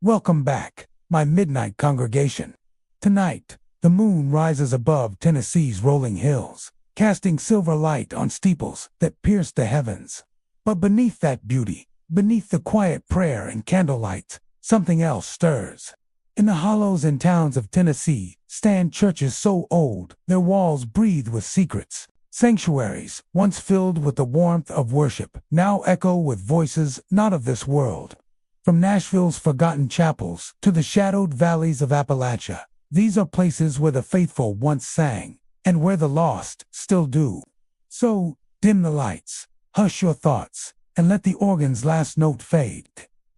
Welcome back, my midnight congregation. Tonight, the moon rises above Tennessee's rolling hills, casting silver light on steeples that pierce the heavens. But beneath that beauty, beneath the quiet prayer and candlelight, something else stirs. In the hollows and towns of Tennessee stand churches so old their walls breathe with secrets. Sanctuaries, once filled with the warmth of worship, now echo with voices not of this world. From Nashville's forgotten chapels to the shadowed valleys of Appalachia, these are places where the faithful once sang, and where the lost still do. So, dim the lights, hush your thoughts, and let the organ's last note fade.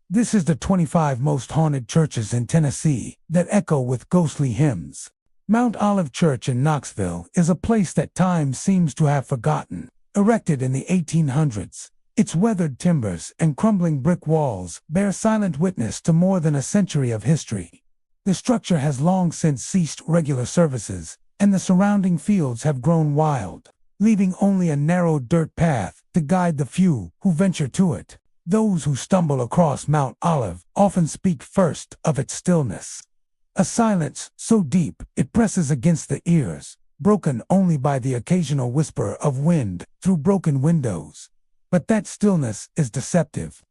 This is the 25 most haunted churches in Tennessee that echo with ghostly hymns. Mount Olive Church in Knoxville is a place that time seems to have forgotten. Erected in the 1800s, its weathered timbers and crumbling brick walls bear silent witness to more than a century of history. The structure has long since ceased regular services, and the surrounding fields have grown wild, leaving only a narrow dirt path to guide the few who venture to it. Those who stumble across Mount Olive often speak first of its stillness. A silence so deep it presses against the ears, broken only by the occasional whisper of wind through broken windows. But that stillness is deceptive.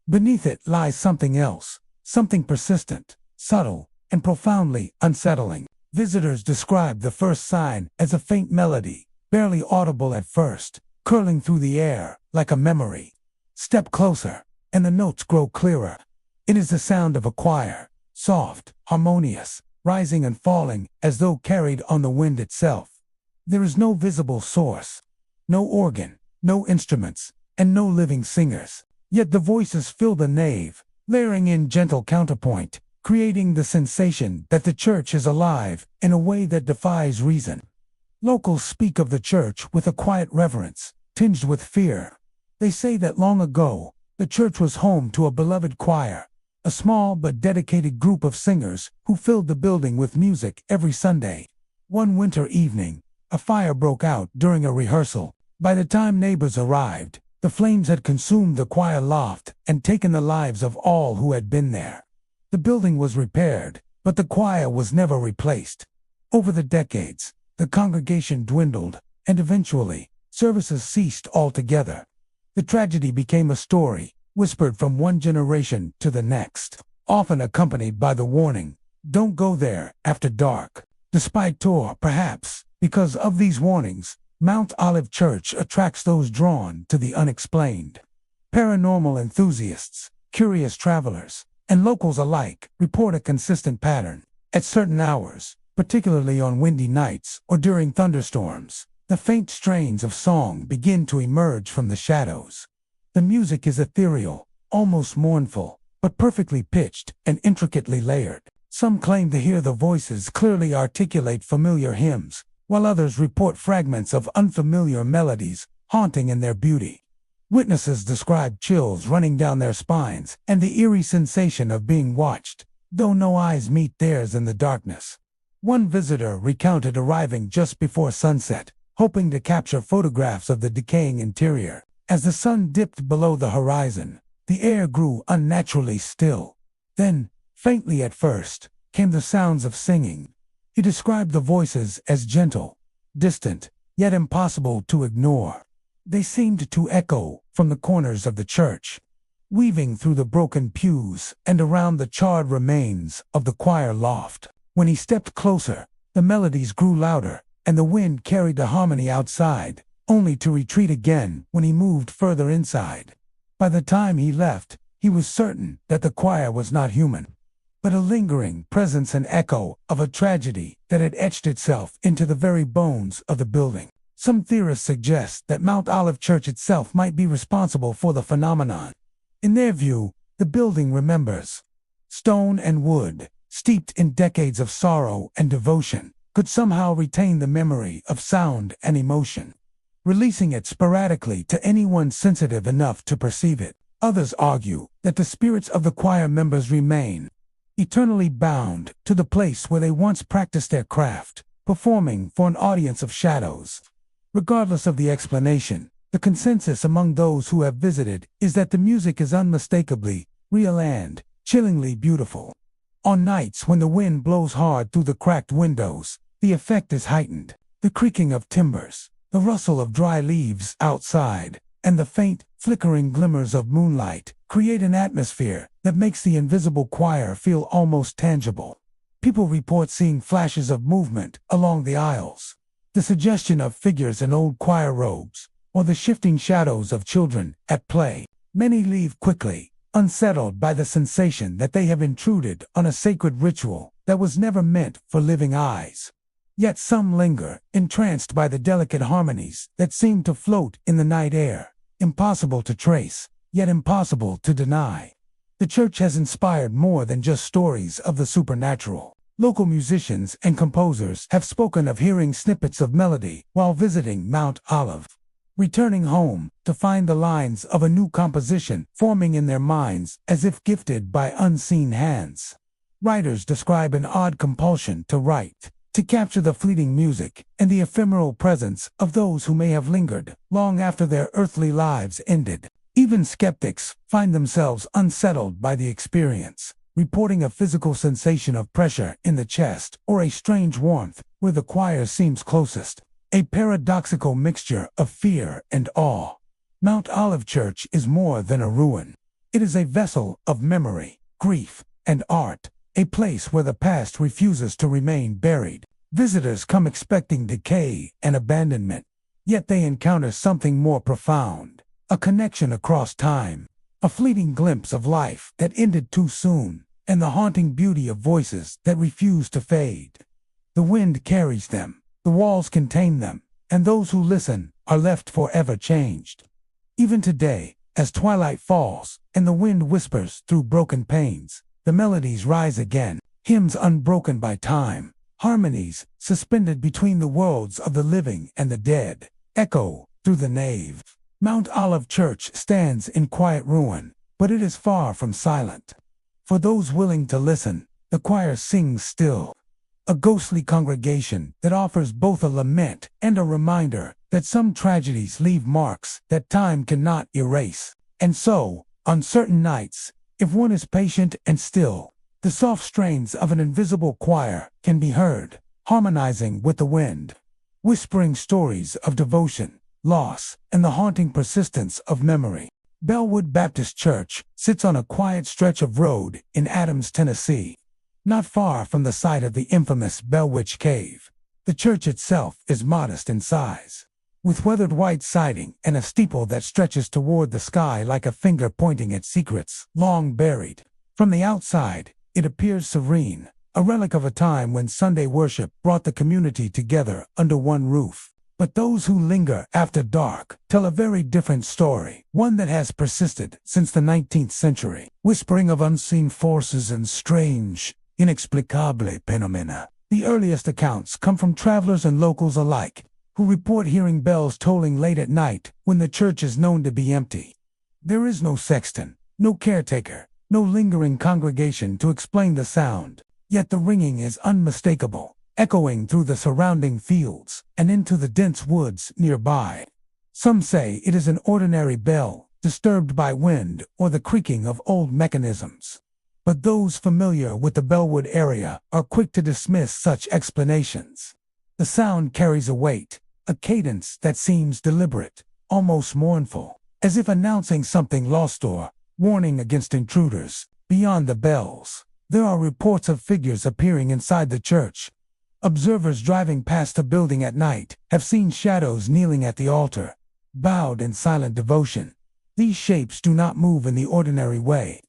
Beneath it lies something else, something persistent, subtle, and profoundly unsettling. Visitors describe the first sign as a faint melody, barely audible at first, curling through the air like a memory. Step closer, and the notes grow clearer. It is the sound of a choir, soft, harmonious, rising and falling as though carried on the wind itself. There is no visible source, no organ, no instruments, and no living singers. Yet the voices fill the nave, layering in gentle counterpoint, creating the sensation that the church is alive in a way that defies reason. Locals speak of the church with a quiet reverence, tinged with fear. They say that long ago, the church was home to a beloved choir, a small but dedicated group of singers who filled the building with music every Sunday. One winter evening, a fire broke out during a rehearsal. By the time neighbors arrived, the flames had consumed the choir loft and taken the lives of all who had been there. The building was repaired, but the choir was never replaced. Over the decades, the congregation dwindled, and eventually, services ceased altogether. The tragedy became a story, whispered from one generation to the next, often accompanied by the warning, "Don't go there after dark." Despite or perhaps because of these warnings, Mount Olive Church attracts those drawn to the unexplained. Paranormal enthusiasts, curious travelers, and locals alike report a consistent pattern. At certain hours, particularly on windy nights or during thunderstorms, the faint strains of song begin to emerge from the shadows. The music is ethereal, almost mournful, but perfectly pitched and intricately layered. Some claim to hear the voices clearly articulate familiar hymns, while others report fragments of unfamiliar melodies, haunting in their beauty. Witnesses describe chills running down their spines and the eerie sensation of being watched, though no eyes meet theirs in the darkness. One visitor recounted arriving just before sunset, hoping to capture photographs of the decaying interior. As the sun dipped below the horizon, the air grew unnaturally still. Then, faintly at first, came the sounds of singing. He described the voices as gentle, distant, yet impossible to ignore. They seemed to echo from the corners of the church, weaving through the broken pews and around the charred remains of the choir loft. When he stepped closer, the melodies grew louder, and the wind carried the harmony outside, only to retreat again when he moved further inside. By the time he left, he was certain that the choir was not human, but a lingering presence and echo of a tragedy that had etched itself into the very bones of the building. Some theorists suggest that Mount Olive Church itself might be responsible for the phenomenon. In their view, the building remembers. Stone and wood, steeped in decades of sorrow and devotion, could somehow retain the memory of sound and emotion, releasing it sporadically to anyone sensitive enough to perceive it. Others argue that the spirits of the choir members remain eternally bound to the place where they once practiced their craft, performing for an audience of shadows. Regardless of the explanation, the consensus among those who have visited is that the music is unmistakably real and, chillingly beautiful. On nights when the wind blows hard through the cracked windows, the effect is heightened. The creaking of timbers, the rustle of dry leaves outside, and the faint, flickering glimmers of moonlight create an atmosphere that makes the invisible choir feel almost tangible. People report seeing flashes of movement along the aisles, the suggestion of figures in old choir robes, or the shifting shadows of children at play. Many leave quickly, unsettled by the sensation that they have intruded on a sacred ritual that was never meant for living eyes. Yet some linger, entranced by the delicate harmonies that seem to float in the night air, impossible to trace, yet impossible to deny. The church has inspired more than just stories of the supernatural. Local musicians and composers have spoken of hearing snippets of melody while visiting Mount Olive, returning home to find the lines of a new composition forming in their minds as if gifted by unseen hands. Writers describe an odd compulsion to write, to capture the fleeting music and the ephemeral presence of those who may have lingered long after their earthly lives ended. Even skeptics find themselves unsettled by the experience, reporting a physical sensation of pressure in the chest or a strange warmth where the choir seems closest, a paradoxical mixture of fear and awe. Mount Olive Church is more than a ruin. It is a vessel of memory, grief, and art, a place where the past refuses to remain buried. Visitors come expecting decay and abandonment, yet they encounter something more profound, a connection across time, a fleeting glimpse of life that ended too soon, and the haunting beauty of voices that refuse to fade. The wind carries them, the walls contain them, and those who listen are left forever changed. Even today, as twilight falls and the wind whispers through broken panes, the melodies rise again, hymns unbroken by time, harmonies suspended between the worlds of the living and the dead, echo through the nave. Mount Olive Church stands in quiet ruin, but it is far from silent. For those willing to listen, the choir sings still, a ghostly congregation that offers both a lament and a reminder that some tragedies leave marks that time cannot erase. And so, on certain nights, if one is patient and still, the soft strains of an invisible choir can be heard, harmonizing with the wind, whispering stories of devotion, loss, and the haunting persistence of memory. Bellwood Baptist Church sits on a quiet stretch of road in Adams, Tennessee, not far from the site of the infamous Bell Witch Cave. The church itself is modest in size, with weathered white siding and a steeple that stretches toward the sky like a finger pointing at secrets long buried. From the outside, it appears serene, a relic of a time when Sunday worship brought the community together under one roof. But those who linger after dark tell a very different story, one that has persisted since the 19th century, whispering of unseen forces and strange, inexplicable phenomena. The earliest accounts come from travelers and locals alike, who report hearing bells tolling late at night when the church is known to be empty. There is no sexton, no caretaker, no lingering congregation to explain the sound, yet the ringing is unmistakable, echoing through the surrounding fields and into the dense woods nearby. Some say it is an ordinary bell, disturbed by wind or the creaking of old mechanisms. But those familiar with the Bellwood area are quick to dismiss such explanations. The sound carries a weight, a cadence that seems deliberate, almost mournful, as if announcing something lost or warning against intruders. Beyond the bells, there are reports of figures appearing inside the church. Observers driving past the building at night have seen shadows kneeling at the altar, bowed in silent devotion. These shapes do not move in the ordinary way.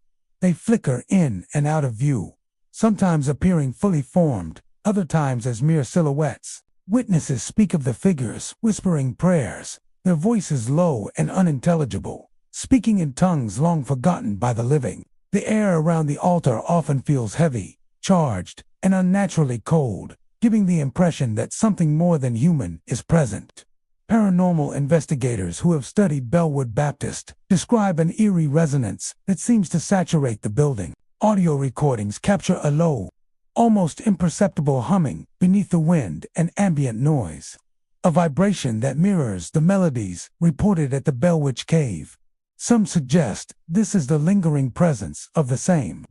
They flicker in and out of view, sometimes appearing fully formed, other times as mere silhouettes. Witnesses speak of the figures whispering prayers, their voices low and unintelligible, speaking in tongues long forgotten by the living. The air around the altar often feels heavy, charged, and unnaturally cold, giving the impression that something more than human is present. Paranormal investigators who have studied Bellwood Baptist describe an eerie resonance that seems to saturate the building. Audio recordings capture a low, almost imperceptible humming beneath the wind and ambient noise, a vibration that mirrors the melodies reported at the Bell Witch Cave. Some suggest this is the lingering presence of the same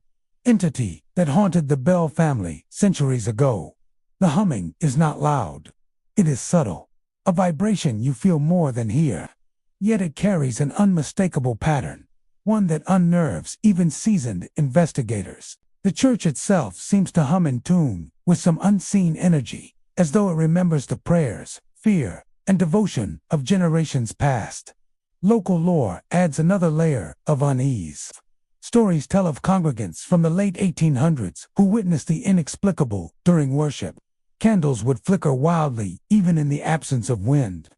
entity that haunted the Bell family centuries ago. The humming is not loud. It is subtle, a vibration you feel more than hear. Yet it carries an unmistakable pattern, one that unnerves even seasoned investigators. The church itself seems to hum in tune with some unseen energy, as though it remembers the prayers, fear, and devotion of generations past. Local lore adds another layer of unease. Stories tell of congregants from the late 1800s who witnessed the inexplicable during worship. Candles would flicker wildly even in the absence of wind,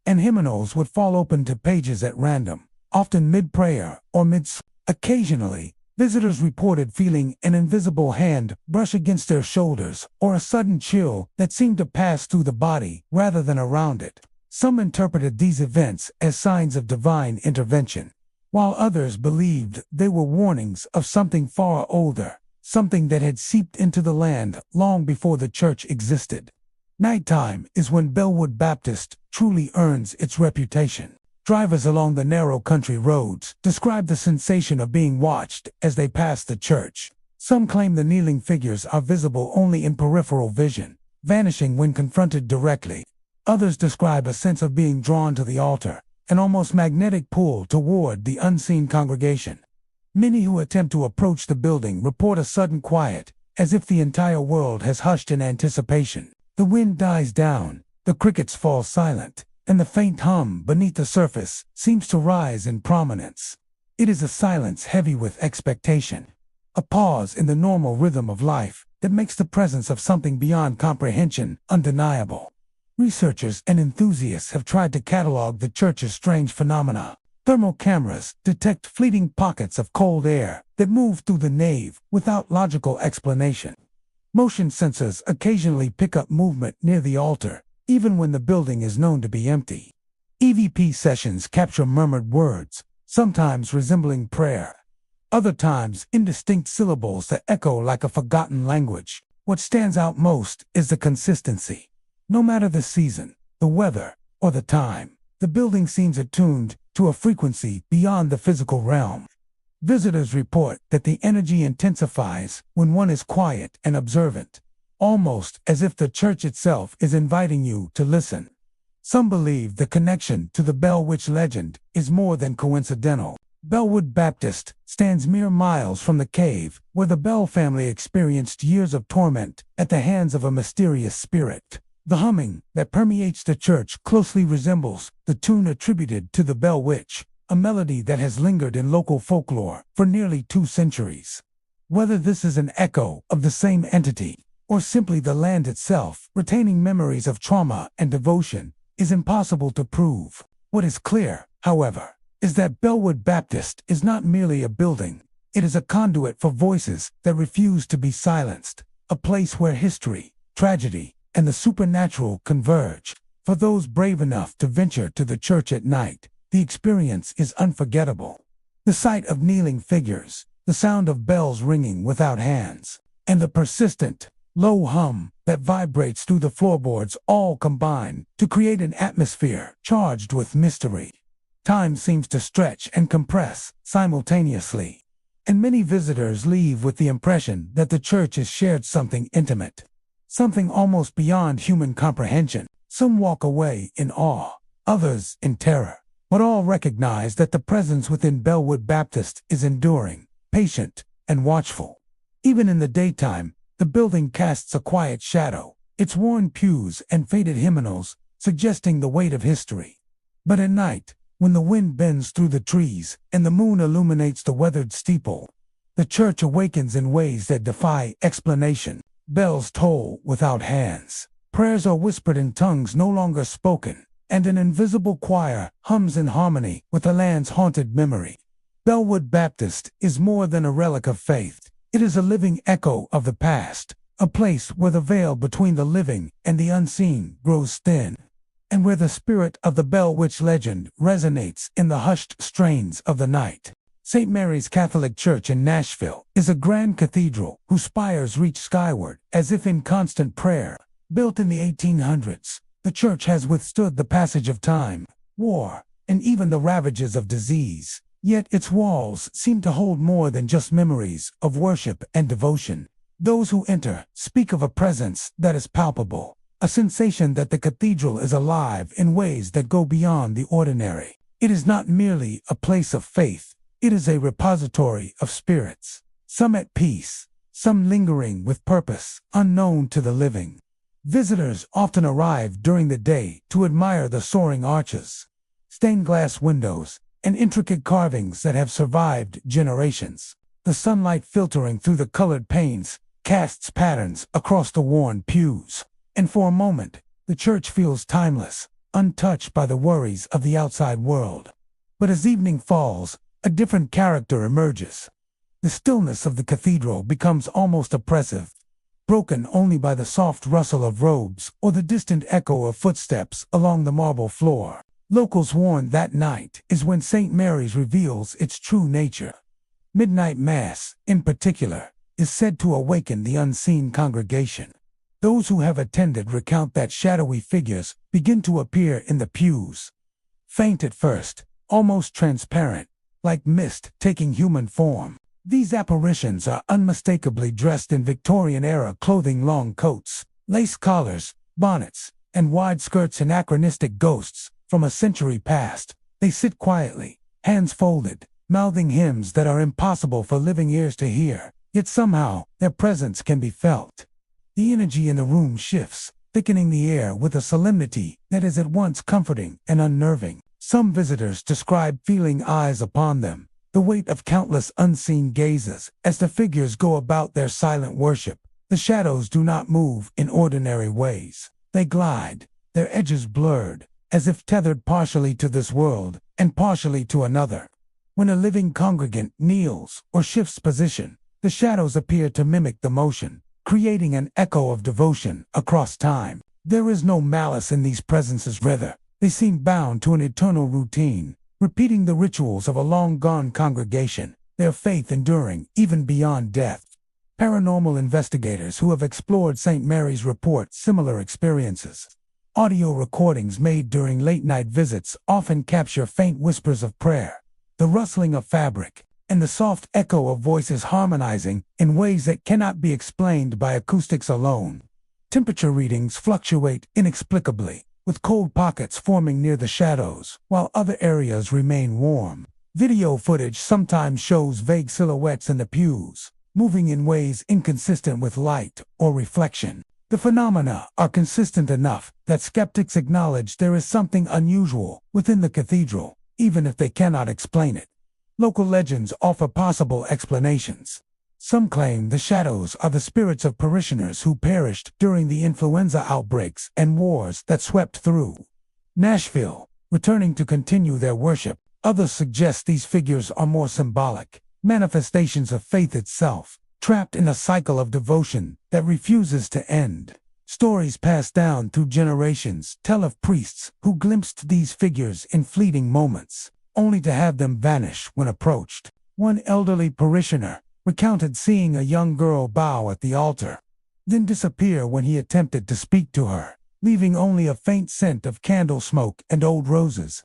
and hymnals would fall open to pages at random, often mid-prayer or mid-sleep. Occasionally, visitors reported feeling an invisible hand brush against their shoulders or a sudden chill that seemed to pass through the body rather than around it. Some interpreted these events as signs of divine intervention, while others believed they were warnings of something far older, something that had seeped into the land long before the church existed. Nighttime is when Bellwood Baptist truly earns its reputation. Drivers along the narrow country roads describe the sensation of being watched as they pass the church. Some claim the kneeling figures are visible only in peripheral vision, vanishing when confronted directly. Others describe a sense of being drawn to the altar, an almost magnetic pull toward the unseen congregation. Many who attempt to approach the building report a sudden quiet, as if the entire world has hushed in anticipation. The wind dies down, the crickets fall silent, and the faint hum beneath the surface seems to rise in prominence. It is a silence heavy with expectation, a pause in the normal rhythm of life that makes the presence of something beyond comprehension undeniable. Researchers and enthusiasts have tried to catalog the church's strange phenomena. Thermal cameras detect fleeting pockets of cold air that move through the nave without logical explanation. Motion sensors occasionally pick up movement near the altar, even when the building is known to be empty. EVP sessions capture murmured words, sometimes resembling prayer, other times indistinct syllables that echo like a forgotten language. What stands out most is the consistency. No matter the season, the weather, or the time, the building seems attuned to a frequency beyond the physical realm. Visitors report that the energy intensifies when one is quiet and observant, almost as if the church itself is inviting you to listen. Some believe the connection to the Bell Witch legend is more than coincidental. Bellwood Baptist stands mere miles from the cave where the Bell family experienced years of torment at the hands of a mysterious spirit. The humming that permeates the church closely resembles the tune attributed to the Bell Witch, a melody that has lingered in local folklore for nearly 2 centuries. Whether this is an echo of the same entity, or simply the land itself retaining memories of trauma and devotion, is impossible to prove. What is clear, however, is that Bellwood Baptist is not merely a building. It is a conduit for voices that refuse to be silenced, a place where history, tragedy, and the supernatural converge. For those brave enough to venture to the church at night, the experience is unforgettable. The sight of kneeling figures, the sound of bells ringing without hands, and the persistent, low hum that vibrates through the floorboards all combine to create an atmosphere charged with mystery. Time seems to stretch and compress simultaneously, and many visitors leave with the impression that the church has shared something intimate, something almost beyond human comprehension. Some walk away in awe, others in terror, but all recognize that the presence within Bellwood Baptist is enduring, patient, and watchful. Even in the daytime, the building casts a quiet shadow, its worn pews and faded hymnals suggesting the weight of history. But at night, when the wind bends through the trees and the moon illuminates the weathered steeple, the church awakens in ways that defy explanation. Bells toll without hands, prayers are whispered in tongues no longer spoken, and an invisible choir hums in harmony with the land's haunted memory. Bellwood Baptist is more than a relic of faith. It is a living echo of the past, a place where the veil between the living and the unseen grows thin, and where the spirit of the Bell Witch legend resonates in the hushed strains of the night. St. Mary's Catholic Church in Nashville is a grand cathedral whose spires reach skyward as if in constant prayer. Built in the 1800s, the church has withstood the passage of time, war, and even the ravages of disease. Yet its walls seem to hold more than just memories of worship and devotion. Those who enter speak of a presence that is palpable, a sensation that the cathedral is alive in ways that go beyond the ordinary. It is not merely a place of faith, it is a repository of spirits, some at peace, some lingering with purpose unknown to the living. Visitors often arrive during the day to admire the soaring arches, stained glass windows, and intricate carvings that have survived generations. The sunlight filtering through the colored panes casts patterns across the worn pews, and for a moment, the church feels timeless, untouched by the worries of the outside world. But as evening falls, a different character emerges. The stillness of the cathedral becomes almost oppressive, broken only by the soft rustle of robes or the distant echo of footsteps along the marble floor. Locals warn that night is when St. Mary's reveals its true nature. Midnight Mass, in particular, is said to awaken the unseen congregation. Those who have attended recount that shadowy figures begin to appear in the pews. Faint at first, almost transparent, like mist taking human form. These apparitions are unmistakably dressed in Victorian-era clothing, long coats, lace collars, bonnets, and wide skirts, anachronistic ghosts from a century past. They sit quietly, hands folded, mouthing hymns that are impossible for living ears to hear, yet somehow their presence can be felt. The energy in the room shifts, thickening the air with a solemnity that is at once comforting and unnerving. Some visitors describe feeling eyes upon them, the weight of countless unseen gazes as the figures go about their silent worship. The shadows do not move in ordinary ways. They glide, their edges blurred, as if tethered partially to this world and partially to another. When a living congregant kneels or shifts position, the shadows appear to mimic the motion, creating an echo of devotion across time. There is no malice in these presences, rather, they seem bound to an eternal routine, repeating the rituals of a long-gone congregation, their faith enduring even beyond death. Paranormal investigators who have explored St. Mary's report similar experiences. Audio recordings made during late-night visits often capture faint whispers of prayer, the rustling of fabric, and the soft echo of voices harmonizing in ways that cannot be explained by acoustics alone. Temperature readings fluctuate inexplicably, with cold pockets forming near the shadows, while other areas remain warm. Video footage sometimes shows vague silhouettes in the pews, moving in ways inconsistent with light or reflection. The phenomena are consistent enough that skeptics acknowledge there is something unusual within the cathedral, even if they cannot explain it. Local legends offer possible explanations. Some claim the shadows are the spirits of parishioners who perished during the influenza outbreaks and wars that swept through Nashville, returning to continue their worship. Others suggest these figures are more symbolic, manifestations of faith itself, trapped in a cycle of devotion that refuses to end. Stories passed down through generations tell of priests who glimpsed these figures in fleeting moments, only to have them vanish when approached. One elderly parishioner recounted seeing a young girl bow at the altar, then disappear when he attempted to speak to her, leaving only a faint scent of candle smoke and old roses.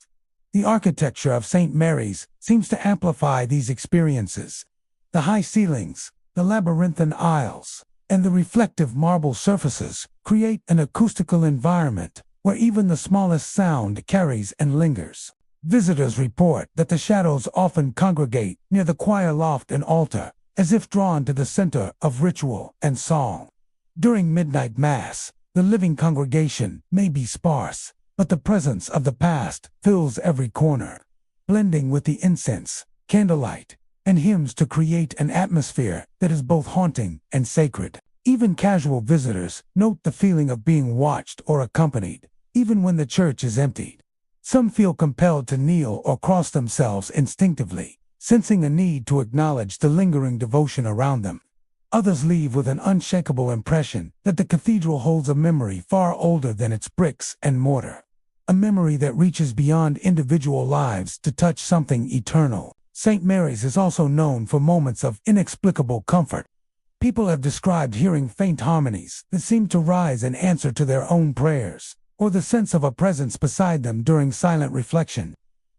The architecture of St. Mary's seems to amplify these experiences. The high ceilings, the labyrinthine aisles, and the reflective marble surfaces create an acoustical environment where even the smallest sound carries and lingers. Visitors report that the shadows often congregate near the choir loft and altar, as if drawn to the center of ritual and song. During midnight mass, the living congregation may be sparse, but the presence of the past fills every corner, blending with the incense, candlelight, and hymns to create an atmosphere that is both haunting and sacred. Even casual visitors note the feeling of being watched or accompanied, even when the church is emptied. Some feel compelled to kneel or cross themselves instinctively, sensing a need to acknowledge the lingering devotion around them. Others leave with an unshakable impression that the cathedral holds a memory far older than its bricks and mortar, a memory that reaches beyond individual lives to touch something eternal. St. Mary's is also known for moments of inexplicable comfort. People have described hearing faint harmonies that seem to rise in answer to their own prayers, or the sense of a presence beside them during silent reflection.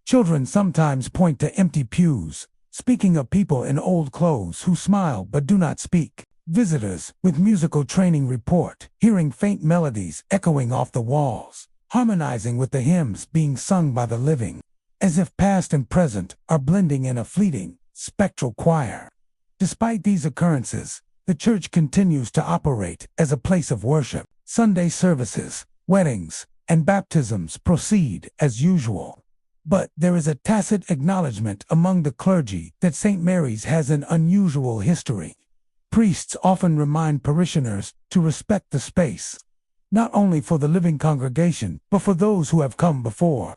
Children sometimes point to empty pews, speaking of people in old clothes who smile but do not speak. Visitors with musical training report hearing faint melodies echoing off the walls, harmonizing with the hymns being sung by the living, as if past and present are blending in a fleeting, spectral choir. Despite these occurrences, the church continues to operate as a place of worship. Sunday services, weddings, and baptisms proceed as usual. But there is a tacit acknowledgement among the clergy that St. Mary's has an unusual history. Priests often remind parishioners to respect the space, not only for the living congregation, but for those who have come before,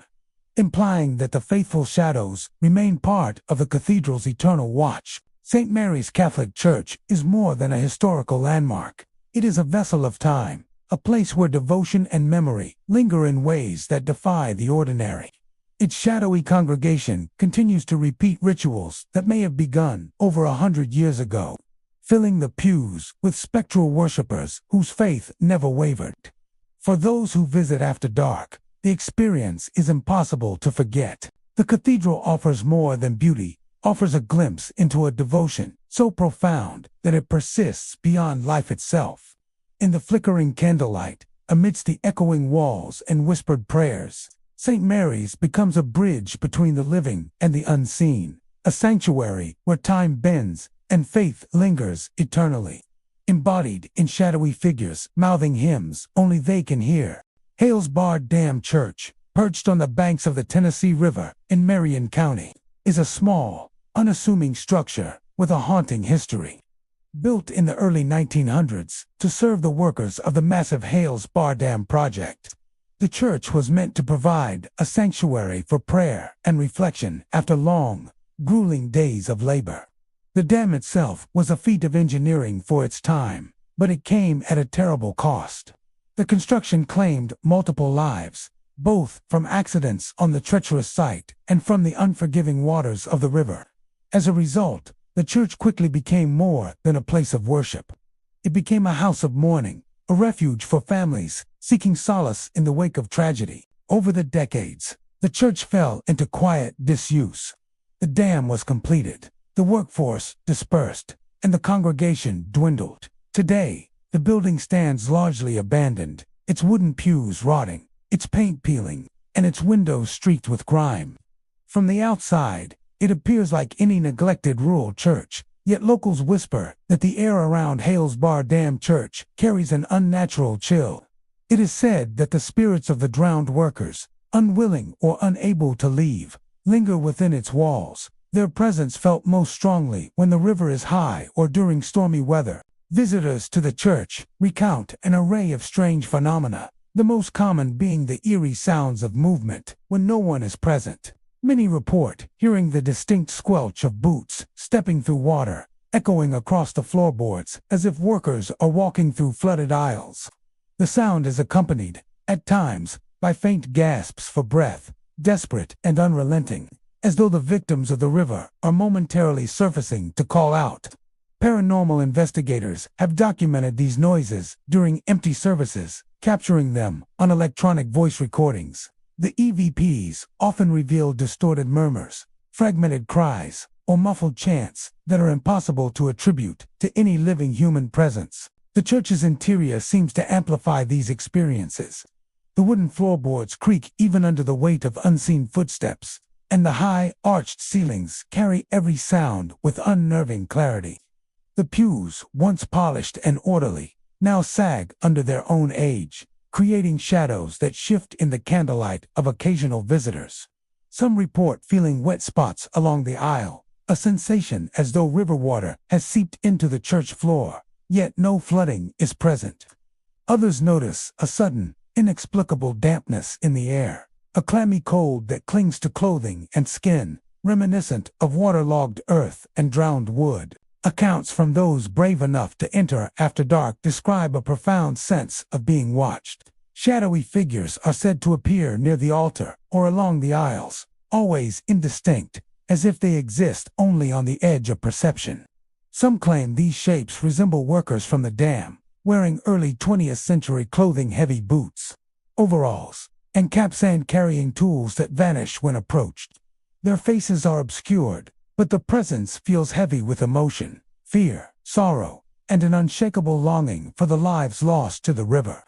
implying that the faithful shadows remain part of the cathedral's eternal watch. St. Mary's Catholic Church is more than a historical landmark. It is a vessel of time, a place where devotion and memory linger in ways that defy the ordinary. Its shadowy congregation continues to repeat rituals that may have begun over 100 years ago, filling the pews with spectral worshippers whose faith never wavered. For those who visit after dark, the experience is impossible to forget. The cathedral offers more than beauty, offers a glimpse into a devotion so profound that it persists beyond life itself. In the flickering candlelight, amidst the echoing walls and whispered prayers, St. Mary's becomes a bridge between the living and the unseen, a sanctuary where time bends and faith lingers eternally, embodied in shadowy figures mouthing hymns only they can hear. Hales Bar Dam Church, perched on the banks of the Tennessee River in Marion County, is a small, unassuming structure with a haunting history. Built in the early 1900s to serve the workers of the massive Hales Bar Dam project, the church was meant to provide a sanctuary for prayer and reflection after long, grueling days of labor. The dam itself was a feat of engineering for its time, but it came at a terrible cost. The construction claimed multiple lives, both from accidents on the treacherous site and from the unforgiving waters of the river. As a result, the church quickly became more than a place of worship. It became a house of mourning, a refuge for families seeking solace in the wake of tragedy. Over the decades, the church fell into quiet disuse. The dam was completed, the workforce dispersed, and the congregation dwindled. Today, the building stands largely abandoned, its wooden pews rotting, its paint peeling, and its windows streaked with grime. From the outside, it appears like any neglected rural church, yet locals whisper that the air around Hales Bar Dam Church carries an unnatural chill. It is said that the spirits of the drowned workers, unwilling or unable to leave, linger within its walls, their presence felt most strongly when the river is high or during stormy weather. Visitors to the church recount an array of strange phenomena, the most common being the eerie sounds of movement when no one is present. Many report hearing the distinct squelch of boots stepping through water, echoing across the floorboards as if workers are walking through flooded aisles. The sound is accompanied, at times, by faint gasps for breath, desperate and unrelenting, as though the victims of the river are momentarily surfacing to call out. Paranormal investigators have documented these noises during empty services, capturing them on electronic voice recordings. The EVPs often reveal distorted murmurs, fragmented cries, or muffled chants that are impossible to attribute to any living human presence. The church's interior seems to amplify these experiences. The wooden floorboards creak even under the weight of unseen footsteps, and the high, arched ceilings carry every sound with unnerving clarity. The pews, once polished and orderly, now sag under their own age, creating shadows that shift in the candlelight of occasional visitors. Some report feeling wet spots along the aisle, a sensation as though river water has seeped into the church floor, yet no flooding is present. Others notice a sudden, inexplicable dampness in the air, a clammy cold that clings to clothing and skin, reminiscent of waterlogged earth and drowned wood. Accounts from those brave enough to enter after dark describe a profound sense of being watched. Shadowy figures are said to appear near the altar or along the aisles, always indistinct, as if they exist only on the edge of perception. Some claim these shapes resemble workers from the dam, wearing early 20th century clothing, heavy boots, overalls, and capstan-carrying tools that vanish when approached. Their faces are obscured, but the presence feels heavy with emotion, fear, sorrow, and an unshakable longing for the lives lost to the river.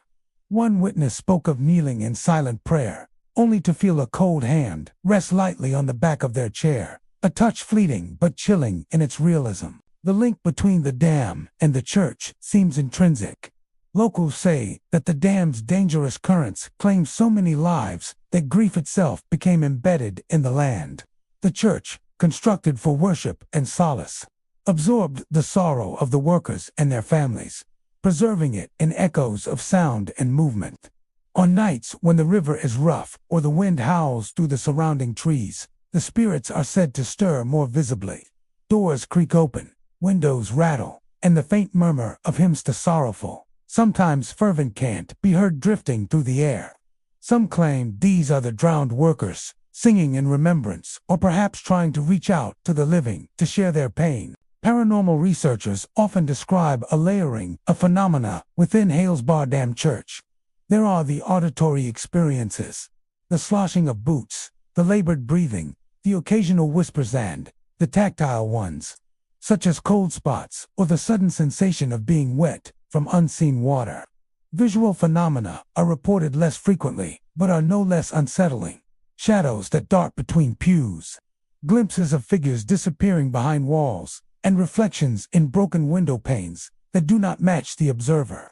One witness spoke of kneeling in silent prayer, only to feel a cold hand rest lightly on the back of their chair, a touch fleeting but chilling in its realism. The link between the dam and the church seems intrinsic. Locals say that the dam's dangerous currents claimed so many lives that grief itself became embedded in the land. The church, constructed for worship and solace, absorbed the sorrow of the workers and their families, preserving it in echoes of sound and movement. On nights when the river is rough or the wind howls through the surrounding trees, the spirits are said to stir more visibly. Doors creak open, windows rattle, and the faint murmur of hymns to sorrowful, sometimes fervent chant be heard drifting through the air. Some claim these are the drowned workers, singing in remembrance or perhaps trying to reach out to the living to share their pain. Paranormal researchers often describe a layering of phenomena within Hales Bar Dam Church. There are the auditory experiences, the sloshing of boots, the labored breathing, the occasional whispers, and the tactile ones, such as cold spots or the sudden sensation of being wet from unseen water. Visual phenomena are reported less frequently, but are no less unsettling. Shadows that dart between pews, glimpses of figures disappearing behind walls, and reflections in broken window panes that do not match the observer.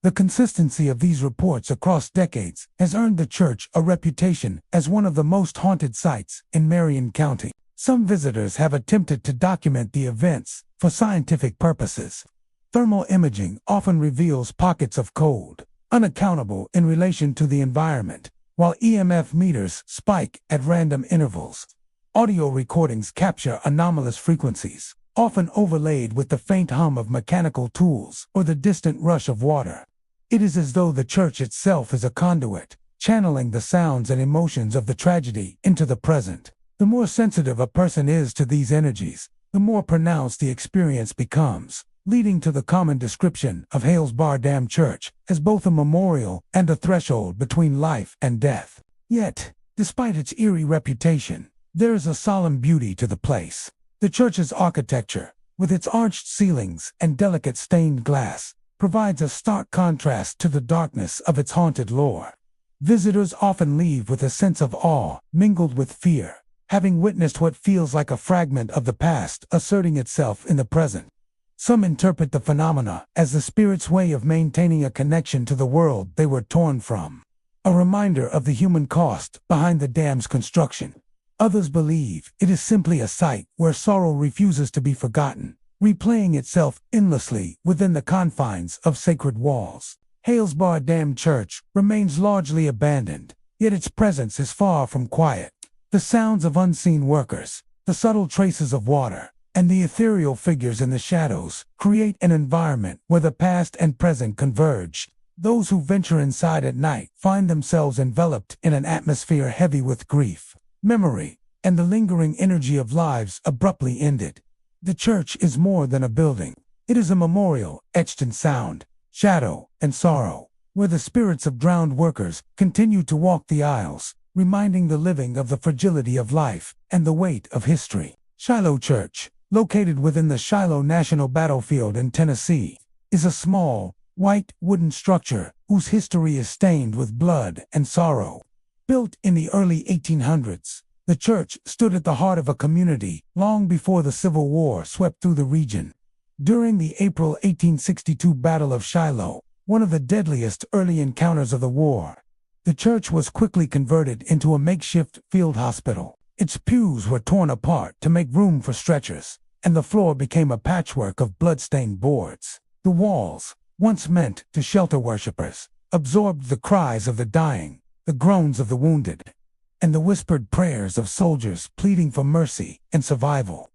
The consistency of these reports across decades has earned the church a reputation as one of the most haunted sites in Marion County. Some visitors have attempted to document the events for scientific purposes. Thermal imaging often reveals pockets of cold, unaccountable in relation to the environment, while EMF meters spike at random intervals. Audio recordings capture anomalous frequencies, often overlaid with the faint hum of mechanical tools or the distant rush of water. It is as though the church itself is a conduit, channeling the sounds and emotions of the tragedy into the present. The more sensitive a person is to these energies, the more pronounced the experience becomes, leading to the common description of Hales Bar Dam Church as both a memorial and a threshold between life and death. Yet, despite its eerie reputation, there is a solemn beauty to the place. The church's architecture, with its arched ceilings and delicate stained glass, provides a stark contrast to the darkness of its haunted lore. Visitors often leave with a sense of awe mingled with fear, having witnessed what feels like a fragment of the past asserting itself in the present. Some interpret the phenomena as the spirit's way of maintaining a connection to the world they were torn from, a reminder of the human cost behind the dam's construction. Others believe it is simply a site where sorrow refuses to be forgotten, replaying itself endlessly within the confines of sacred walls. Hales Bar Dam Church remains largely abandoned, yet its presence is far from quiet. The sounds of unseen workers, the subtle traces of water, and the ethereal figures in the shadows create an environment where the past and present converge. Those who venture inside at night find themselves enveloped in an atmosphere heavy with grief, memory, and the lingering energy of lives abruptly ended. The church is more than a building. It is a memorial etched in sound, shadow, and sorrow, where the spirits of drowned workers continue to walk the aisles, reminding the living of the fragility of life and the weight of history. Shiloh Church, located within the Shiloh National Battlefield in Tennessee, is a small, white wooden structure whose history is stained with blood and sorrow. Built in the early 1800s, the church stood at the heart of a community long before the Civil War swept through the region. During the April 1862 Battle of Shiloh, one of the deadliest early encounters of the war, the church was quickly converted into a makeshift field hospital. Its pews were torn apart to make room for stretchers, and the floor became a patchwork of blood-stained boards. The walls, once meant to shelter worshippers, absorbed the cries of the dying, the groans of the wounded, and the whispered prayers of soldiers pleading for mercy and survival.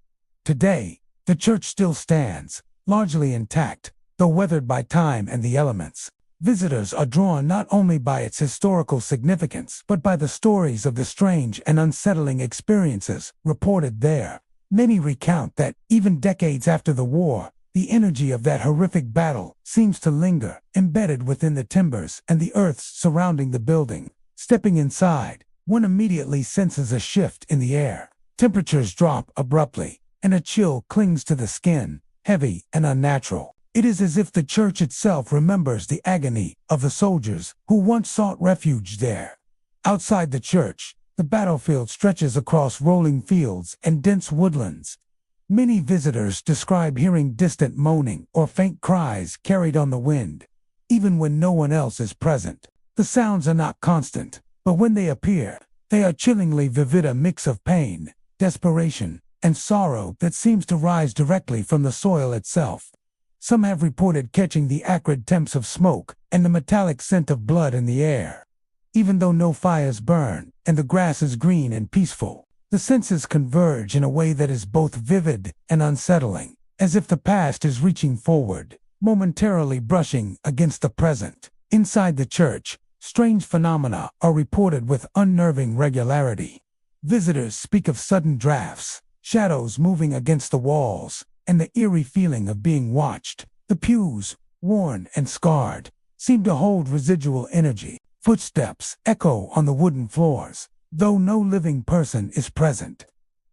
Today, the church still stands, largely intact, though weathered by time and the elements. Visitors are drawn not only by its historical significance, but by the stories of the strange and unsettling experiences reported there. Many recount that, even decades after the war, the energy of that horrific battle seems to linger, embedded within the timbers and the earth surrounding the building. Stepping inside, one immediately senses a shift in the air. Temperatures drop abruptly, and a chill clings to the skin, heavy and unnatural. It is as if the church itself remembers the agony of the soldiers who once sought refuge there. Outside the church, the battlefield stretches across rolling fields and dense woodlands. Many visitors describe hearing distant moaning or faint cries carried on the wind, even when no one else is present. The sounds are not constant, but when they appear, they are chillingly vivid, a mix of pain, desperation, and sorrow that seems to rise directly from the soil itself. Some have reported catching the acrid temps of smoke and the metallic scent of blood in the air. Even though no fires burn and the grass is green and peaceful, the senses converge in a way that is both vivid and unsettling, as if the past is reaching forward, momentarily brushing against the present. Inside the church, strange phenomena are reported with unnerving regularity. Visitors speak of sudden drafts, shadows moving against the walls, and the eerie feeling of being watched. The pews, worn and scarred, seem to hold residual energy. Footsteps echo on the wooden floors, though no living person is present.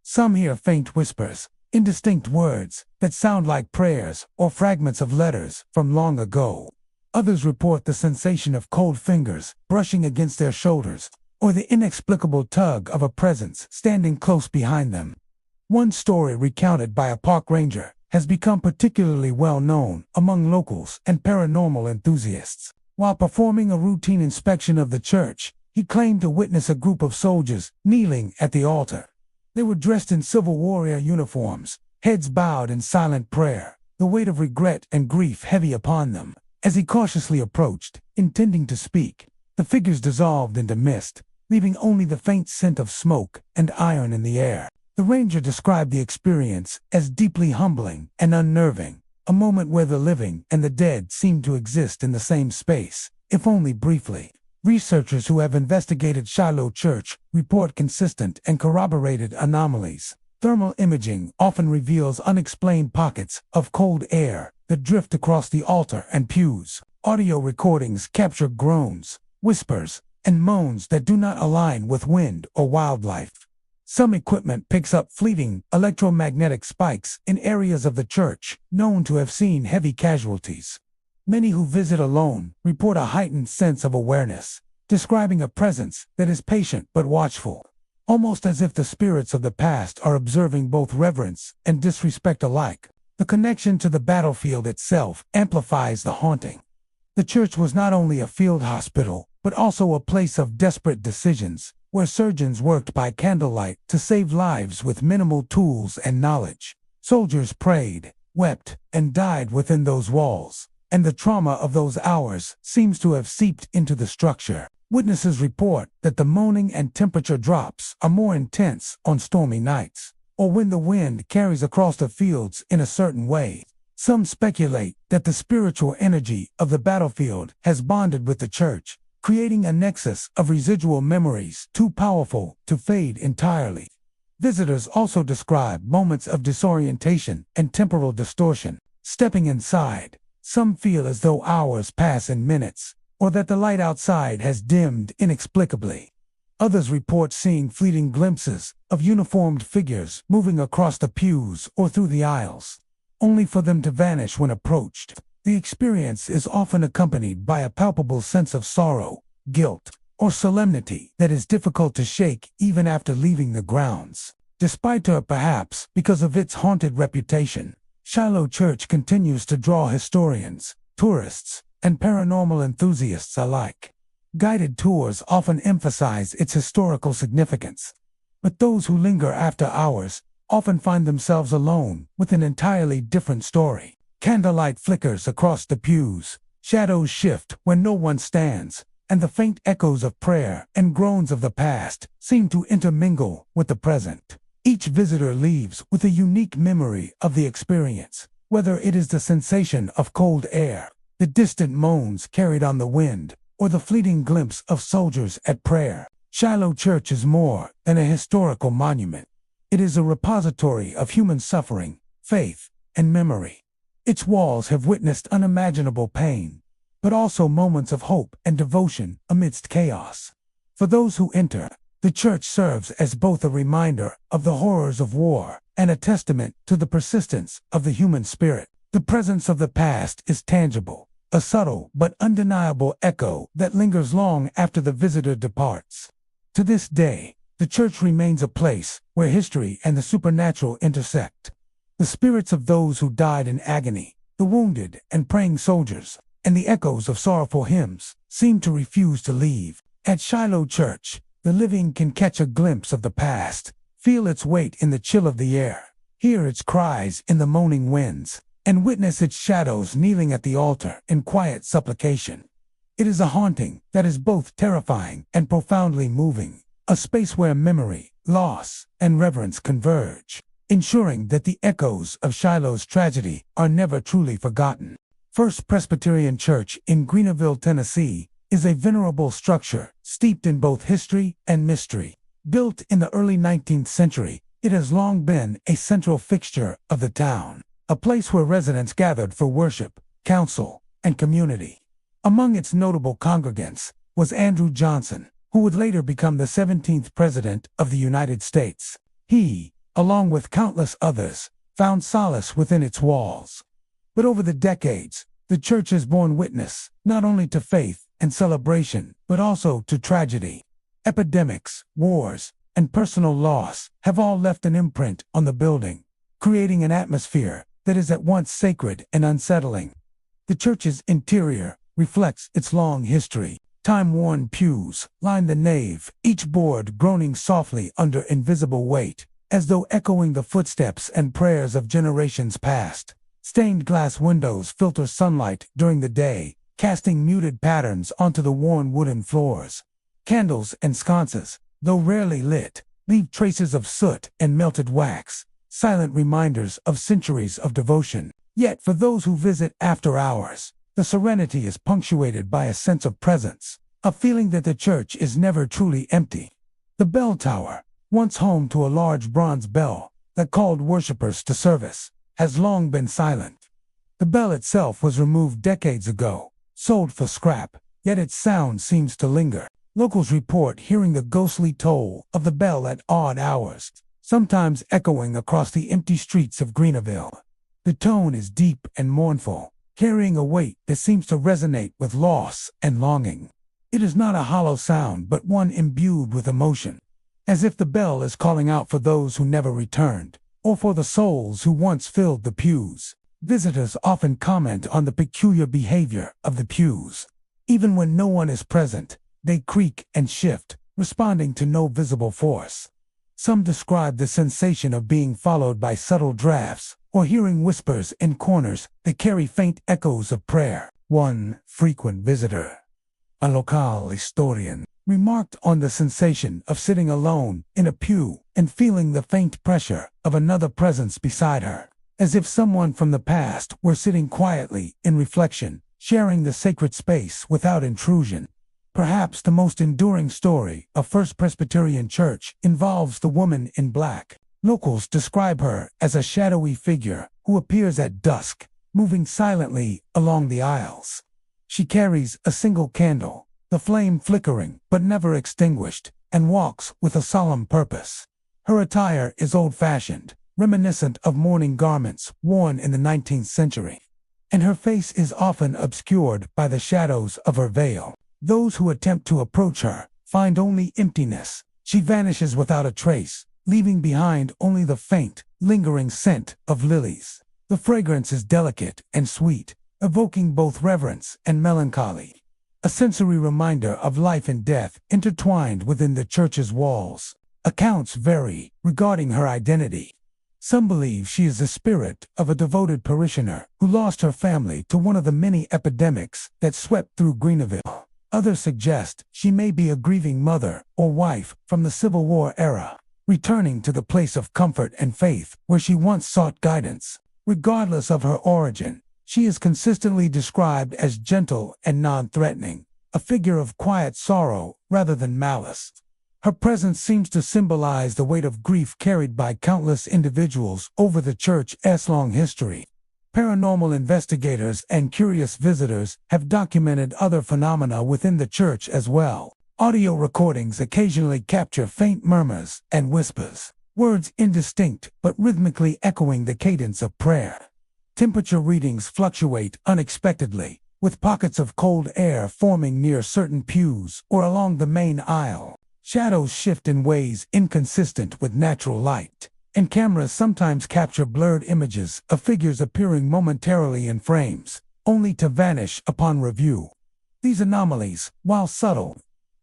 Some hear faint whispers, indistinct words that sound like prayers or fragments of letters from long ago. Others report the sensation of cold fingers brushing against their shoulders, or the inexplicable tug of a presence standing close behind them. One story recounted by a park ranger has become particularly well known among locals and paranormal enthusiasts. While performing a routine inspection of the church, he claimed to witness a group of soldiers kneeling at the altar. They were dressed in Civil Warrior uniforms, heads bowed in silent prayer, the weight of regret and grief heavy upon them. As he cautiously approached, intending to speak, the figures dissolved into mist, leaving only the faint scent of smoke and iron in the air. The ranger described the experience as deeply humbling and unnerving, a moment where the living and the dead seemed to exist in the same space, if only briefly. Researchers who have investigated Shiloh Church report consistent and corroborated anomalies. Thermal imaging often reveals unexplained pockets of cold air that drift across the altar and pews. Audio recordings capture groans, whispers, and moans that do not align with wind or wildlife. Some equipment picks up fleeting electromagnetic spikes in areas of the church known to have seen heavy casualties. Many who visit alone report a heightened sense of awareness, describing a presence that is patient but watchful, almost as if the spirits of the past are observing both reverence and disrespect alike. The connection to the battlefield itself amplifies the haunting. The church was not only a field hospital, but also a place of desperate decisions, where surgeons worked by candlelight to save lives with minimal tools and knowledge. Soldiers prayed, wept, and died within those walls, and the trauma of those hours seems to have seeped into the structure. Witnesses report that the moaning and temperature drops are more intense on stormy nights, or when the wind carries across the fields in a certain way. Some speculate that the spiritual energy of the battlefield has bonded with the church, creating a nexus of residual memories too powerful to fade entirely. Visitors also describe moments of disorientation and temporal distortion. Stepping inside, some feel as though hours pass in minutes, or that the light outside has dimmed inexplicably. Others report seeing fleeting glimpses of uniformed figures moving across the pews or through the aisles, only for them to vanish when approached. The experience is often accompanied by a palpable sense of sorrow, guilt, or solemnity that is difficult to shake even after leaving the grounds. Despite or perhaps because of its haunted reputation, Shiloh Church continues to draw historians, tourists, and paranormal enthusiasts alike. Guided tours often emphasize its historical significance, but those who linger after hours often find themselves alone with an entirely different story. Candlelight flickers across the pews, shadows shift when no one stands, and the faint echoes of prayer and groans of the past seem to intermingle with the present. Each visitor leaves with a unique memory of the experience, whether it is the sensation of cold air, the distant moans carried on the wind, or the fleeting glimpse of soldiers at prayer. Shiloh Church is more than a historical monument. It is a repository of human suffering, faith, and memory. Its walls have witnessed unimaginable pain, but also moments of hope and devotion amidst chaos. For those who enter, the church serves as both a reminder of the horrors of war and a testament to the persistence of the human spirit. The presence of the past is tangible, a subtle but undeniable echo that lingers long after the visitor departs. To this day, the church remains a place where history and the supernatural intersect. The spirits of those who died in agony, the wounded and praying soldiers, and the echoes of sorrowful hymns seem to refuse to leave. At Shiloh Church, the living can catch a glimpse of the past, feel its weight in the chill of the air, hear its cries in the moaning winds, and witness its shadows kneeling at the altar in quiet supplication. It is a haunting that is both terrifying and profoundly moving, a space where memory, loss, and reverence converge, ensuring that the echoes of Shiloh's tragedy are never truly forgotten. First Presbyterian Church in Greenville, Tennessee, is a venerable structure steeped in both history and mystery. Built in the early 19th century, it has long been a central fixture of the town, a place where residents gathered for worship, counsel, and community. Among its notable congregants was Andrew Johnson, who would later become the 17th President of the United States. He, along with countless others, found solace within its walls. But over the decades, the church has borne witness not only to faith and celebration, but also to tragedy. Epidemics, wars, and personal loss have all left an imprint on the building, creating an atmosphere that is at once sacred and unsettling. The church's interior reflects its long history. Time-worn pews line the nave, each board groaning softly under invisible weight, as though echoing the footsteps and prayers of generations past. Stained glass windows filter sunlight during the day, casting muted patterns onto the worn wooden floors. Candles and sconces, though rarely lit, leave traces of soot and melted wax, silent reminders of centuries of devotion. Yet for those who visit after hours, the serenity is punctuated by a sense of presence, a feeling that the church is never truly empty. The bell tower, once home to a large bronze bell that called worshippers to service, has long been silent. The bell itself was removed decades ago, sold for scrap, yet its sound seems to linger. Locals report hearing the ghostly toll of the bell at odd hours, sometimes echoing across the empty streets of Greenville. The tone is deep and mournful, carrying a weight that seems to resonate with loss and longing. It is not a hollow sound, but one imbued with emotion, as if the bell is calling out for those who never returned, or for the souls who once filled the pews. Visitors often comment on the peculiar behavior of the pews. Even when no one is present, they creak and shift, responding to no visible force. Some describe the sensation of being followed by subtle drafts, or hearing whispers in corners that carry faint echoes of prayer. One frequent visitor, a local historian, remarked on the sensation of sitting alone in a pew and feeling the faint pressure of another presence beside her, as if someone from the past were sitting quietly in reflection, sharing the sacred space without intrusion. Perhaps the most enduring story of First Presbyterian Church involves the woman in black. Locals describe her as a shadowy figure who appears at dusk, moving silently along the aisles. She carries a single candle, the flame flickering but never extinguished, and walks with a solemn purpose. Her attire is old-fashioned, reminiscent of mourning garments worn in the 19th century, and her face is often obscured by the shadows of her veil. Those who attempt to approach her find only emptiness. She vanishes without a trace, leaving behind only the faint, lingering scent of lilies. The fragrance is delicate and sweet, evoking both reverence and melancholy, a sensory reminder of life and death intertwined within the church's walls. Accounts vary regarding her identity. Some believe she is the spirit of a devoted parishioner who lost her family to one of the many epidemics that swept through Greenville. Others suggest she may be a grieving mother or wife from the Civil War era, returning to the place of comfort and faith where she once sought guidance. Regardless of her origin, she is consistently described as gentle and non-threatening, a figure of quiet sorrow rather than malice. Her presence seems to symbolize the weight of grief carried by countless individuals over the church's long history. Paranormal investigators and curious visitors have documented other phenomena within the church as well, Audio recordings occasionally capture faint murmurs and whispers, words indistinct but rhythmically echoing the cadence of prayer. Temperature readings fluctuate unexpectedly, with pockets of cold air forming near certain pews or along the main aisle. Shadows shift in ways inconsistent with natural light, and cameras sometimes capture blurred images of figures appearing momentarily in frames, only to vanish upon review. These anomalies, while subtle,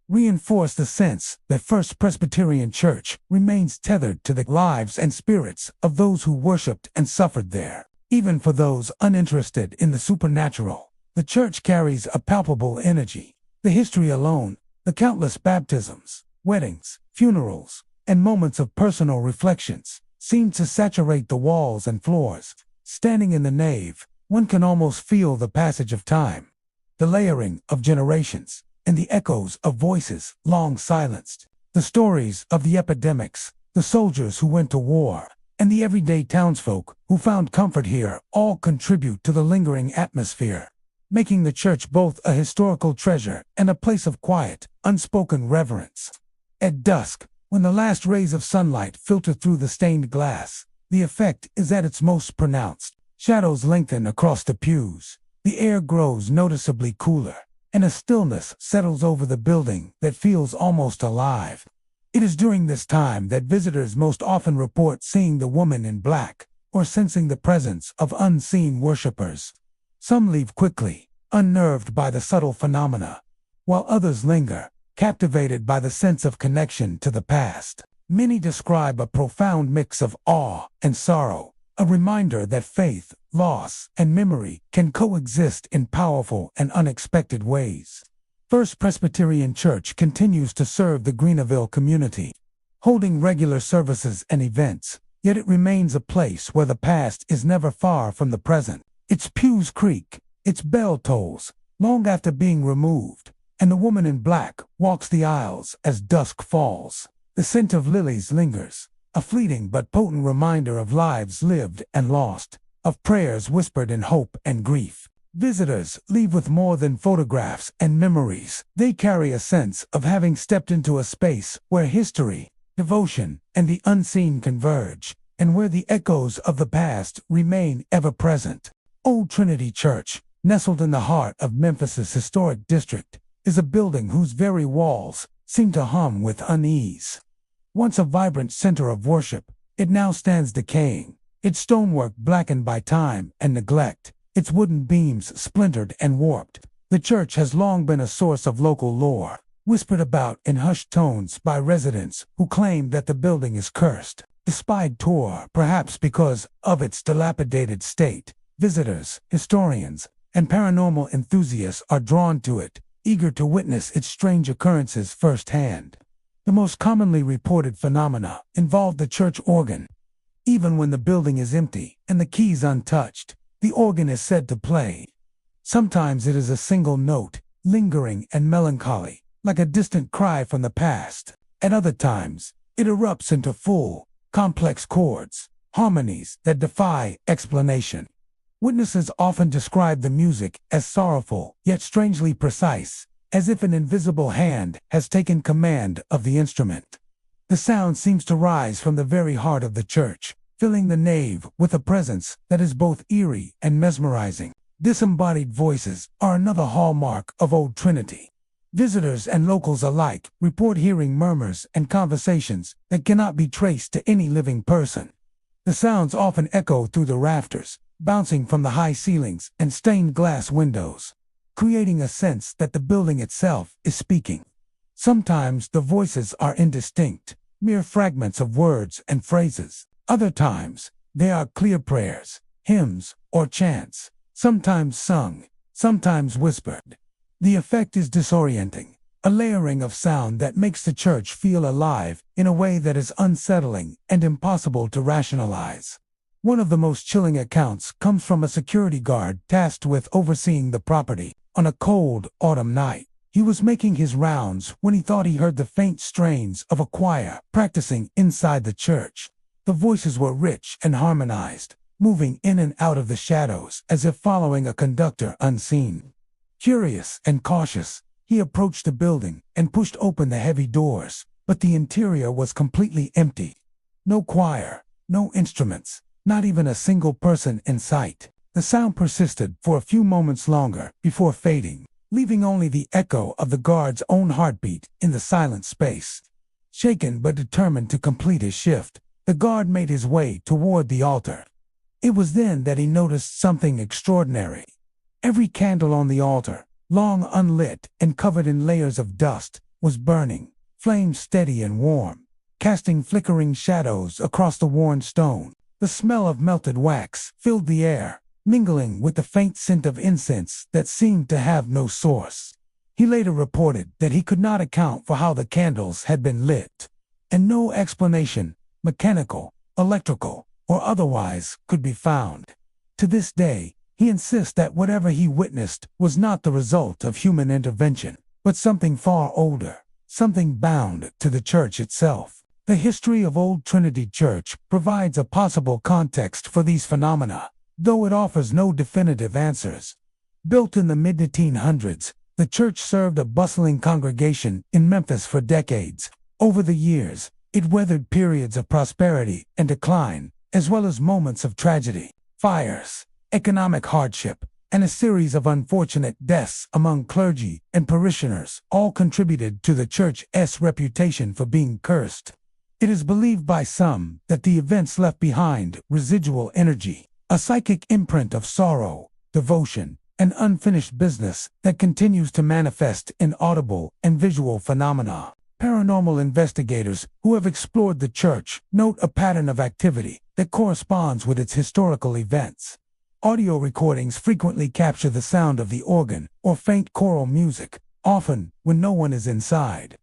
reinforce the sense that First Presbyterian Church remains tethered to the lives and spirits of those who worshipped and suffered there. Even for those uninterested in the supernatural, the church carries a palpable energy. The history alone, the countless baptisms, weddings, funerals, and moments of personal reflections, seem to saturate the walls and floors. Standing in the nave, one can almost feel the passage of time, the layering of generations, and the echoes of voices long silenced. The stories of the epidemics, the soldiers who went to war, and the everyday townsfolk who found comfort here all contribute to the lingering atmosphere, making the church both a historical treasure and a place of quiet, unspoken reverence. At dusk, when the last rays of sunlight filter through the stained glass, the effect is at its most pronounced. Shadows lengthen across the pews, the air grows noticeably cooler, and a stillness settles over the building that feels almost alive. It is during this time that visitors most often report seeing the woman in black, or sensing the presence of unseen worshippers. Some leave quickly, unnerved by the subtle phenomena, while others linger, captivated by the sense of connection to the past. Many describe a profound mix of awe and sorrow, a reminder that faith, loss, and memory can coexist in powerful and unexpected ways. First Presbyterian Church continues to serve the Greenville community, holding regular services and events, yet it remains a place where the past is never far from the present. Its pews creak, its bell tolls, long after being removed, and the woman in black walks the aisles as dusk falls. The scent of lilies lingers, a fleeting but potent reminder of lives lived and lost, of prayers whispered in hope and grief. Visitors leave with more than photographs and memories. They carry a sense of having stepped into a space where history, devotion, and the unseen converge, and where the echoes of the past remain ever present. Old Trinity Church, nestled in the heart of Memphis's historic district, is a building whose very walls seem to hum with unease. Once a vibrant center of worship, it now stands decaying, its stonework blackened by time and neglect, its wooden beams splintered and warped. The church has long been a source of local lore, whispered about in hushed tones by residents who claim that the building is cursed. Despite tour, perhaps because of its dilapidated state, visitors, historians, and paranormal enthusiasts are drawn to it, eager to witness its strange occurrences firsthand. The most commonly reported phenomena involve the church organ. Even when the building is empty and the keys untouched, the organ is said to play. Sometimes it is a single note, lingering and melancholy, like a distant cry from the past. At other times, it erupts into full, complex chords, harmonies that defy explanation. Witnesses often describe the music as sorrowful, yet strangely precise, as if an invisible hand has taken command of the instrument. The sound seems to rise from the very heart of the church, filling the nave with a presence that is both eerie and mesmerizing. Disembodied voices are another hallmark of Old Trinity. Visitors and locals alike report hearing murmurs and conversations that cannot be traced to any living person. The sounds often echo through the rafters, bouncing from the high ceilings and stained glass windows, creating a sense that the building itself is speaking. Sometimes the voices are indistinct, mere fragments of words and phrases. Other times, they are clear prayers, hymns, or chants, sometimes sung, sometimes whispered. The effect is disorienting, a layering of sound that makes the church feel alive in a way that is unsettling and impossible to rationalize. One of the most chilling accounts comes from a security guard tasked with overseeing the property. On a cold autumn night, he was making his rounds when he thought he heard the faint strains of a choir practicing inside the church. The voices were rich and harmonized, moving in and out of the shadows as if following a conductor unseen. Curious and cautious, He approached the building and pushed open the heavy doors, but the interior was completely empty. No choir, no instruments, not even a single person in sight. The sound persisted for a few moments longer before fading, leaving only the echo of the guard's own heartbeat in the silent space. Shaken but determined to complete his shift, the guard made his way toward the altar. It was then that he noticed something extraordinary. Every candle on the altar, long unlit and covered in layers of dust, was burning, flames steady and warm, casting flickering shadows across the worn stone. The smell of melted wax filled the air, mingling with the faint scent of incense that seemed to have no source. He later reported that he could not account for how the candles had been lit, and no explanation, mechanical, electrical, or otherwise, could be found. To this day, he insists that whatever he witnessed was not the result of human intervention, but something far older, something bound to the church itself. The history of Old Trinity Church provides a possible context for these phenomena, though it offers no definitive answers. Built in the mid-1800s, the church served a bustling congregation in Memphis for decades. Over the years, it weathered periods of prosperity and decline, as well as moments of tragedy, fires, economic hardship, and a series of unfortunate deaths among clergy and parishioners, all contributed to the church's reputation for being cursed. It is believed by some that the events left behind residual energy, a psychic imprint of sorrow, devotion, and unfinished business that continues to manifest in audible and visual phenomena. Paranormal investigators who have explored the church note a pattern of activity that corresponds with its historical events. Audio recordings frequently capture the sound of the organ or faint choral music, often when no one is inside.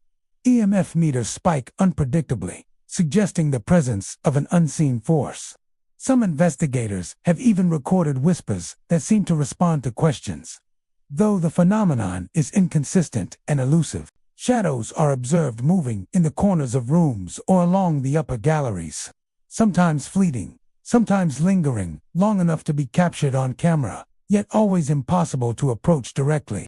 EMF meters spike unpredictably, suggesting the presence of an unseen force. Some investigators have even recorded whispers that seem to respond to questions. Though the phenomenon is inconsistent and elusive, shadows are observed moving in the corners of rooms or along the upper galleries, sometimes fleeting, sometimes lingering long enough to be captured on camera, yet always impossible to approach directly.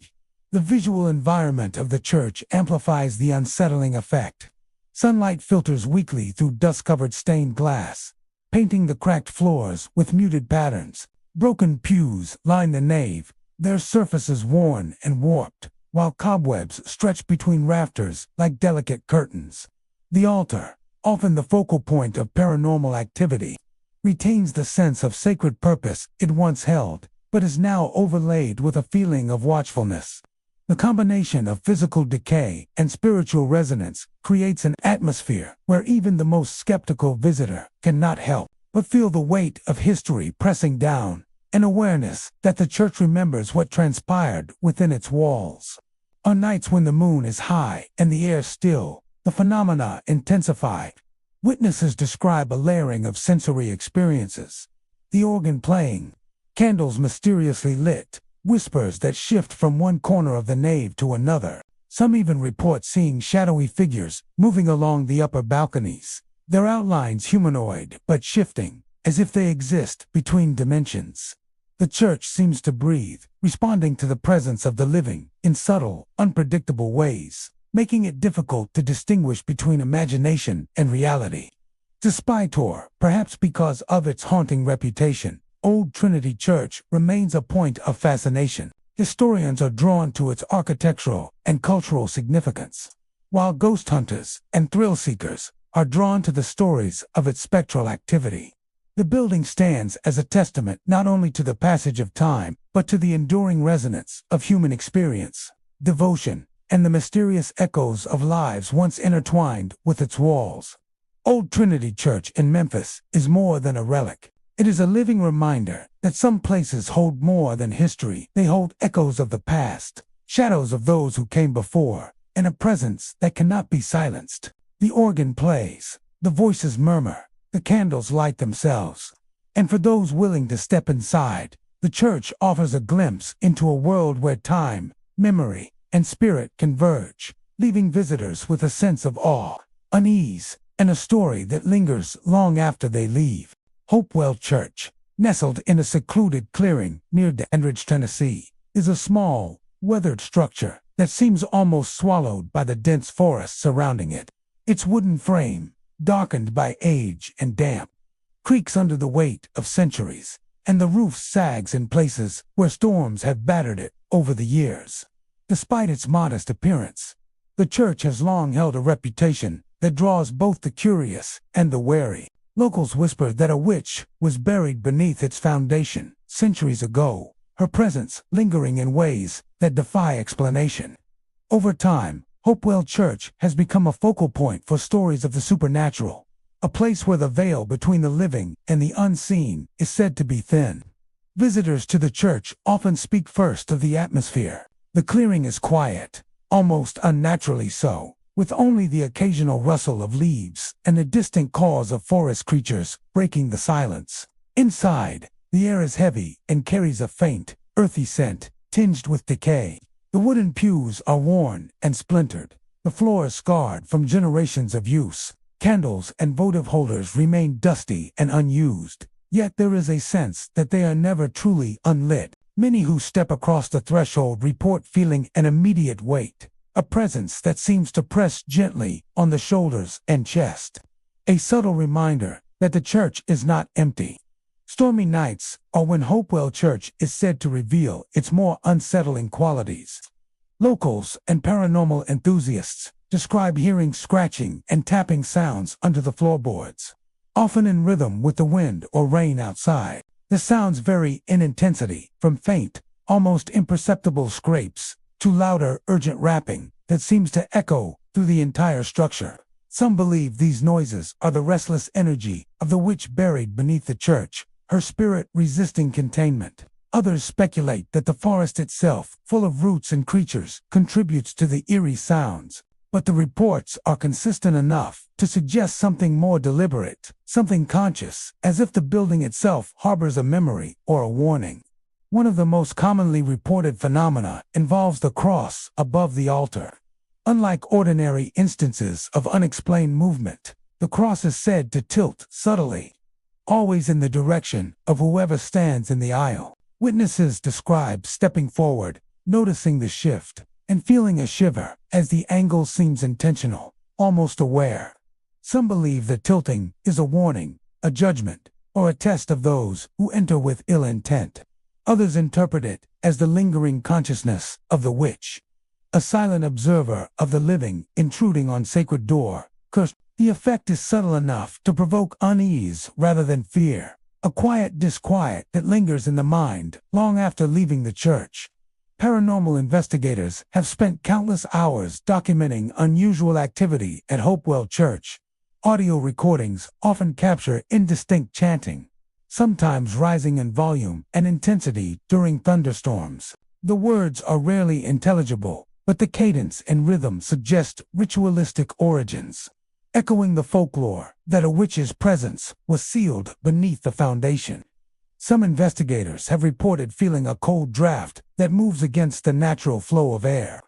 The visual environment of the church amplifies the unsettling effect. Sunlight filters weakly through dust-covered stained glass, painting the cracked floors with muted patterns. Broken pews line the nave, their surfaces worn and warped, while cobwebs stretch between rafters like delicate curtains. The altar, often the focal point of paranormal activity, retains the sense of sacred purpose it once held, but is now overlaid with a feeling of watchfulness. The combination of physical decay and spiritual resonance creates an atmosphere where even the most skeptical visitor cannot help but feel the weight of history pressing down, an awareness that the church remembers what transpired within its walls. On nights when the moon is high and the air still, the phenomena intensify. Witnesses describe a layering of sensory experiences. The organ playing, candles mysteriously lit, whispers that shift from one corner of the nave to another. Some even report seeing shadowy figures moving along the upper balconies, their outlines humanoid but shifting, as if they exist between dimensions. The church seems to breathe, responding to the presence of the living in subtle, unpredictable ways, making it difficult to distinguish between imagination and reality. Despite, or perhaps because of its haunting reputation, Old Trinity Church remains a point of fascination. Historians are drawn to its architectural and cultural significance, while ghost hunters and thrill seekers are drawn to the stories of its spectral activity. The building stands as a testament not only to the passage of time, but to the enduring resonance of human experience, devotion, and the mysterious echoes of lives once intertwined with its walls. Old Trinity Church in Memphis is more than a relic. It is a living reminder that some places hold more than history. They hold echoes of the past, shadows of those who came before, and a presence that cannot be silenced. The organ plays, the voices murmur, the candles light themselves. And for those willing to step inside, the church offers a glimpse into a world where time, memory, and spirit converge, leaving visitors with a sense of awe, unease, and a story that lingers long after they leave. Hopewell Church, nestled in a secluded clearing near Dandridge, Tennessee, is a small, weathered structure that seems almost swallowed by the dense forest surrounding it. Its wooden frame, darkened by age and damp, creaks under the weight of centuries, and the roof sags in places where storms have battered it over the years. Despite its modest appearance, the church has long held a reputation that draws both the curious and the wary. Locals whisper that a witch was buried beneath its foundation centuries ago, her presence lingering in ways that defy explanation. Over time, Hopewell Church has become a focal point for stories of the supernatural, a place where the veil between the living and the unseen is said to be thin. Visitors to the church often speak first of the atmosphere. The clearing is quiet, almost unnaturally so, with only the occasional rustle of leaves and the distant calls of forest creatures breaking the silence. Inside, the air is heavy and carries a faint, earthy scent, tinged with decay. The wooden pews are worn and splintered. The floor is scarred from generations of use. Candles and votive holders remain dusty and unused, yet there is a sense that they are never truly unlit. Many who step across the threshold report feeling an immediate weight, a presence that seems to press gently on the shoulders and chest. A subtle reminder that the church is not empty. Stormy nights are when Hopewell Church is said to reveal its more unsettling qualities. Locals and paranormal enthusiasts describe hearing scratching and tapping sounds under the floorboards, often in rhythm with the wind or rain outside. The sounds vary in intensity, from faint, almost imperceptible scrapes to louder, urgent rapping that seems to echo through the entire structure. Some believe these noises are the restless energy of the witch buried beneath the church, her spirit resisting containment. Others speculate that the forest itself, full of roots and creatures, contributes to the eerie sounds. But the reports are consistent enough to suggest something more deliberate, something conscious, as if the building itself harbors a memory or a warning. One of the most commonly reported phenomena involves the cross above the altar. Unlike ordinary instances of unexplained movement, the cross is said to tilt subtly, always in the direction of whoever stands in the aisle. Witnesses describe stepping forward, noticing the shift, and feeling a shiver as the angle seems intentional, almost aware. Some believe the tilting is a warning, a judgment, or a test of those who enter with ill intent. Others interpret it as the lingering consciousness of the witch, a silent observer of the living intruding on sacred door. The effect is subtle enough to provoke unease rather than fear, a quiet disquiet that lingers in the mind long after leaving the church. Paranormal investigators have spent countless hours documenting unusual activity at Hopewell Church. Audio recordings often capture indistinct chanting, sometimes rising in volume and intensity during thunderstorms. The words are rarely intelligible, but the cadence and rhythm suggest ritualistic origins, echoing the folklore that a witch's presence was sealed beneath the foundation. Some investigators have reported feeling a cold draft that moves against the natural flow of air,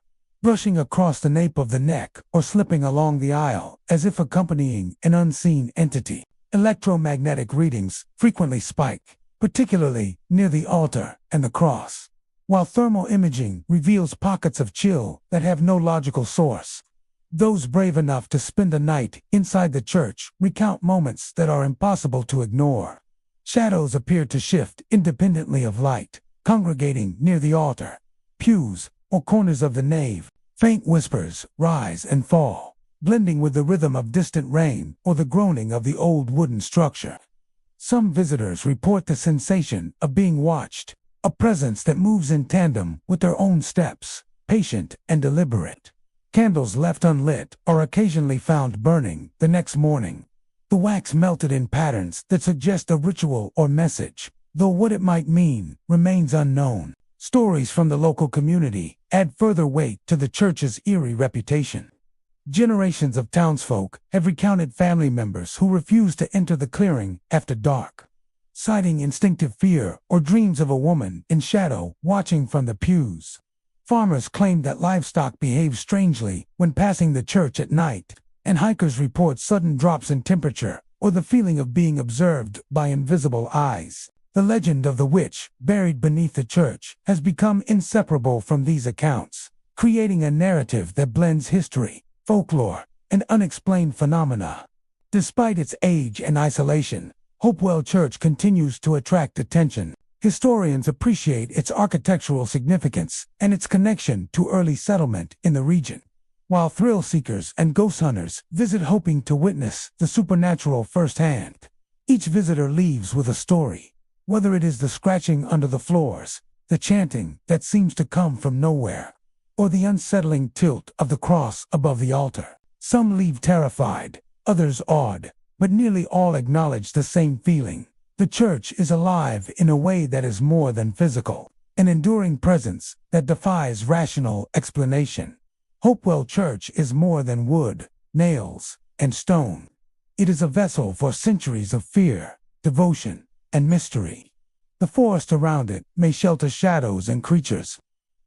brushing across the nape of the neck or slipping along the aisle as if accompanying an unseen entity. Electromagnetic readings frequently spike, particularly near the altar and the cross, while thermal imaging reveals pockets of chill that have no logical source. Those brave enough to spend a night inside the church recount moments that are impossible to ignore. Shadows appear to shift independently of light, congregating near the altar, pews, or corners of the nave. Faint whispers rise and fall, blending with the rhythm of distant rain or the groaning of the old wooden structure. Some visitors report the sensation of being watched, a presence that moves in tandem with their own steps, patient and deliberate. Candles left unlit are occasionally found burning the next morning, the wax melted in patterns that suggest a ritual or message, though what it might mean remains unknown. Stories from the local community add further weight to the church's eerie reputation. Generations of townsfolk have recounted family members who refused to enter the clearing after dark, citing instinctive fear or dreams of a woman in shadow watching from the pews. Farmers claim that livestock behave strangely when passing the church at night, and hikers report sudden drops in temperature or the feeling of being observed by invisible eyes. The legend of the witch buried beneath the church has become inseparable from these accounts, creating a narrative that blends history, folklore, and unexplained phenomena. Despite its age and isolation, Hopewell Church continues to attract attention. Historians appreciate its architectural significance and its connection to early settlement in the region, while thrill seekers and ghost hunters visit hoping to witness the supernatural firsthand. Each visitor leaves with a story, whether it is the scratching under the floors, the chanting that seems to come from nowhere, or the unsettling tilt of the cross above the altar. Some leave terrified, others awed, but nearly all acknowledge the same feeling. The church is alive in a way that is more than physical, an enduring presence that defies rational explanation. Hopewell Church is more than wood, nails, and stone. It is a vessel for centuries of fear, devotion, and mystery. The forest around it may shelter shadows and creatures,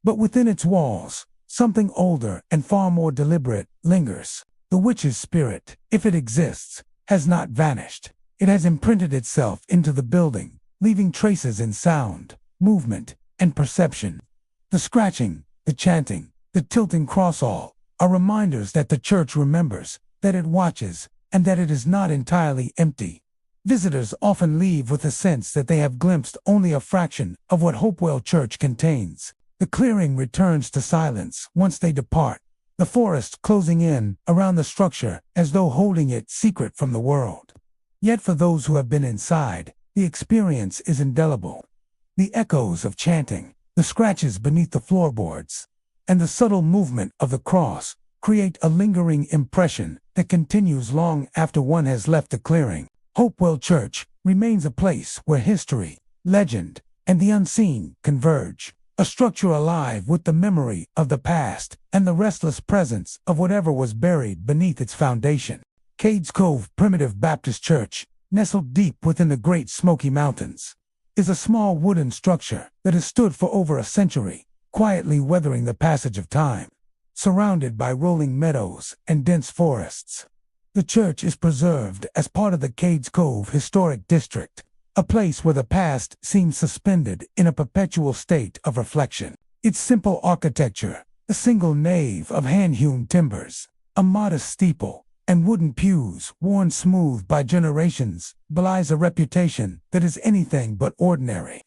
but within its walls, something older and far more deliberate lingers. The witch's spirit, if it exists, has not vanished. It has imprinted itself into the building, leaving traces in sound, movement, and perception. The scratching, the chanting, the tilting cross all are reminders that the church remembers, that it watches, and that it is not entirely empty. Visitors often leave with a sense that they have glimpsed only a fraction of what Hopewell Church contains. The clearing returns to silence once they depart, the forest closing in around the structure as though holding it secret from the world. Yet for those who have been inside, the experience is indelible. The echoes of chanting, the scratches beneath the floorboards, and the subtle movement of the cross create a lingering impression that continues long after one has left the clearing. Hopewell Church remains a place where history, legend, and the unseen converge, a structure alive with the memory of the past and the restless presence of whatever was buried beneath its foundation. Cades Cove Primitive Baptist Church, nestled deep within the Great Smoky Mountains, is a small wooden structure that has stood for over a century, quietly weathering the passage of time. Surrounded by rolling meadows and dense forests, the church is preserved as part of the Cades Cove Historic District, a place where the past seems suspended in a perpetual state of reflection. Its simple architecture, a single nave of hand-hewn timbers, a modest steeple, and wooden pews worn smooth by generations, belies a reputation that is anything but ordinary.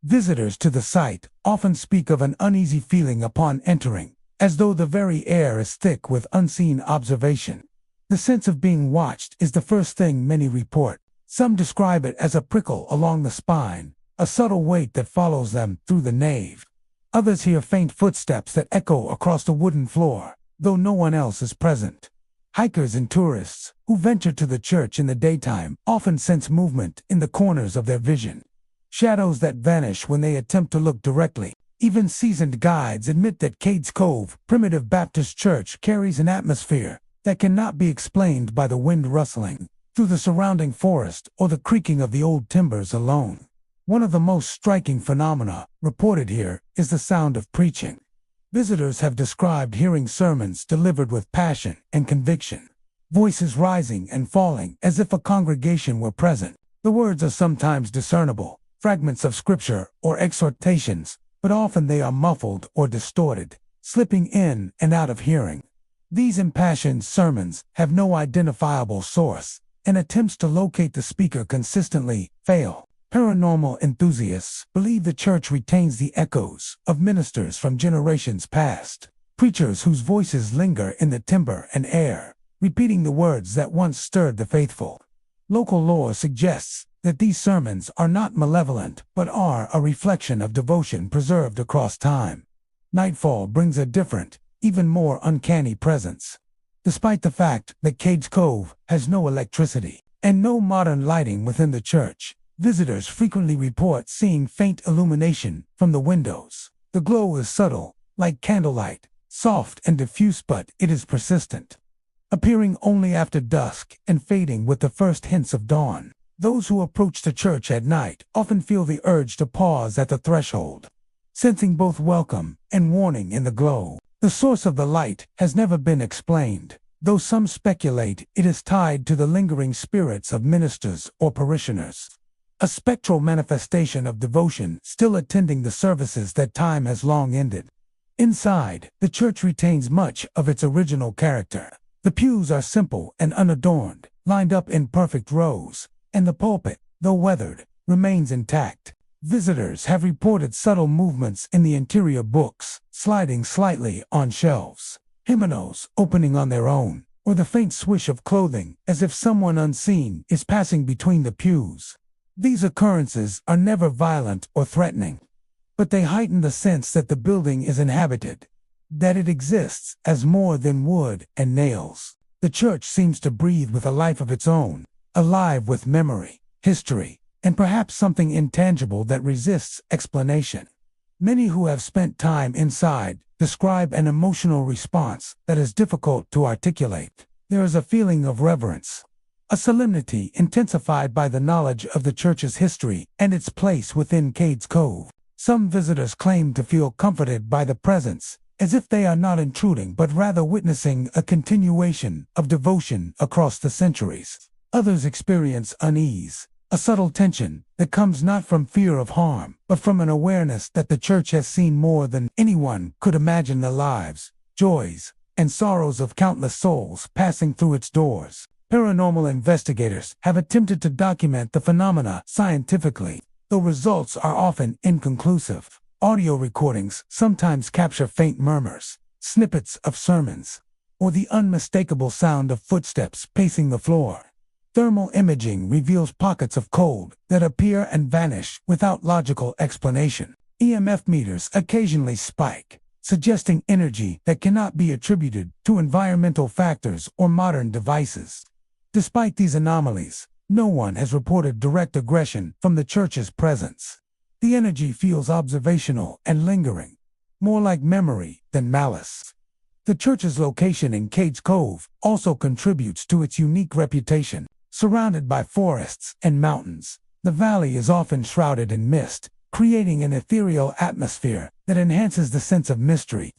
Visitors to the site often speak of an uneasy feeling upon entering, as though the very air is thick with unseen observation. The sense of being watched is the first thing many report. Some describe it as a prickle along the spine, a subtle weight that follows them through the nave. Others hear faint footsteps that echo across the wooden floor, though no one else is present. Hikers and tourists who venture to the church in the daytime often sense movement in the corners of their vision, shadows that vanish when they attempt to look directly. Even seasoned guides admit that Cades Cove Primitive Baptist Church carries an atmosphere that cannot be explained by the wind rustling through the surrounding forest or the creaking of the old timbers alone. One of the most striking phenomena reported here is the sound of preaching. Visitors have described hearing sermons delivered with passion and conviction, voices rising and falling as if a congregation were present. The words are sometimes discernible, fragments of scripture or exhortations, but often they are muffled or distorted, slipping in and out of hearing. These impassioned sermons have no identifiable source, and attempts to locate the speaker consistently fail. Paranormal enthusiasts believe the church retains the echoes of ministers from generations past, preachers whose voices linger in the timber and air, repeating the words that once stirred the faithful. Local lore suggests that these sermons are not malevolent but are a reflection of devotion preserved across time. Nightfall brings a different, even more uncanny presence. Despite the fact that Cades Cove has no electricity and no modern lighting within the church, visitors frequently report seeing faint illumination from the windows. The glow is subtle, like candlelight, soft and diffuse, but it is persistent, appearing only after dusk and fading with the first hints of dawn. Those who approach the church at night often feel the urge to pause at the threshold, sensing both welcome and warning in the glow. The source of the light has never been explained, though some speculate it is tied to the lingering spirits of ministers or parishioners, a spectral manifestation of devotion still attending the services that time has long ended. Inside, the church retains much of its original character. The pews are simple and unadorned, lined up in perfect rows, and the pulpit, though weathered, remains intact. Visitors have reported subtle movements in the interior, books sliding slightly on shelves, hymnals opening on their own, or the faint swish of clothing as if someone unseen is passing between the pews. These occurrences are never violent or threatening, but they heighten the sense that the building is inhabited, that it exists as more than wood and nails. The church seems to breathe with a life of its own, alive with memory, history, and perhaps something intangible that resists explanation. Many who have spent time inside describe an emotional response that is difficult to articulate. There is a feeling of reverence, a solemnity intensified by the knowledge of the church's history and its place within Cades Cove. Some visitors claim to feel comforted by the presence, as if they are not intruding but rather witnessing a continuation of devotion across the centuries. Others experience unease, a subtle tension that comes not from fear of harm, but from an awareness that the church has seen more than anyone could imagine, the lives, joys, and sorrows of countless souls passing through its doors. Paranormal investigators have attempted to document the phenomena scientifically, though results are often inconclusive. Audio recordings sometimes capture faint murmurs, snippets of sermons, or the unmistakable sound of footsteps pacing the floor. Thermal imaging reveals pockets of cold that appear and vanish without logical explanation. EMF meters occasionally spike, suggesting energy that cannot be attributed to environmental factors or modern devices. Despite these anomalies, no one has reported direct aggression from the church's presence. The energy feels observational and lingering, more like memory than malice. The church's location in Cades Cove also contributes to its unique reputation. Surrounded by forests and mountains, the valley is often shrouded in mist, creating an ethereal atmosphere that enhances the sense of mystery.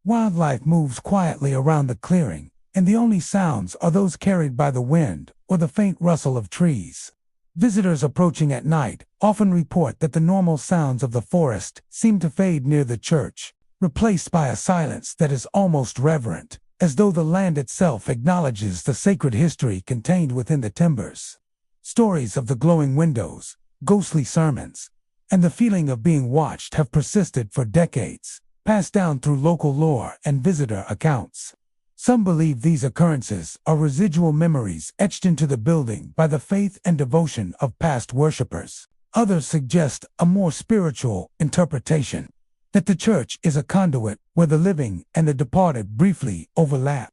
Wildlife moves quietly around the clearing, and the only sounds are those carried by the wind or the faint rustle of trees. Visitors approaching at night often report that the normal sounds of the forest seem to fade near the church, replaced by a silence that is almost reverent, as though the land itself acknowledges the sacred history contained within the timbers. Stories of the glowing windows, ghostly sermons, and the feeling of being watched have persisted for decades, passed down through local lore and visitor accounts. Some believe these occurrences are residual memories etched into the building by the faith and devotion of past worshippers. Others suggest a more spiritual interpretation, that the church is a conduit where the living and the departed briefly overlap,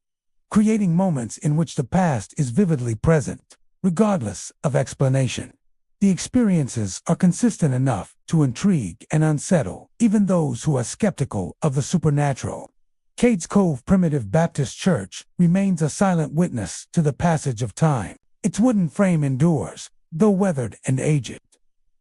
creating moments in which the past is vividly present, regardless of explanation. The experiences are consistent enough to intrigue and unsettle even those who are skeptical of the supernatural. Cades Cove Primitive Baptist Church remains a silent witness to the passage of time. Its wooden frame endures, though weathered and aged,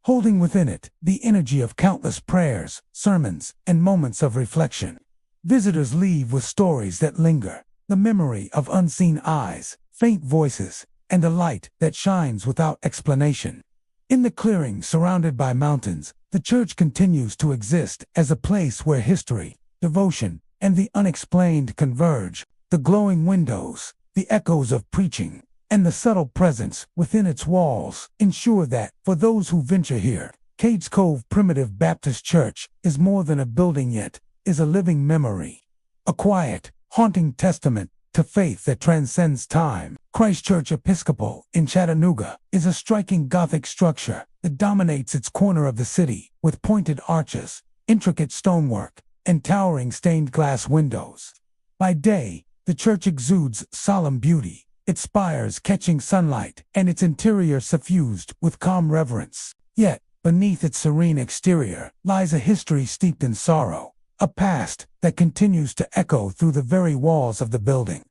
holding within it the energy of countless prayers, sermons, and moments of reflection. Visitors leave with stories that linger, the memory of unseen eyes, faint voices, and a light that shines without explanation. In the clearing surrounded by mountains, the church continues to exist as a place where history, devotion, and the unexplained converge. The glowing windows, the echoes of preaching, and the subtle presence within its walls ensure that, for those who venture here, Cades Cove Primitive Baptist Church is more than a building, yet is a living memory, a quiet, haunting testament to faith that transcends time. Christ Church Episcopal in Chattanooga is a striking Gothic structure that dominates its corner of the city, with pointed arches, intricate stonework, and towering stained glass windows. By day, the church exudes solemn beauty, its spires catching sunlight and its interior suffused with calm reverence. Yet, beneath its serene exterior lies a history steeped in sorrow, a past that continues to echo through the very walls of the building.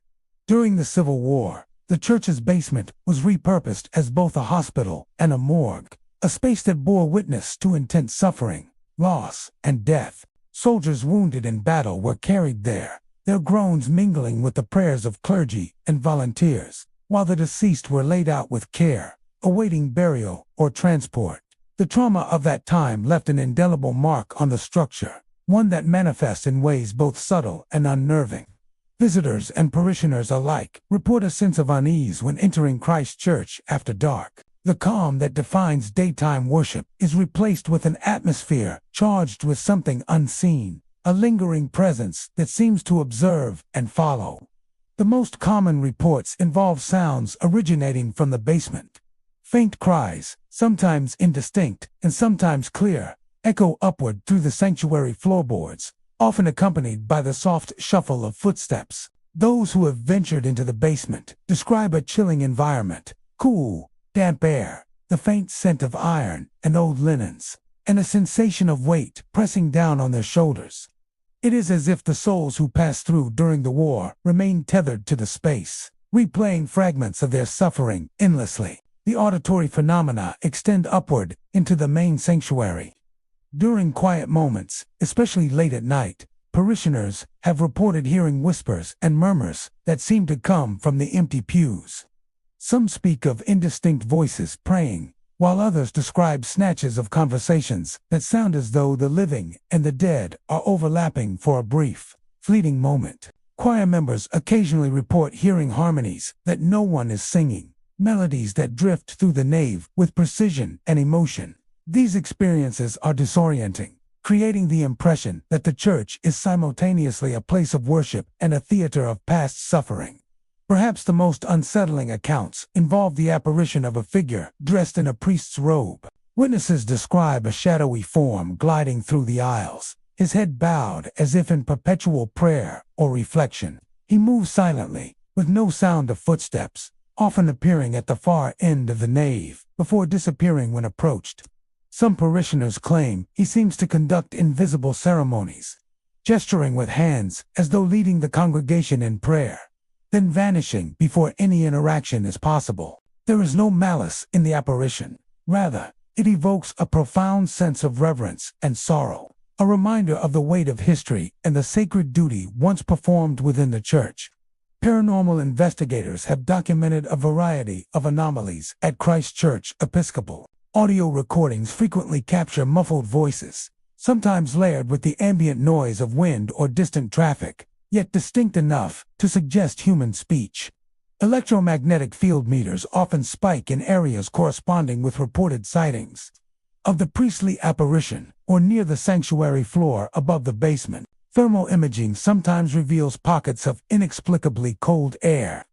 During the Civil War, the church's basement was repurposed as both a hospital and a morgue, a space that bore witness to intense suffering, loss, and death. Soldiers wounded in battle were carried there, their groans mingling with the prayers of clergy and volunteers, while the deceased were laid out with care, awaiting burial or transport. The trauma of that time left an indelible mark on the structure, one that manifests in ways both subtle and unnerving. Visitors and parishioners alike report a sense of unease when entering Christ Church after dark. The calm that defines daytime worship is replaced with an atmosphere charged with something unseen, a lingering presence that seems to observe and follow. The most common reports involve sounds originating from the basement. Faint cries, sometimes indistinct and sometimes clear, echo upward through the sanctuary floorboards, often accompanied by the soft shuffle of footsteps. Those who have ventured into the basement describe a chilling environment, cool, damp air, the faint scent of iron and old linens, and a sensation of weight pressing down on their shoulders. It is as if the souls who passed through during the war remain tethered to the space, replaying fragments of their suffering endlessly. The auditory phenomena extend upward into the main sanctuary. During quiet moments, especially late at night, parishioners have reported hearing whispers and murmurs that seem to come from the empty pews. Some speak of indistinct voices praying, while others describe snatches of conversations that sound as though the living and the dead are overlapping for a brief, fleeting moment. Choir members occasionally report hearing harmonies that no one is singing, melodies that drift through the nave with precision and emotion. These experiences are disorienting, creating the impression that the church is simultaneously a place of worship and a theater of past suffering. Perhaps the most unsettling accounts involve the apparition of a figure dressed in a priest's robe. Witnesses describe a shadowy form gliding through the aisles, his head bowed as if in perpetual prayer or reflection. He moves silently, with no sound of footsteps, often appearing at the far end of the nave, before disappearing when approached. Some parishioners claim he seems to conduct invisible ceremonies, gesturing with hands as though leading the congregation in prayer, then vanishing before any interaction is possible. There is no malice in the apparition. Rather, it evokes a profound sense of reverence and sorrow, a reminder of the weight of history and the sacred duty once performed within the church. Paranormal investigators have documented a variety of anomalies at Christ Church Episcopal. Audio recordings frequently capture muffled voices, sometimes layered with the ambient noise of wind or distant traffic, yet distinct enough to suggest human speech. Electromagnetic field meters often spike in areas corresponding with reported sightings of the priestly apparition or near the sanctuary floor above the basement. Thermal imaging sometimes reveals pockets of inexplicably cold air,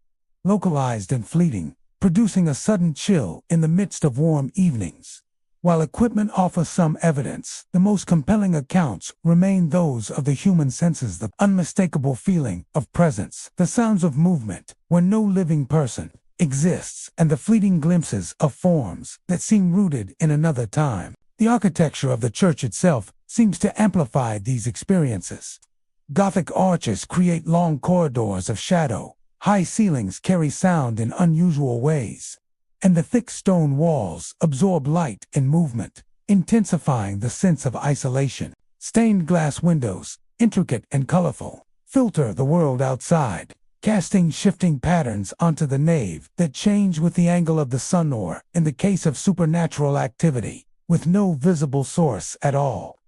localized and fleeting, producing a sudden chill in the midst of warm evenings. While equipment offers some evidence, the most compelling accounts remain those of the human senses, the unmistakable feeling of presence, the sounds of movement where no living person exists, and the fleeting glimpses of forms that seem rooted in another time. The architecture of the church itself seems to amplify these experiences. Gothic arches create long corridors of shadow, high ceilings carry sound in unusual ways, and the thick stone walls absorb light and movement, intensifying the sense of isolation. Stained glass windows, intricate and colorful, filter the world outside, casting shifting patterns onto the nave that change with the angle of the sun or, in the case of supernatural activity, with no visible source at all.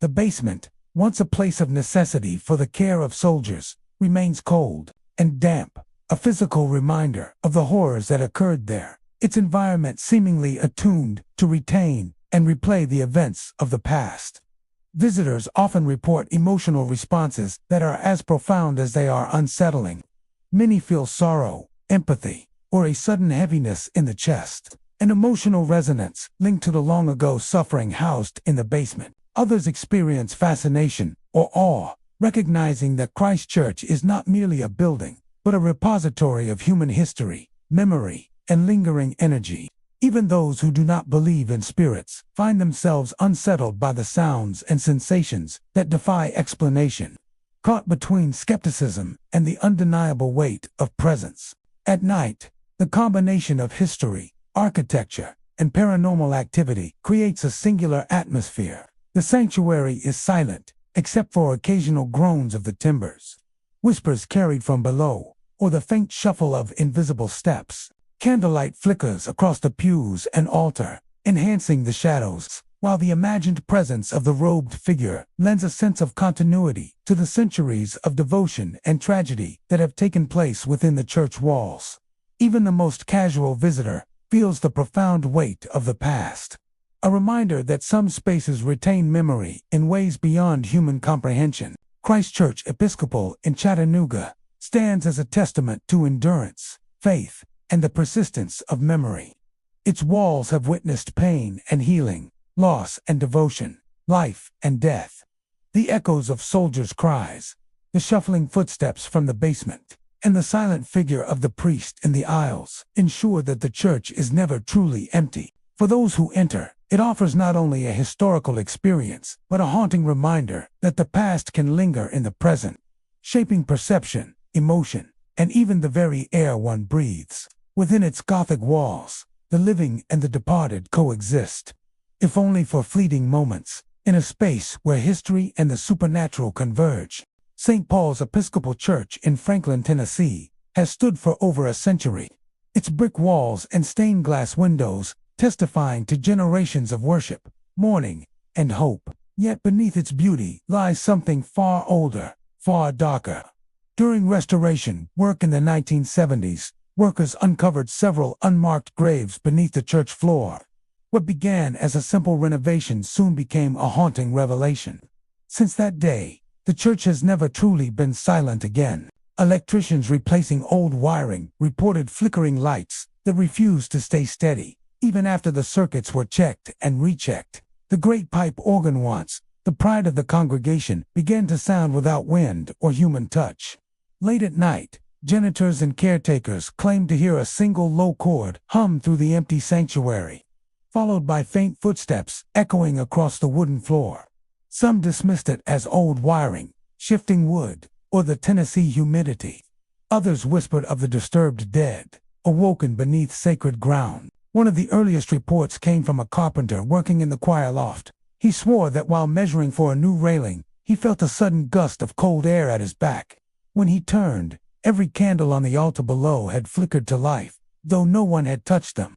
The basement, once a place of necessity for the care of soldiers, remains cold and damp, a physical reminder of the horrors that occurred there, its environment seemingly attuned to retain and replay the events of the past. Visitors often report emotional responses that are as profound as they are unsettling. Many feel sorrow, empathy, or a sudden heaviness in the chest, an emotional resonance linked to the long-ago suffering housed in the basement. Others experience fascination or awe, recognizing that Christ Church is not merely a building, but a repository of human history, memory, and lingering energy. Even those who do not believe in spirits find themselves unsettled by the sounds and sensations that defy explanation, caught between skepticism and the undeniable weight of presence. At night, the combination of history, architecture, and paranormal activity creates a singular atmosphere. The sanctuary is silent, except for occasional groans of the timbers, whispers carried from below, or the faint shuffle of invisible steps. Candlelight flickers across the pews and altar, enhancing the shadows, while the imagined presence of the robed figure lends a sense of continuity to the centuries of devotion and tragedy that have taken place within the church walls. Even the most casual visitor feels the profound weight of the past. A reminder that some spaces retain memory in ways beyond human comprehension. Christ Church Episcopal in Chattanooga stands as a testament to endurance, faith, and the persistence of memory. Its walls have witnessed pain and healing, loss and devotion, life and death. The echoes of soldiers' cries, the shuffling footsteps from the basement, and the silent figure of the priest in the aisles ensure that the church is never truly empty. For those who enter, it offers not only a historical experience, but a haunting reminder that the past can linger in the present, shaping perception, emotion, and even the very air one breathes. Within its Gothic walls, the living and the departed coexist, if only for fleeting moments, in a space where history and the supernatural converge. St. Paul's Episcopal Church in Franklin, Tennessee, has stood for over a century. Its brick walls and stained glass windows testifying to generations of worship, mourning, and hope. Yet beneath its beauty lies something far older, far darker. During restoration work in the 1970s, workers uncovered several unmarked graves beneath the church floor. What began as a simple renovation soon became a haunting revelation. Since that day, the church has never truly been silent again. Electricians replacing old wiring reported flickering lights that refused to stay steady, even after the circuits were checked and rechecked. The great pipe organ once, the pride of the congregation, began to sound without wind or human touch. Late at night, janitors and caretakers claimed to hear a single low chord hum through the empty sanctuary, followed by faint footsteps echoing across the wooden floor. Some dismissed it as old wiring, shifting wood, or the Tennessee humidity. Others whispered of the disturbed dead, awoken beneath sacred ground. One of the earliest reports came from a carpenter working in the choir loft. He swore that while measuring for a new railing, he felt a sudden gust of cold air at his back. When he turned, every candle on the altar below had flickered to life, though no one had touched them.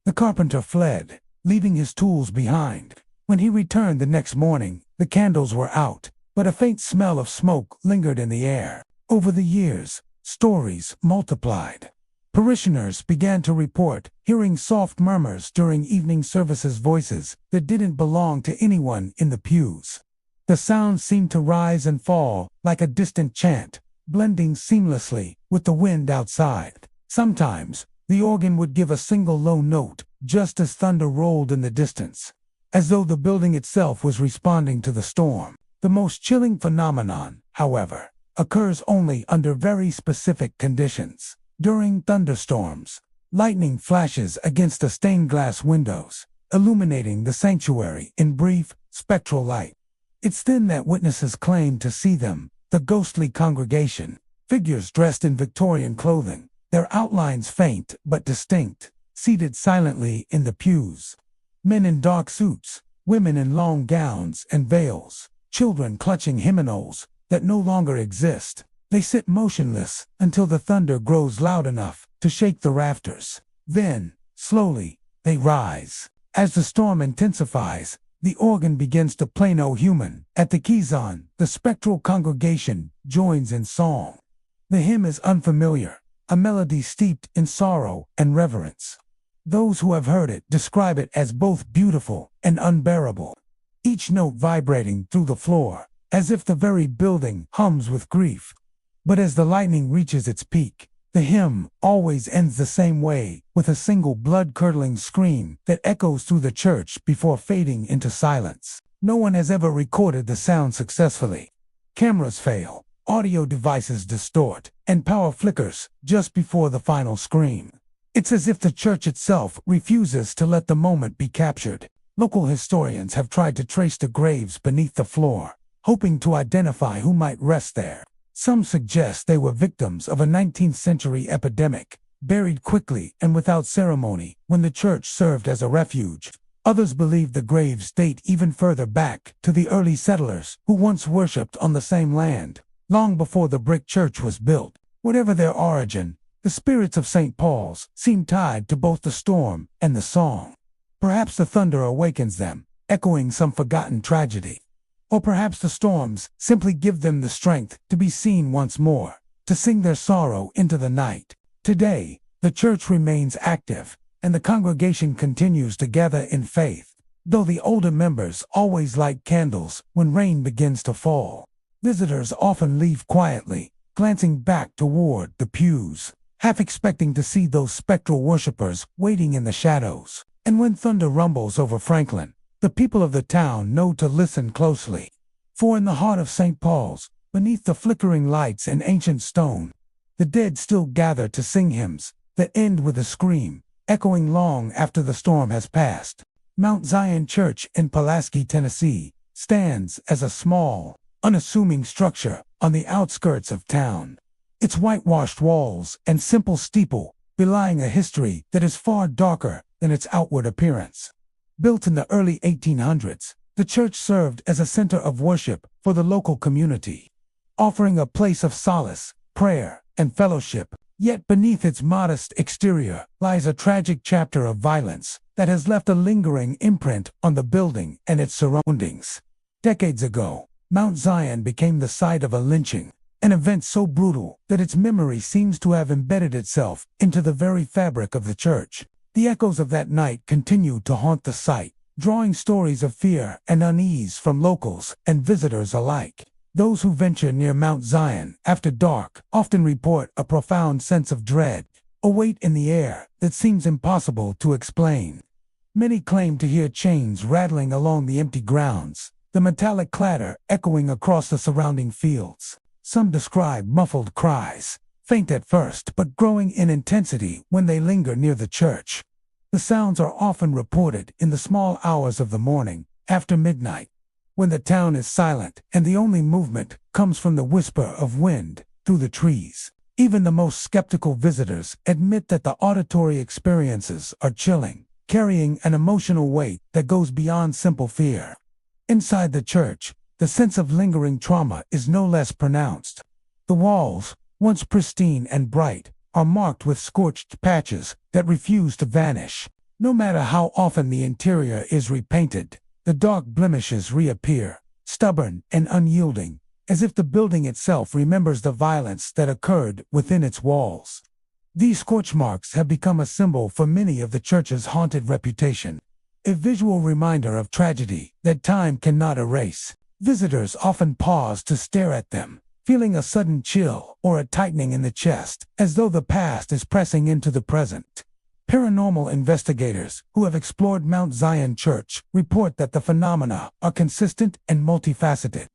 The carpenter fled, leaving his tools behind. When he returned the next morning, the candles were out, but a faint smell of smoke lingered in the air. Over the years, stories multiplied. Parishioners began to report hearing soft murmurs during evening services, voices that didn't belong to anyone in the pews. The sounds seemed to rise and fall like a distant chant, blending seamlessly with the wind outside. Sometimes, the organ would give a single low note just as thunder rolled in the distance, as though the building itself was responding to the storm. The most chilling phenomenon, however, occurs only under very specific conditions. During thunderstorms, lightning flashes against the stained glass windows, illuminating the sanctuary in brief, spectral light. It's then that witnesses claim to see them, the ghostly congregation, figures dressed in Victorian clothing, their outlines faint but distinct, seated silently in the pews. Men in dark suits, women in long gowns and veils, children clutching hymnals that no longer exist. They sit motionless until the thunder grows loud enough to shake the rafters. Then, slowly, they rise. As the storm intensifies, the organ begins to play no human. At the keyzon, the spectral congregation joins in song. The hymn is unfamiliar, a melody steeped in sorrow and reverence. Those who have heard it describe it as both beautiful and unbearable, each note vibrating through the floor, as if the very building hums with grief. But as the lightning reaches its peak, the hymn always ends the same way, with a single blood-curdling scream that echoes through the church before fading into silence. No one has ever recorded the sound successfully. Cameras fail, audio devices distort, and power flickers just before the final scream. It's as if the church itself refuses to let the moment be captured. Local historians have tried to trace the graves beneath the floor, hoping to identify who might rest there. Some suggest they were victims of a 19th century epidemic, buried quickly and without ceremony when the church served as a refuge. Others believe the graves date even further back to the early settlers who once worshipped on the same land, long before the brick church was built. Whatever their origin, the spirits of St. Paul's seem tied to both the storm and the song. Perhaps the thunder awakens them, echoing some forgotten tragedy. Or perhaps the storms simply give them the strength to be seen once more, to sing their sorrow into the night. Today, the church remains active, and the congregation continues to gather in faith, though the older members always light candles when rain begins to fall. Visitors often leave quietly, glancing back toward the pews, half expecting to see those spectral worshippers waiting in the shadows. And when thunder rumbles over Franklin, the people of the town know to listen closely. For in the heart of St. Paul's, beneath the flickering lights and ancient stone, the dead still gather to sing hymns that end with a scream, echoing long after the storm has passed. Mount Zion Church in Pulaski, Tennessee, stands as a small, unassuming structure on the outskirts of town. Its whitewashed walls and simple steeple belying a history that is far darker than its outward appearance. Built in the early 1800s, the church served as a center of worship for the local community, offering a place of solace, prayer, and fellowship. Yet beneath its modest exterior lies a tragic chapter of violence that has left a lingering imprint on the building and its surroundings. Decades ago, Mount Zion became the site of a lynching, an event so brutal that its memory seems to have embedded itself into the very fabric of the church. The echoes of that night continue to haunt the site, drawing stories of fear and unease from locals and visitors alike. Those who venture near Mount Zion after dark often report a profound sense of dread, a weight in the air that seems impossible to explain. Many claim to hear chains rattling along the empty grounds, the metallic clatter echoing across the surrounding fields. Some describe muffled cries, faint at first but growing in intensity when they linger near the church. The sounds are often reported in the small hours of the morning, after midnight, when the town is silent and the only movement comes from the whisper of wind through the trees. Even the most skeptical visitors admit that the auditory experiences are chilling, carrying an emotional weight that goes beyond simple fear. Inside the church, the sense of lingering trauma is no less pronounced. The walls, once pristine and bright, are marked with scorched patches that refuse to vanish. No matter how often the interior is repainted, the dark blemishes reappear, stubborn and unyielding, as if the building itself remembers the violence that occurred within its walls. These scorch marks have become a symbol for many of the church's haunted reputation, a visual reminder of tragedy that time cannot erase. Visitors often pause to stare at them, feeling a sudden chill or a tightening in the chest, as though the past is pressing into the present. Paranormal investigators who have explored Mount Zion Church report that the phenomena are consistent and multifaceted.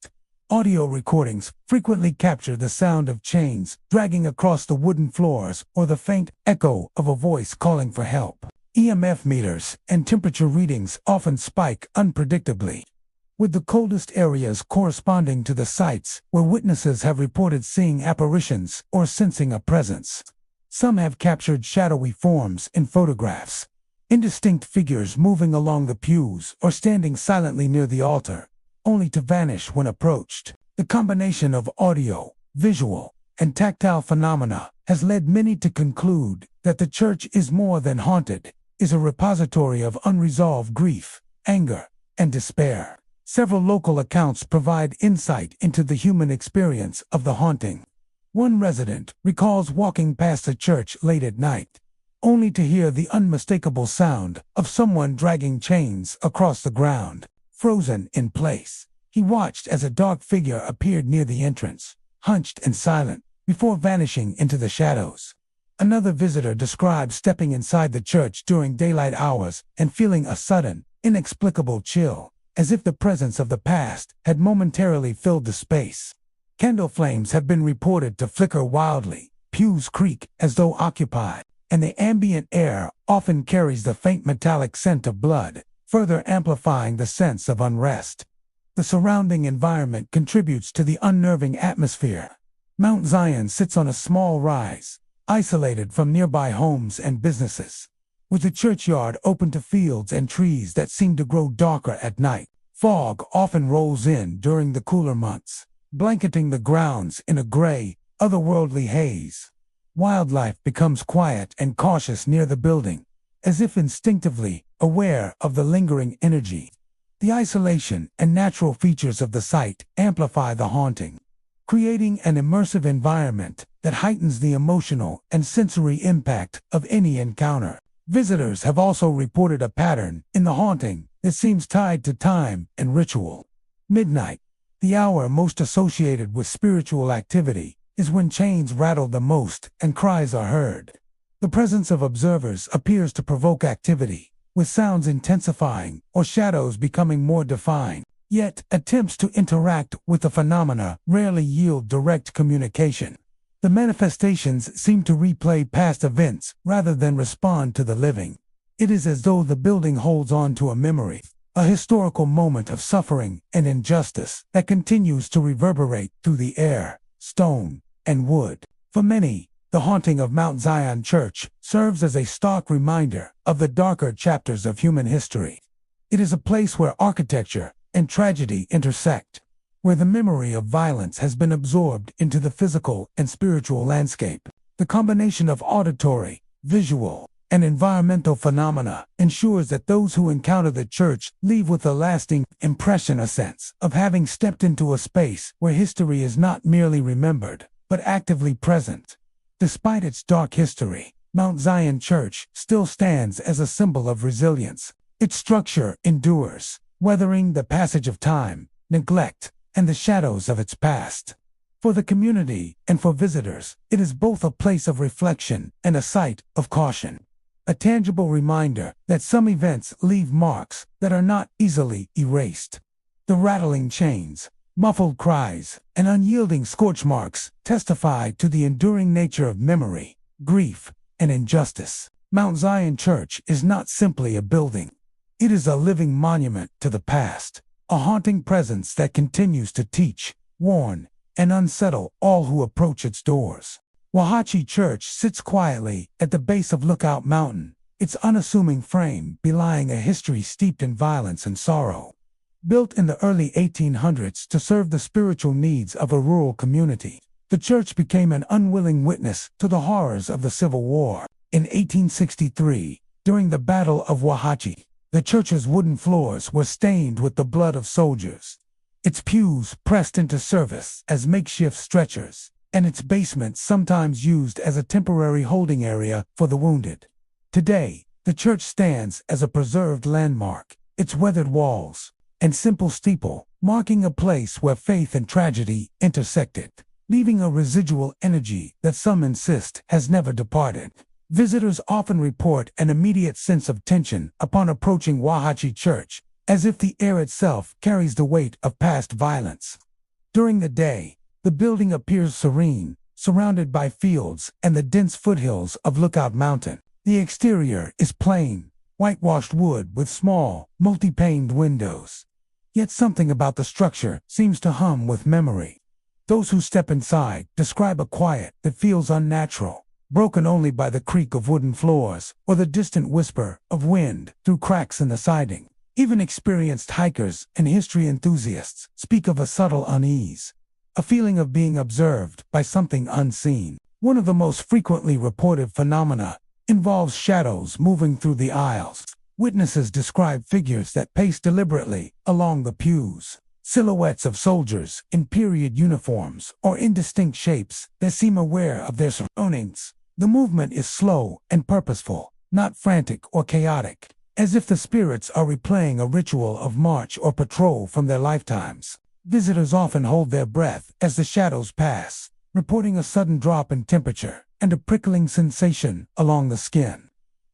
Audio recordings frequently capture the sound of chains dragging across the wooden floors or the faint echo of a voice calling for help. EMF meters and temperature readings often spike unpredictably, with the coldest areas corresponding to the sites where witnesses have reported seeing apparitions or sensing a presence. Some have captured shadowy forms in photographs, indistinct figures moving along the pews or standing silently near the altar, only to vanish when approached. The combination of audio, visual, and tactile phenomena has led many to conclude that the church is more than haunted, is a repository of unresolved grief, anger, and despair. Several local accounts provide insight into the human experience of the haunting. One resident recalls walking past the church late at night, only to hear the unmistakable sound of someone dragging chains across the ground. Frozen in place, he watched as a dark figure appeared near the entrance, hunched and silent, before vanishing into the shadows. Another visitor described stepping inside the church during daylight hours and feeling a sudden, inexplicable chill, as if the presence of the past had momentarily filled the space. Candle flames have been reported to flicker wildly, pews creak as though occupied, and the ambient air often carries the faint metallic scent of blood, further amplifying the sense of unrest. The surrounding environment contributes to the unnerving atmosphere. Mount Zion sits on a small rise, isolated from nearby homes and businesses, with the churchyard open to fields and trees that seem to grow darker at night. Fog often rolls in during the cooler months, blanketing the grounds in a gray, otherworldly haze. Wildlife becomes quiet and cautious near the building, as if instinctively aware of the lingering energy. The isolation and natural features of the site amplify the haunting, creating an immersive environment that heightens the emotional and sensory impact of any encounter. Visitors have also reported a pattern in the haunting that seems tied to time and ritual. Midnight, the hour most associated with spiritual activity, is when chains rattle the most and cries are heard. The presence of observers appears to provoke activity, with sounds intensifying or shadows becoming more defined. Yet, attempts to interact with the phenomena rarely yield direct communication. The manifestations seem to replay past events rather than respond to the living. It is as though the building holds on to a memory, a historical moment of suffering and injustice that continues to reverberate through the air, stone, and wood. For many, the haunting of Mount Zion Church serves as a stark reminder of the darker chapters of human history. It is a place where architecture and tragedy intersect, where the memory of violence has been absorbed into the physical and spiritual landscape. The combination of auditory, visual, and environmental phenomena ensures that those who encounter the church leave with a lasting impression, a sense of having stepped into a space where history is not merely remembered, but actively present. Despite its dark history, Mount Zion Church still stands as a symbol of resilience. Its structure endures, weathering the passage of time, neglect, and the shadows of its past. For the community and for visitors, it is both a place of reflection and a site of caution. A tangible reminder that some events leave marks that are not easily erased. The rattling chains, muffled cries, and unyielding scorch marks testify to the enduring nature of memory, grief, and injustice. Mount Zion Church is not simply a building. It is a living monument to the past, a haunting presence that continues to teach, warn, and unsettle all who approach its doors. Wauhatchie Church sits quietly at the base of Lookout Mountain, its unassuming frame belying a history steeped in violence and sorrow. Built in the early 1800s to serve the spiritual needs of a rural community, the church became an unwilling witness to the horrors of the Civil War. In 1863, during the Battle of Wauhatchie, the church's wooden floors were stained with the blood of soldiers, its pews pressed into service as makeshift stretchers, and its basement sometimes used as a temporary holding area for the wounded. Today, the church stands as a preserved landmark, its weathered walls and simple steeple marking a place where faith and tragedy intersected, leaving a residual energy that some insist has never departed. Visitors often report an immediate sense of tension upon approaching Wauhatchie Church, as if the air itself carries the weight of past violence. During the day, the building appears serene, surrounded by fields and the dense foothills of Lookout Mountain. The exterior is plain, whitewashed wood with small, multi-paned windows. Yet something about the structure seems to hum with memory. Those who step inside describe a quiet that feels unnatural, broken only by the creak of wooden floors or the distant whisper of wind through cracks in the siding. Even experienced hikers and history enthusiasts speak of a subtle unease, a feeling of being observed by something unseen. One of the most frequently reported phenomena involves shadows moving through the aisles. Witnesses describe figures that pace deliberately along the pews, silhouettes of soldiers in period uniforms or indistinct shapes that seem aware of their surroundings. The movement is slow and purposeful, not frantic or chaotic, as if the spirits are replaying a ritual of march or patrol from their lifetimes. Visitors often hold their breath as the shadows pass, reporting a sudden drop in temperature and a prickling sensation along the skin.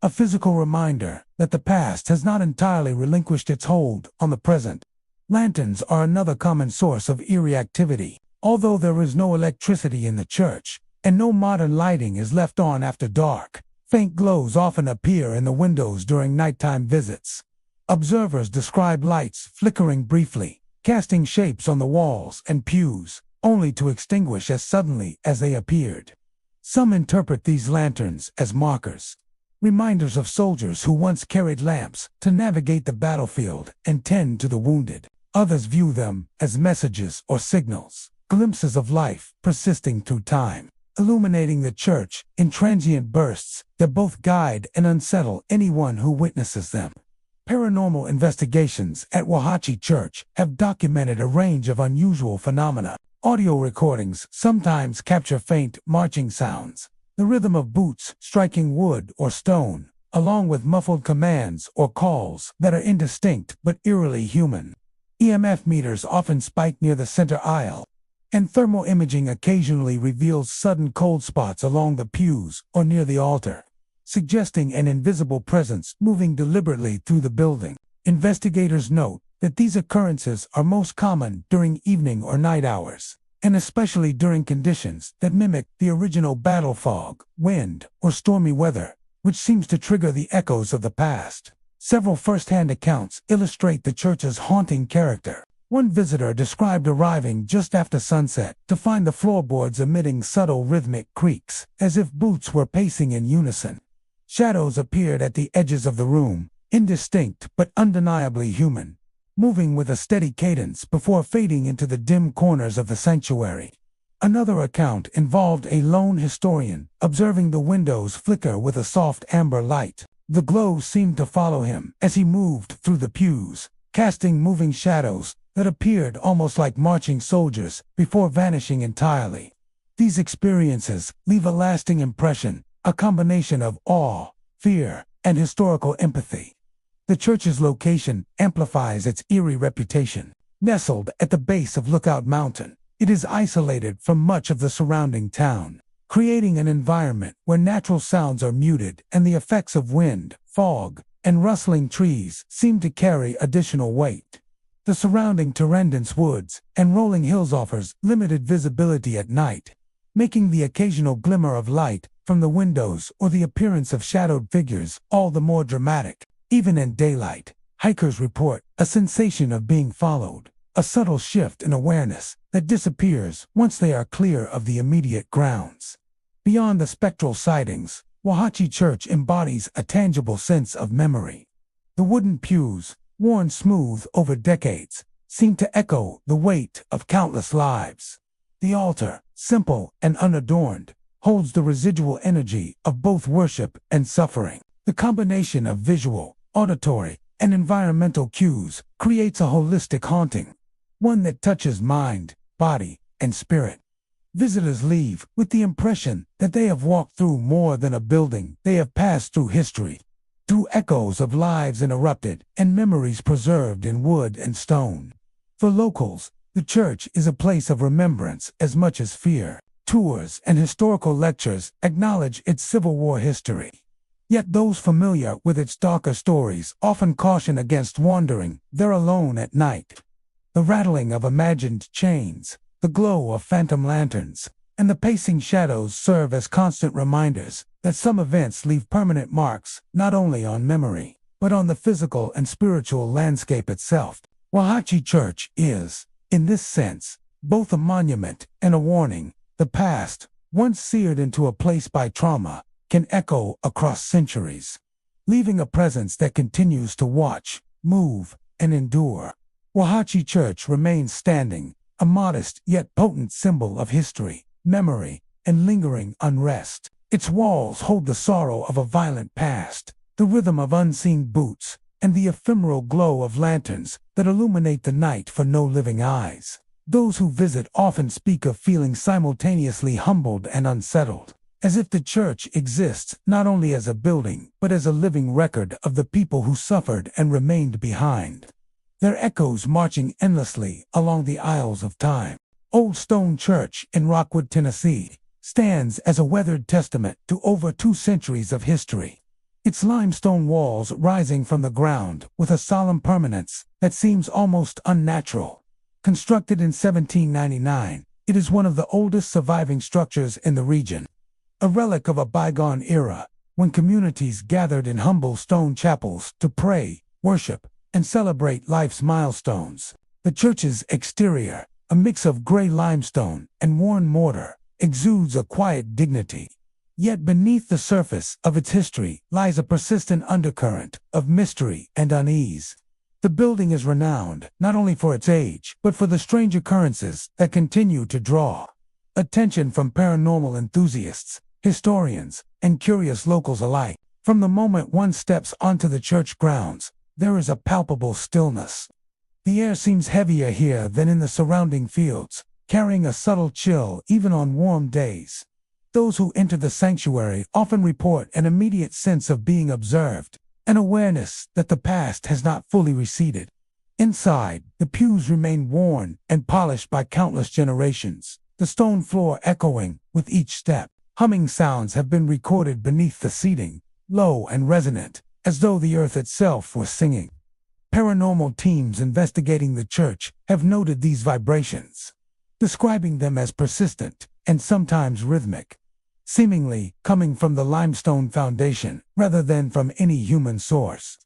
A physical reminder that the past has not entirely relinquished its hold on the present. Lanterns are another common source of eerie activity. Although there is no electricity in the church, and no modern lighting is left on after dark, faint glows often appear in the windows during nighttime visits. Observers describe lights flickering briefly, casting shapes on the walls and pews, only to extinguish as suddenly as they appeared. Some interpret these lanterns as markers, reminders of soldiers who once carried lamps to navigate the battlefield and tend to the wounded. Others view them as messages or signals, glimpses of life persisting through time, illuminating the church in transient bursts that both guide and unsettle anyone who witnesses them. Paranormal investigations at Wahachi Church have documented a range of unusual phenomena. Audio recordings sometimes capture faint marching sounds, the rhythm of boots striking wood or stone, along with muffled commands or calls that are indistinct but eerily human. EMF meters often spike near the center aisle, and thermal imaging occasionally reveals sudden cold spots along the pews or near the altar, suggesting an invisible presence moving deliberately through the building. Investigators note that these occurrences are most common during evening or night hours, and especially during conditions that mimic the original battle fog, wind, or stormy weather, which seems to trigger the echoes of the past. Several first-hand accounts illustrate the church's haunting character. One visitor described arriving just after sunset to find the floorboards emitting subtle rhythmic creaks, as if boots were pacing in unison. Shadows appeared at the edges of the room, indistinct but undeniably human, moving with a steady cadence before fading into the dim corners of the sanctuary. Another account involved a lone historian observing the windows flicker with a soft amber light. The glow seemed to follow him as he moved through the pews, casting moving shadows that appeared almost like marching soldiers before vanishing entirely. These experiences leave a lasting impression, a combination of awe, fear, and historical empathy. The church's location amplifies its eerie reputation. Nestled at the base of Lookout Mountain, it is isolated from much of the surrounding town, creating an environment where natural sounds are muted and the effects of wind, fog, and rustling trees seem to carry additional weight. The surrounding Terendance woods and rolling hills offers limited visibility at night, making the occasional glimmer of light from the windows or the appearance of shadowed figures all the more dramatic. Even in daylight, hikers report a sensation of being followed, a subtle shift in awareness that disappears once they are clear of the immediate grounds. Beyond the spectral sightings, Wahachi Church embodies a tangible sense of memory. The wooden pews, worn smooth over decades, seem to echo the weight of countless lives. The altar, simple and unadorned, holds the residual energy of both worship and suffering. The combination of visual, auditory, and environmental cues creates a holistic haunting, one that touches mind, body, and spirit. Visitors leave with the impression that they have walked through more than a building. They have passed through history, through echoes of lives interrupted and memories preserved in wood and stone. For locals, the church is a place of remembrance as much as fear. Tours and historical lectures acknowledge its Civil War history. Yet those familiar with its darker stories often caution against wandering there alone at night. The rattling of imagined chains, the glow of phantom lanterns, and the pacing shadows serve as constant reminders that some events leave permanent marks not only on memory, but on the physical and spiritual landscape itself. Wahachi Church is, in this sense, both a monument and a warning. The past, once seared into a place by trauma, can echo across centuries, leaving a presence that continues to watch, move, and endure. Wahachi Church remains standing, a modest yet potent symbol of history, memory, and lingering unrest. Its walls hold the sorrow of a violent past, the rhythm of unseen boots, and the ephemeral glow of lanterns that illuminate the night for no living eyes. Those who visit often speak of feeling simultaneously humbled and unsettled, as if the church exists not only as a building but as a living record of the people who suffered and remained behind. Their echoes marching endlessly along the aisles of time. Old Stone Church in Rockwood, Tennessee, stands as a weathered testament to over 2 centuries of history. Its limestone walls rising from the ground with a solemn permanence that seems almost unnatural. Constructed in 1799, it is one of the oldest surviving structures in the region, a relic of a bygone era when communities gathered in humble stone chapels to pray, worship, and celebrate life's milestones. The church's exterior, a mix of gray limestone and worn mortar, exudes a quiet dignity. Yet beneath the surface of its history lies a persistent undercurrent of mystery and unease. The building is renowned not only for its age, but for the strange occurrences that continue to draw attention from paranormal enthusiasts, historians, and curious locals alike. From the moment one steps onto the church grounds, there is a palpable stillness. The air seems heavier here than in the surrounding fields, carrying a subtle chill even on warm days. Those who enter the sanctuary often report an immediate sense of being observed, an awareness that the past has not fully receded. Inside, the pews remain worn and polished by countless generations, the stone floor echoing with each step. Humming sounds have been recorded beneath the seating, low and resonant, as though the earth itself was singing. Paranormal teams investigating the church have noted these vibrations, describing them as persistent and sometimes rhythmic, seemingly coming from the limestone foundation rather than from any human source.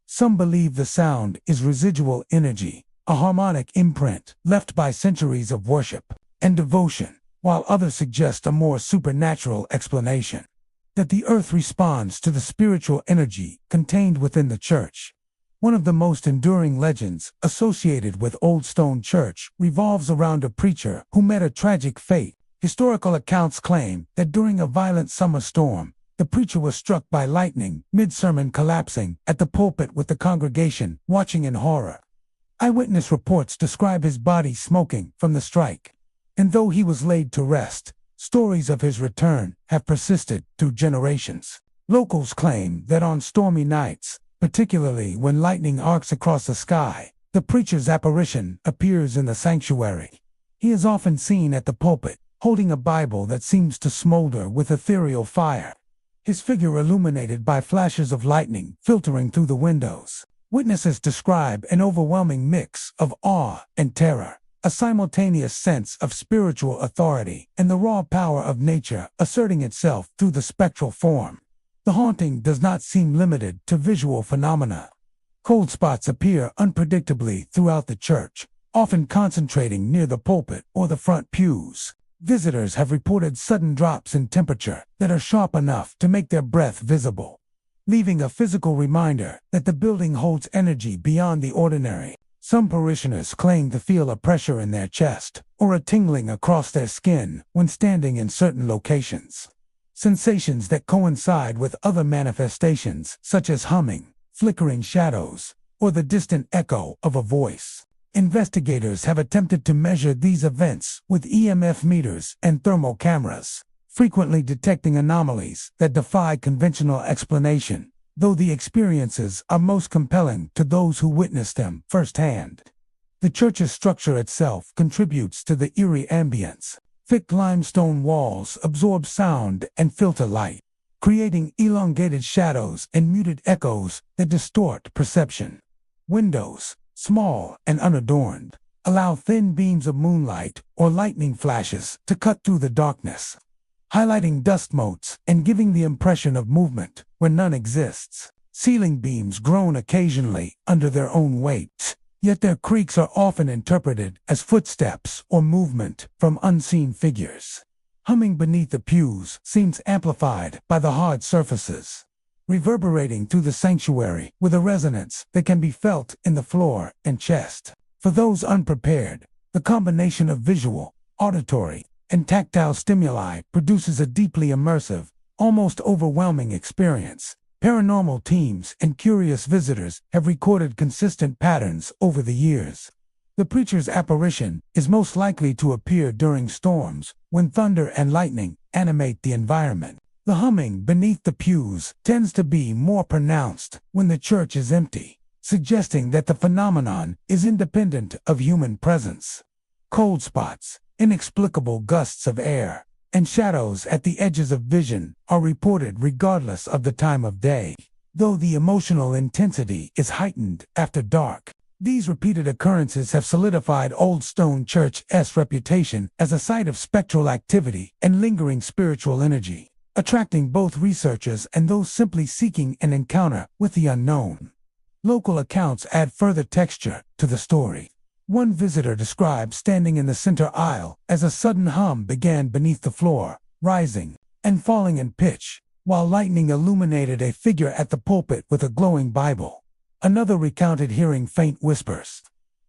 Some believe the sound is residual energy, a harmonic imprint left by centuries of worship and devotion, while others suggest a more supernatural explanation, that the earth responds to the spiritual energy contained within the church. One of the most enduring legends associated with Old Stone Church revolves around a preacher who met a tragic fate. Historical accounts claim that during a violent summer storm, the preacher was struck by lightning, mid-sermon collapsing at the pulpit with the congregation watching in horror. Eyewitness reports describe his body smoking from the strike, and though he was laid to rest, stories of his return have persisted through generations. Locals claim that on stormy nights, particularly when lightning arcs across the sky, the preacher's apparition appears in the sanctuary. He is often seen at the pulpit, holding a Bible that seems to smolder with ethereal fire, his figure illuminated by flashes of lightning filtering through the windows. Witnesses describe an overwhelming mix of awe and terror, a simultaneous sense of spiritual authority and the raw power of nature asserting itself through the spectral form. The haunting does not seem limited to visual phenomena. Cold spots appear unpredictably throughout the church, often concentrating near the pulpit or the front pews. Visitors have reported sudden drops in temperature that are sharp enough to make their breath visible, leaving a physical reminder that the building holds energy beyond the ordinary. Some parishioners claim to feel a pressure in their chest or a tingling across their skin when standing in certain locations. Sensations that coincide with other manifestations such as humming, flickering shadows, or the distant echo of a voice. Investigators have attempted to measure these events with EMF meters and thermal cameras, frequently detecting anomalies that defy conventional explanation, though the experiences are most compelling to those who witness them firsthand. The church's structure itself contributes to the eerie ambience. Thick limestone walls absorb sound and filter light, creating elongated shadows and muted echoes that distort perception. Windows, small and unadorned, allow thin beams of moonlight or lightning flashes to cut through the darkness, highlighting dust motes and giving the impression of movement where none exists. Ceiling beams groan occasionally under their own weight, yet their creaks are often interpreted as footsteps or movement from unseen figures. Humming beneath the pews seems amplified by the hard surfaces, reverberating through the sanctuary with a resonance that can be felt in the floor and chest. For those unprepared, the combination of visual, auditory, and tactile stimuli produces a deeply immersive, almost overwhelming experience. Paranormal teams and curious visitors have recorded consistent patterns over the years. The preacher's apparition is most likely to appear during storms, when thunder and lightning animate the environment. The humming beneath the pews tends to be more pronounced when the church is empty, suggesting that the phenomenon is independent of human presence. Cold spots, inexplicable gusts of air, and shadows at the edges of vision are reported regardless of the time of day, though the emotional intensity is heightened after dark. These repeated occurrences have solidified Old Stone Church's reputation as a site of spectral activity and lingering spiritual energy, attracting both researchers and those simply seeking an encounter with the unknown. Local accounts add further texture to the story. One visitor described standing in the center aisle as a sudden hum began beneath the floor, rising and falling in pitch, while lightning illuminated a figure at the pulpit with a glowing Bible. Another recounted hearing faint whispers,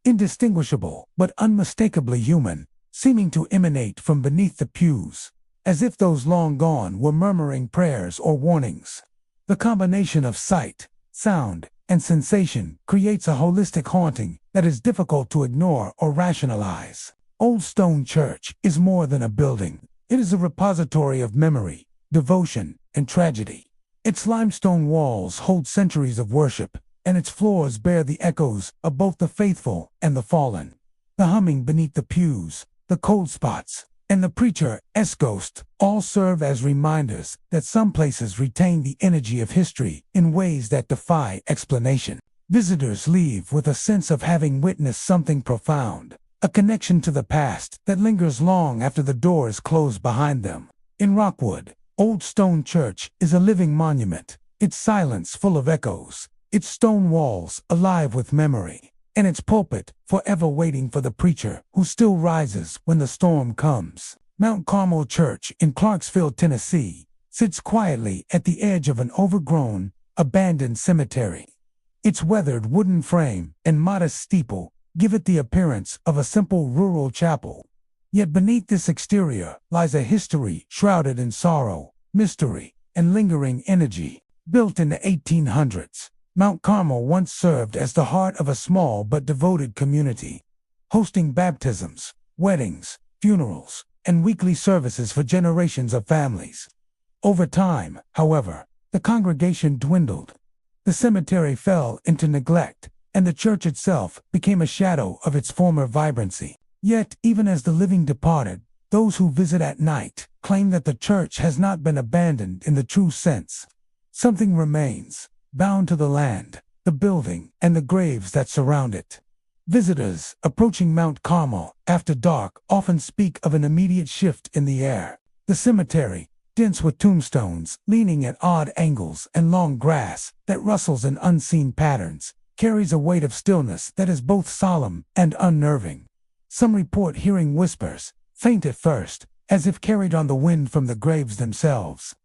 indistinguishable but unmistakably human, seeming to emanate from beneath the pews, as if those long gone were murmuring prayers or warnings. The combination of sight, sound, and sensation creates a holistic haunting that is difficult to ignore or rationalize. Old Stone Church is more than a building. It is a repository of memory, devotion, and tragedy. Its limestone walls hold centuries of worship, and its floors bear the echoes of both the faithful and the fallen. The humming beneath the pews, the cold spots, and the preacher's ghost all serve as reminders that some places retain the energy of history in ways that defy explanation. Visitors leave with a sense of having witnessed something profound, a connection to the past that lingers long after the doors close behind them. In Rockwood, Old Stone Church is a living monument, its silence full of echoes, its stone walls alive with memory, and its pulpit forever waiting for the preacher who still rises when the storm comes. Mount Carmel Church in Clarksville, Tennessee, sits quietly at the edge of an overgrown, abandoned cemetery. Its weathered wooden frame and modest steeple give it the appearance of a simple rural chapel. Yet beneath this exterior lies a history shrouded in sorrow, mystery, and lingering energy. Built in the 1800s, Mount Carmel once served as the heart of a small but devoted community, hosting baptisms, weddings, funerals, and weekly services for generations of families. Over time, however, the congregation dwindled. The cemetery fell into neglect, and the church itself became a shadow of its former vibrancy. Yet, even as the living departed, those who visit at night claim that the church has not been abandoned in the true sense. Something remains, bound to the land, the building, and the graves that surround it. Visitors approaching Mount Carmel after dark often speak of an immediate shift in the air. The cemetery, dense with tombstones leaning at odd angles and long grass that rustles in unseen patterns, carries a weight of stillness that is both solemn and unnerving. Some report hearing whispers, faint at first, as if carried on the wind from the graves themselves.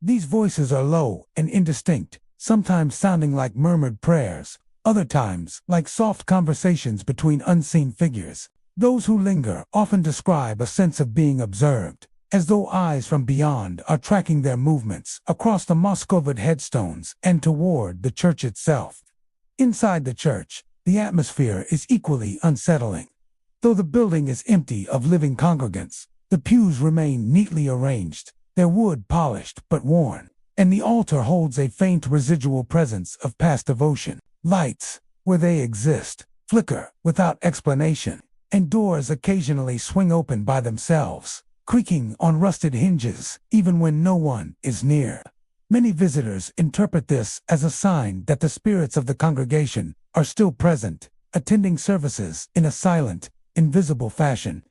These voices are low and indistinct, sometimes sounding like murmured prayers, other times like soft conversations between unseen figures. Those who linger often describe a sense of being observed, as though eyes from beyond are tracking their movements across the moss-covered headstones and toward the church itself. Inside the church, the atmosphere is equally unsettling. Though the building is empty of living congregants, the pews remain neatly arranged, their wood polished but worn, and the altar holds a faint residual presence of past devotion. Lights, where they exist, flicker without explanation, and doors occasionally swing open by themselves, creaking on rusted hinges even when no one is near. Many visitors interpret this as a sign that the spirits of the congregation are still present, attending services in a silent, invisible fashion.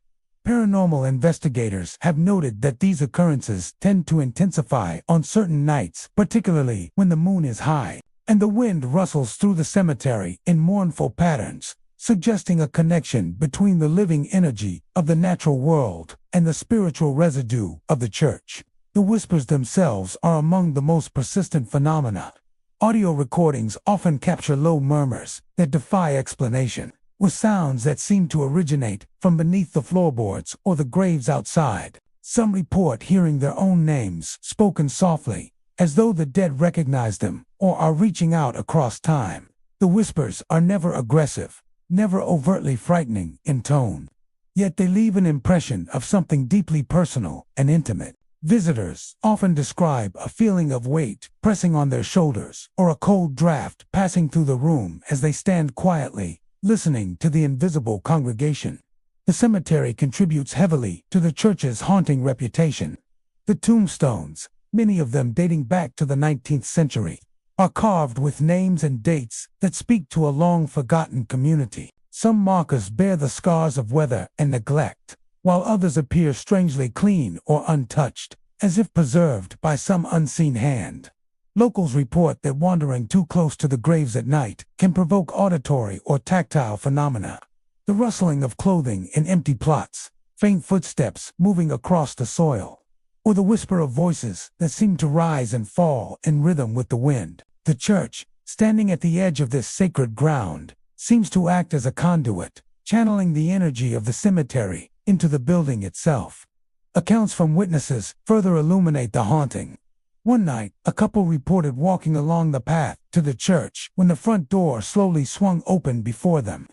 Paranormal investigators have noted that these occurrences tend to intensify on certain nights, particularly when the moon is high, and the wind rustles through the cemetery in mournful patterns, suggesting a connection between the living energy of the natural world and the spiritual residue of the church. The whispers themselves are among the most persistent phenomena. Audio recordings often capture low murmurs that defy explanation, with sounds that seem to originate from beneath the floorboards or the graves outside. Some report hearing their own names spoken softly, as though the dead recognize them or are reaching out across time. The whispers are never aggressive, never overtly frightening in tone. Yet they leave an impression of something deeply personal and intimate. Visitors often describe a feeling of weight pressing on their shoulders or a cold draft passing through the room as they stand quietly, listening to the invisible congregation. The cemetery contributes heavily to the church's haunting reputation. The tombstones, many of them dating back to the 19th century, are carved with names and dates that speak to a long-forgotten community. Some markers bear the scars of weather and neglect, while others appear strangely clean or untouched, as if preserved by some unseen hand. Locals report that wandering too close to the graves at night can provoke auditory or tactile phenomena. The rustling of clothing in empty plots, faint footsteps moving across the soil, or the whisper of voices that seem to rise and fall in rhythm with the wind. The church, standing at the edge of this sacred ground, seems to act as a conduit, channeling the energy of the cemetery into the building itself. Accounts from witnesses further illuminate the haunting. One night, a couple reported walking along the path to the church when the front door slowly swung open before them.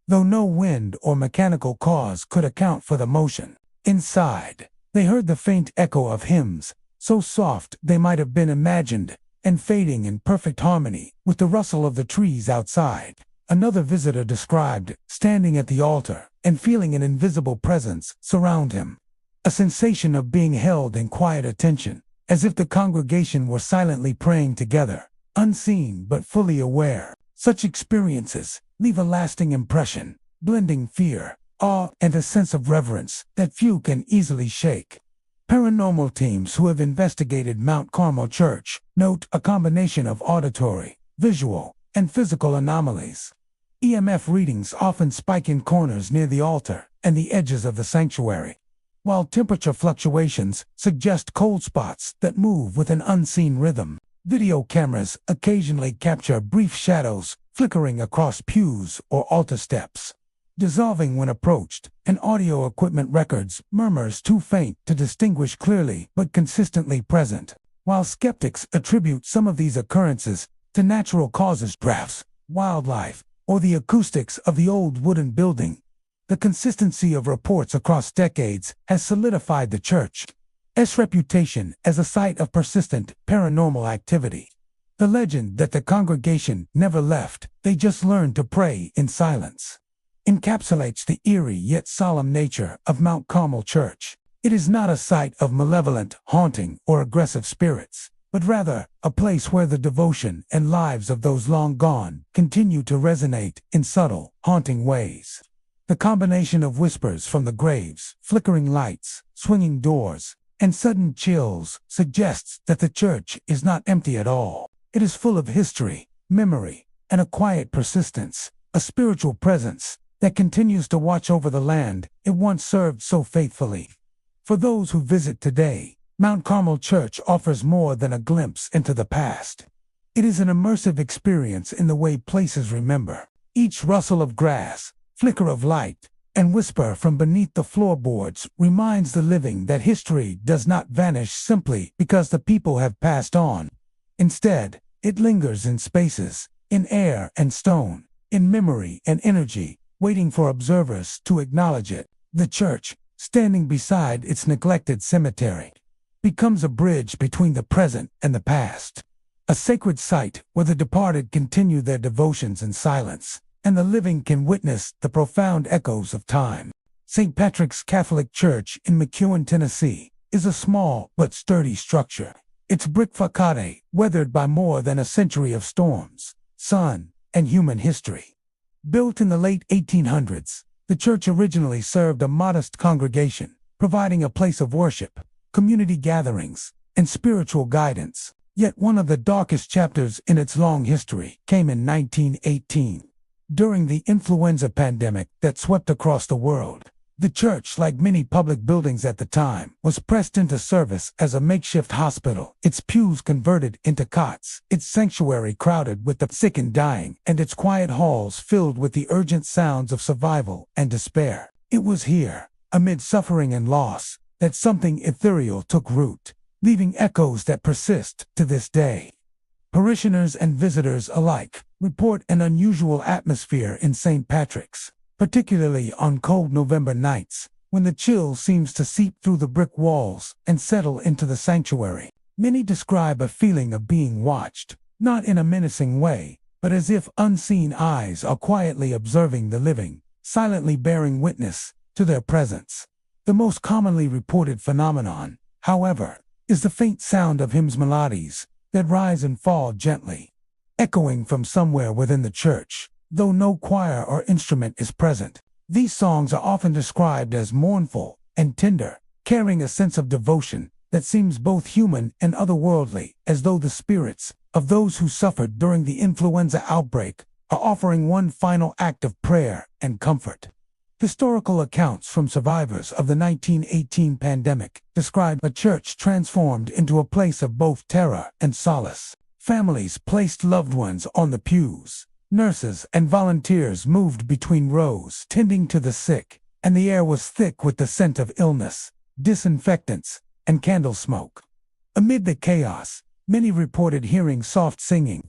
Though no wind or mechanical cause could account for the motion, inside, they heard the faint echo of hymns, so soft they might have been imagined, and fading in perfect harmony with the rustle of the trees outside. Another visitor described standing at the altar and feeling an invisible presence surround him. A sensation of being held in quiet attention, as if the congregation were silently praying together, unseen but fully aware. Such experiences leave a lasting impression, blending fear, awe, and a sense of reverence that few can easily shake. Paranormal teams who have investigated Mount Carmel Church note a combination of auditory, visual, and physical anomalies. EMF readings often spike in corners near the altar and the edges of the sanctuary, while temperature fluctuations suggest cold spots that move with an unseen rhythm. Video cameras occasionally capture brief shadows flickering across pews or altar steps, dissolving when approached, and audio equipment records murmurs too faint to distinguish clearly but consistently present. While skeptics attribute some of these occurrences to natural causes, drafts, wildlife, or the acoustics of the old wooden building, the consistency of reports across decades has solidified the church's reputation as a site of persistent paranormal activity. The legend that the congregation never left, they just learned to pray in silence, encapsulates the eerie yet solemn nature of Mount Carmel Church. It is not a site of malevolent, haunting, or aggressive spirits, but rather a place where the devotion and lives of those long gone continue to resonate in subtle, haunting ways. The combination of whispers from the graves, flickering lights, swinging doors, and sudden chills suggests that the church is not empty at all. It is full of history, memory, and a quiet persistence, a spiritual presence that continues to watch over the land it once served so faithfully. For those who visit today, Mount Carmel Church offers more than a glimpse into the past. It is an immersive experience in the way places remember. Each rustle of grass, flicker of light, and whisper from beneath the floorboards reminds the living that history does not vanish simply because the people have passed on. Instead, it lingers in spaces, in air and stone, in memory and energy, waiting for observers to acknowledge it. The church, standing beside its neglected cemetery, becomes a bridge between the present and the past, a sacred site where the departed continue their devotions in silence, and the living can witness the profound echoes of time. St. Patrick's Catholic Church in McEwen, Tennessee, is a small but sturdy structure. Its brick facade, weathered by more than a century of storms, sun, and human history. Built in the late 1800s, the church originally served a modest congregation, providing a place of worship, community gatherings, and spiritual guidance. Yet one of the darkest chapters in its long history came in 1918. During the influenza pandemic that swept across the world, the church, like many public buildings at the time, was pressed into service as a makeshift hospital, its pews converted into cots, its sanctuary crowded with the sick and dying, and its quiet halls filled with the urgent sounds of survival and despair. It was here, amid suffering and loss, that something ethereal took root, leaving echoes that persist to this day. Parishioners and visitors alike report an unusual atmosphere in St. Patrick's, particularly on cold November nights, when the chill seems to seep through the brick walls and settle into the sanctuary. Many describe a feeling of being watched, not in a menacing way, but as if unseen eyes are quietly observing the living, silently bearing witness to their presence. The most commonly reported phenomenon, however, is the faint sound of hymns melodies that rise and fall gently, echoing from somewhere within the church. Though no choir or instrument is present, these songs are often described as mournful and tender, carrying a sense of devotion that seems both human and otherworldly, as though the spirits of those who suffered during the influenza outbreak are offering one final act of prayer and comfort. Historical accounts from survivors of the 1918 pandemic describe a church transformed into a place of both terror and solace. Families placed loved ones on the pews. Nurses and volunteers moved between rows, tending to the sick, and the air was thick with the scent of illness, disinfectants, and candle smoke. Amid the chaos, many reported hearing soft singing,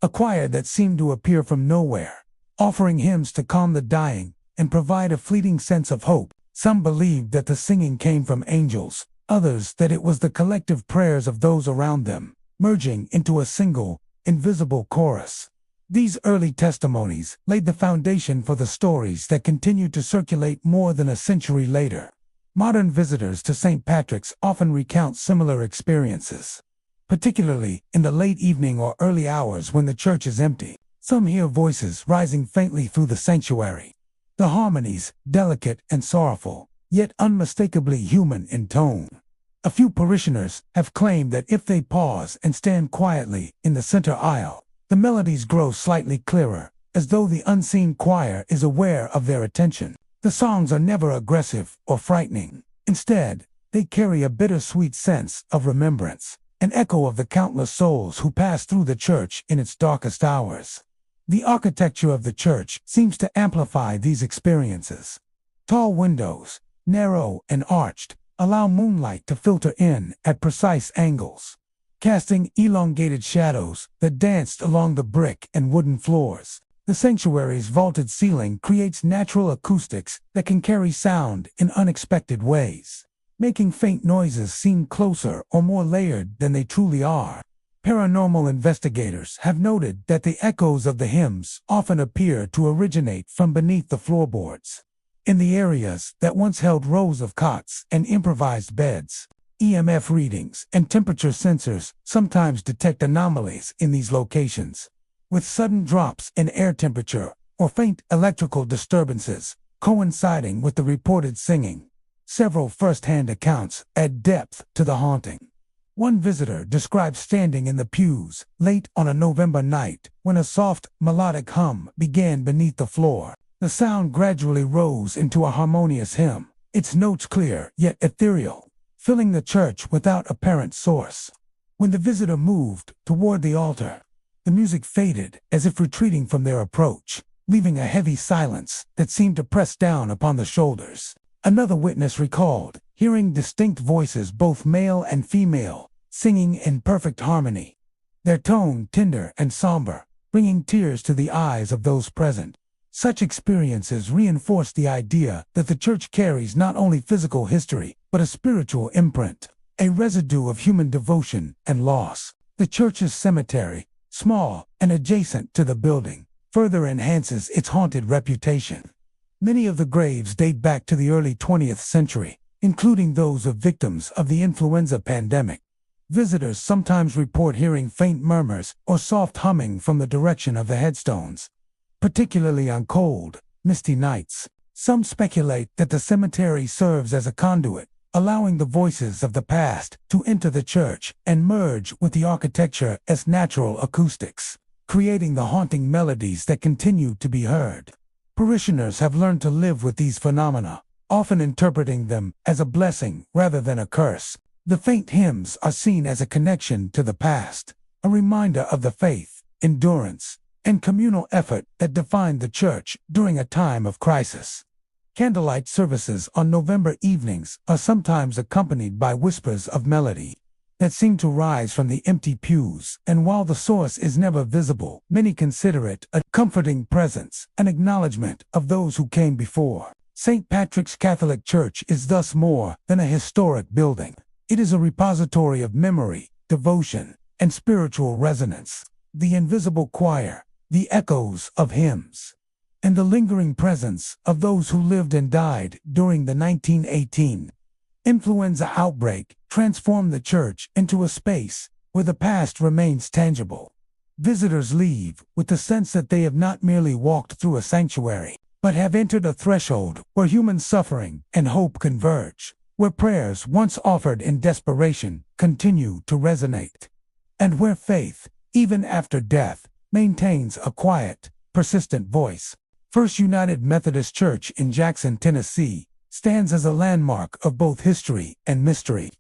a choir that seemed to appear from nowhere, offering hymns to calm the dying and provide a fleeting sense of hope. Some believed that the singing came from angels, others that it was the collective prayers of those around them, merging into a single, invisible chorus. These early testimonies laid the foundation for the stories that continue to circulate more than a century later. Modern visitors to St. Patrick's often recount similar experiences, particularly in the late evening or early hours when the church is empty. Some hear voices rising faintly through the sanctuary, the harmonies delicate and sorrowful, yet unmistakably human in tone. A few parishioners have claimed that if they pause and stand quietly in the center aisle, the melodies grow slightly clearer, as though the unseen choir is aware of their attention. The songs are never aggressive or frightening. Instead, they carry a bittersweet sense of remembrance, an echo of the countless souls who passed through the church in its darkest hours. The architecture of the church seems to amplify these experiences. Tall windows, narrow and arched, allow moonlight to filter in at precise angles, casting elongated shadows that danced along the brick and wooden floors. The sanctuary's vaulted ceiling creates natural acoustics that can carry sound in unexpected ways, making faint noises seem closer or more layered than they truly are. Paranormal investigators have noted that the echoes of the hymns often appear to originate from beneath the floorboards. In the areas that once held rows of cots and improvised beds, EMF readings and temperature sensors sometimes detect anomalies in these locations, with sudden drops in air temperature or faint electrical disturbances coinciding with the reported singing. Several first-hand accounts add depth to the haunting. One visitor described standing in the pews late on a November night when a soft, melodic hum began beneath the floor. The sound gradually rose into a harmonious hymn, its notes clear yet ethereal, filling the church without apparent source. When the visitor moved toward the altar, the music faded as if retreating from their approach, leaving a heavy silence that seemed to press down upon the shoulders. Another witness recalled hearing distinct voices, both male and female, singing in perfect harmony, their tone tender and somber, bringing tears to the eyes of those present. Such experiences reinforce the idea that the church carries not only physical history, but a spiritual imprint, a residue of human devotion and loss. The church's cemetery, small and adjacent to the building, further enhances its haunted reputation. Many of the graves date back to the early 20th century, including those of victims of the influenza pandemic. Visitors sometimes report hearing faint murmurs or soft humming from the direction of the headstones, particularly on cold, misty nights. Some speculate that the cemetery serves as a conduit, allowing the voices of the past to enter the church and merge with the architecture as natural acoustics, creating the haunting melodies that continue to be heard. Parishioners have learned to live with these phenomena, often interpreting them as a blessing rather than a curse. The faint hymns are seen as a connection to the past, a reminder of the faith, endurance, and communal effort that defined the church during a time of crisis. Candlelight services on November evenings are sometimes accompanied by whispers of melody that seem to rise from the empty pews, and while the source is never visible, many consider it a comforting presence, an acknowledgement of those who came before. St. Patrick's Catholic Church is thus more than a historic building. It is a repository of memory, devotion, and spiritual resonance. The invisible choir, the echoes of hymns, and the lingering presence of those who lived and died during the 1918 influenza outbreak transformed the church into a space where the past remains tangible. Visitors leave with the sense that they have not merely walked through a sanctuary, but have entered a threshold where human suffering and hope converge, where prayers once offered in desperation continue to resonate, and where faith, even after death, maintains a quiet, persistent voice. First United Methodist Church in Jackson, Tennessee, stands as a landmark of both history and mystery.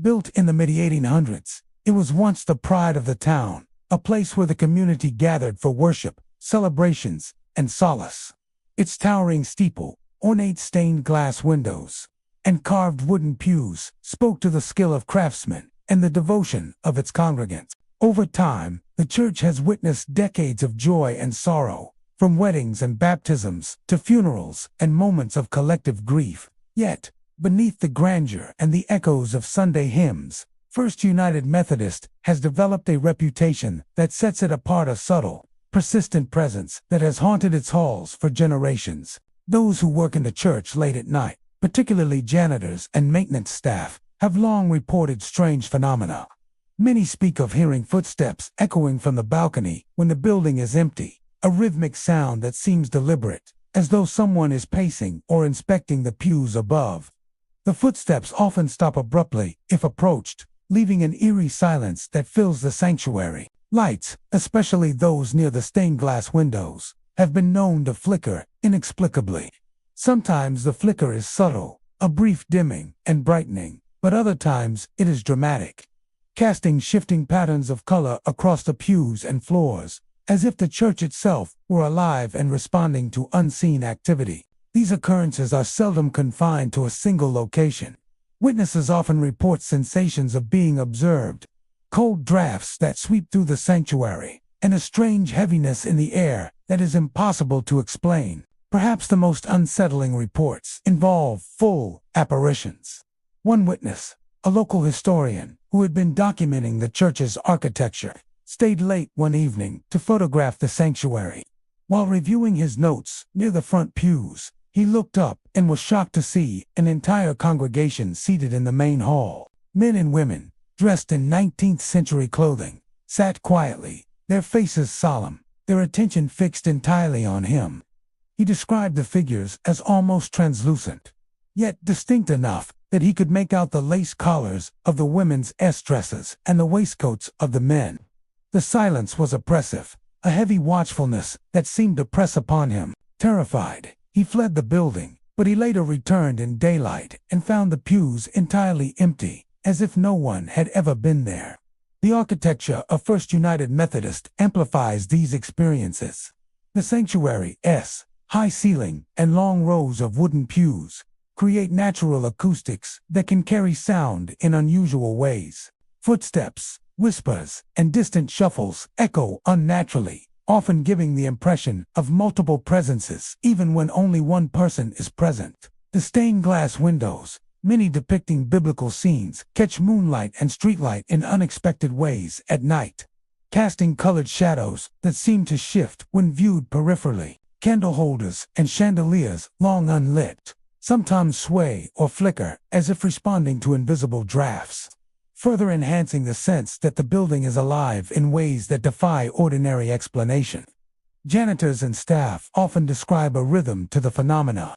Built in the mid-1800s, it was once the pride of the town, a place where the community gathered for worship, celebrations, and solace. Its towering steeple, ornate stained glass windows, and carved wooden pews spoke to the skill of craftsmen and the devotion of its congregants. Over time, the church has witnessed decades of joy and sorrow, from weddings and baptisms to funerals and moments of collective grief. Yet, beneath the grandeur and the echoes of Sunday hymns, First United Methodist has developed a reputation that sets it apart, a subtle, persistent presence that has haunted its halls for generations. Those who work in the church late at night, particularly janitors and maintenance staff, have long reported strange phenomena. Many speak of hearing footsteps echoing from the balcony when the building is empty, a rhythmic sound that seems deliberate, as though someone is pacing or inspecting the pews above. The footsteps often stop abruptly if approached, leaving an eerie silence that fills the sanctuary. Lights, especially those near the stained glass windows, have been known to flicker inexplicably. Sometimes the flicker is subtle, a brief dimming and brightening, but other times it is dramatic, casting shifting patterns of color across the pews and floors, as if the church itself were alive and responding to unseen activity. These occurrences are seldom confined to a single location. Witnesses often report sensations of being observed, cold drafts that sweep through the sanctuary, and a strange heaviness in the air that is impossible to explain. Perhaps the most unsettling reports involve full apparitions. One witness, a local historian who had been documenting the church's architecture, stayed late one evening to photograph the sanctuary. While reviewing his notes near the front pews, he looked up and was shocked to see an entire congregation seated in the main hall. Men and women, dressed in 19th century clothing, sat quietly, their faces solemn, their attention fixed entirely on him. He described the figures as almost translucent, yet distinct enough that he could make out the lace collars of the women's dresses and the waistcoats of the men. The silence was oppressive, a heavy watchfulness that seemed to press upon him. Terrified, he fled the building, but he later returned in daylight and found the pews entirely empty, as if no one had ever been there. The architecture of First United Methodist amplifies these experiences. The sanctuary's high ceiling and long rows of wooden pews create natural acoustics that can carry sound in unusual ways. Footsteps, whispers, and distant shuffles echo unnaturally, often giving the impression of multiple presences even when only one person is present. The stained glass windows, many depicting biblical scenes, catch moonlight and streetlight in unexpected ways at night, casting colored shadows that seem to shift when viewed peripherally. Candle holders and chandeliers, long unlit, sometimes sway or flicker as if responding to invisible drafts, further enhancing the sense that the building is alive in ways that defy ordinary explanation. Janitors and staff often describe a rhythm to the phenomena.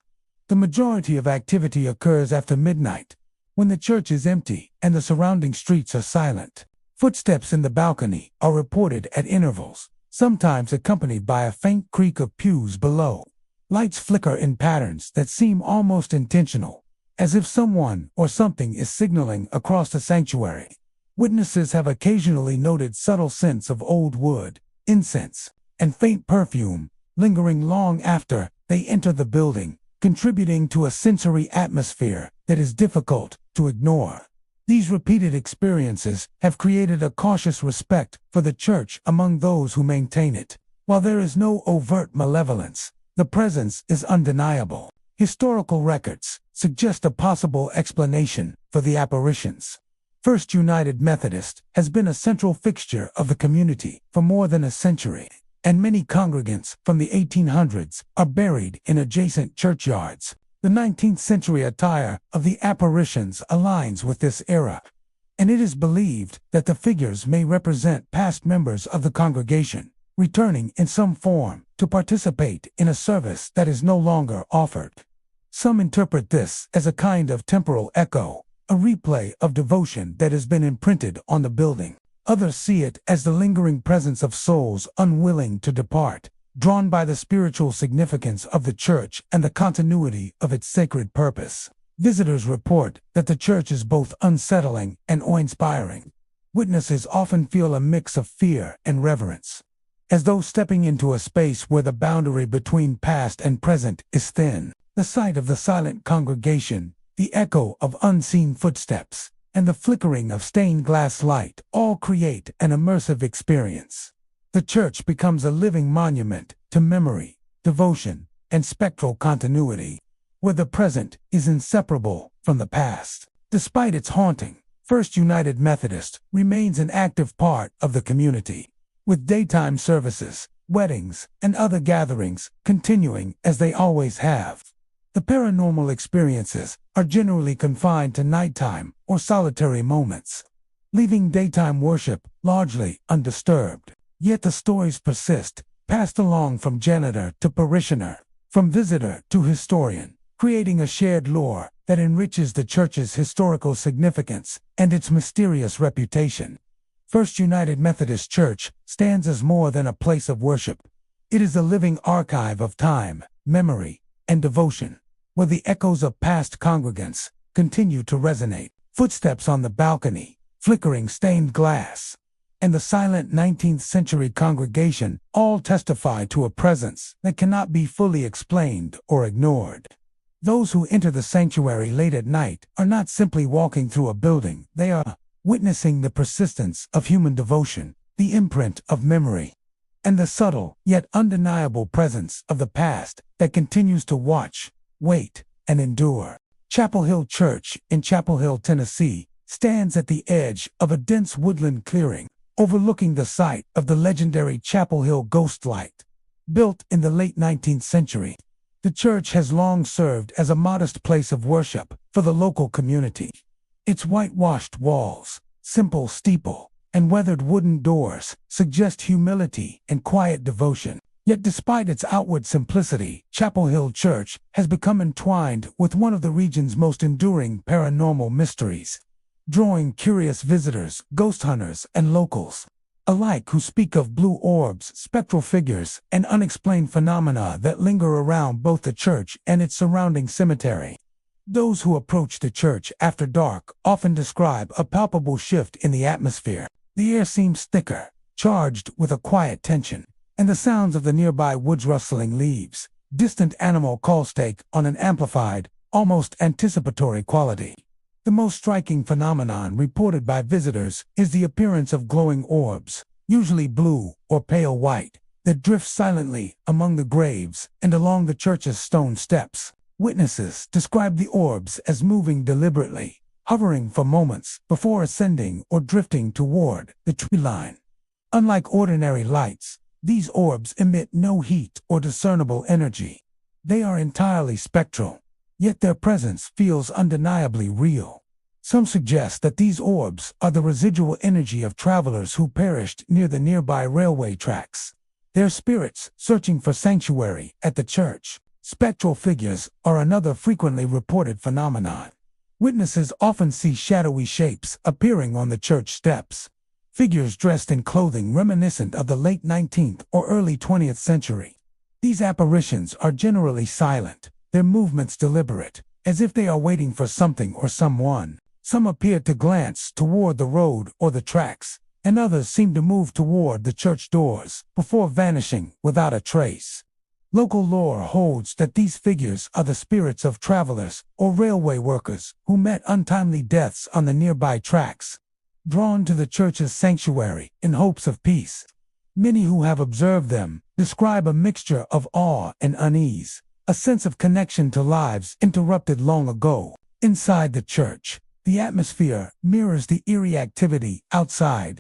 The majority of activity occurs after midnight, when the church is empty and the surrounding streets are silent. Footsteps in the balcony are reported at intervals, sometimes accompanied by a faint creak of pews below. Lights flicker in patterns that seem almost intentional, as if someone or something is signaling across the sanctuary. Witnesses have occasionally noted subtle scents of old wood, incense, and faint perfume lingering long after they enter the building, contributing to a sensory atmosphere that is difficult to ignore. These repeated experiences have created a cautious respect for the church among those who maintain it. While there is no overt malevolence, the presence is undeniable. Historical records suggest a possible explanation for the apparitions. First United Methodist has been a central fixture of the community for more than a century, and many congregants from the 1800s are buried in adjacent churchyards. The 19th century attire of the apparitions aligns with this era, and it is believed that the figures may represent past members of the congregation, returning in some form to participate in a service that is no longer offered. Some interpret this as a kind of temporal echo, a replay of devotion that has been imprinted on the building. Others see it as the lingering presence of souls unwilling to depart, drawn by the spiritual significance of the church and the continuity of its sacred purpose. Visitors report that the church is both unsettling and awe-inspiring. Witnesses often feel a mix of fear and reverence, as though stepping into a space where the boundary between past and present is thin. The sight of the silent congregation, the echo of unseen footsteps, and the flickering of stained glass light all create an immersive experience. The church becomes a living monument to memory, devotion, and spectral continuity, where the present is inseparable from the past. Despite its haunting, First United Methodist remains an active part of the community, with daytime services, weddings, and other gatherings continuing as they always have. The paranormal experiences are generally confined to nighttime or solitary moments, leaving daytime worship largely undisturbed. Yet the stories persist, passed along from janitor to parishioner, from visitor to historian, creating a shared lore that enriches the church's historical significance and its mysterious reputation. First United Methodist Church stands as more than a place of worship. It is a living archive of time, memory, and devotion, where the echoes of past congregants continue to resonate. Footsteps on the balcony, flickering stained glass, and the silent 19th century congregation all testify to a presence that cannot be fully explained or ignored. Those who enter the sanctuary late at night are not simply walking through a building, they are witnessing the persistence of human devotion, the imprint of memory, and the subtle yet undeniable presence of the past that continues to watch, wait, and endure. Chapel Hill Church in Chapel Hill, Tennessee, stands at the edge of a dense woodland clearing, overlooking the site of the legendary Chapel Hill Ghost Light. Built in the late 19th century, the church has long served as a modest place of worship for the local community. Its whitewashed walls, simple steeple, and weathered wooden doors suggest humility and quiet devotion. Yet despite its outward simplicity, Chapel Hill Church has become entwined with one of the region's most enduring paranormal mysteries, drawing curious visitors, ghost hunters, and locals alike who speak of blue orbs, spectral figures, and unexplained phenomena that linger around both the church and its surrounding cemetery. Those who approach the church after dark often describe a palpable shift in the atmosphere. The air seems thicker, charged with a quiet tension, and the sounds of the nearby woods rustling leaves, distant animal calls take on an amplified, almost anticipatory quality. The most striking phenomenon reported by visitors is the appearance of glowing orbs, usually blue or pale white, that drift silently among the graves and along the church's stone steps. Witnesses describe the orbs as moving deliberately, hovering for moments before ascending or drifting toward the tree line. Unlike ordinary lights, these orbs emit no heat or discernible energy. They are entirely spectral, yet their presence feels undeniably real. Some suggest that these orbs are the residual energy of travelers who perished near the nearby railway tracks, their spirits searching for sanctuary at the church. Spectral figures are another frequently reported phenomenon. Witnesses often see shadowy shapes appearing on the church steps, figures dressed in clothing reminiscent of the late 19th or early 20th century. These apparitions are generally silent, their movements deliberate, as if they are waiting for something or someone. Some appear to glance toward the road or the tracks, and others seem to move toward the church doors before vanishing without a trace. Local lore holds that these figures are the spirits of travelers or railway workers who met untimely deaths on the nearby tracks, drawn to the church's sanctuary in hopes of peace. Many who have observed them describe a mixture of awe and unease, a sense of connection to lives interrupted long ago. Inside the church, the atmosphere mirrors the eerie activity outside.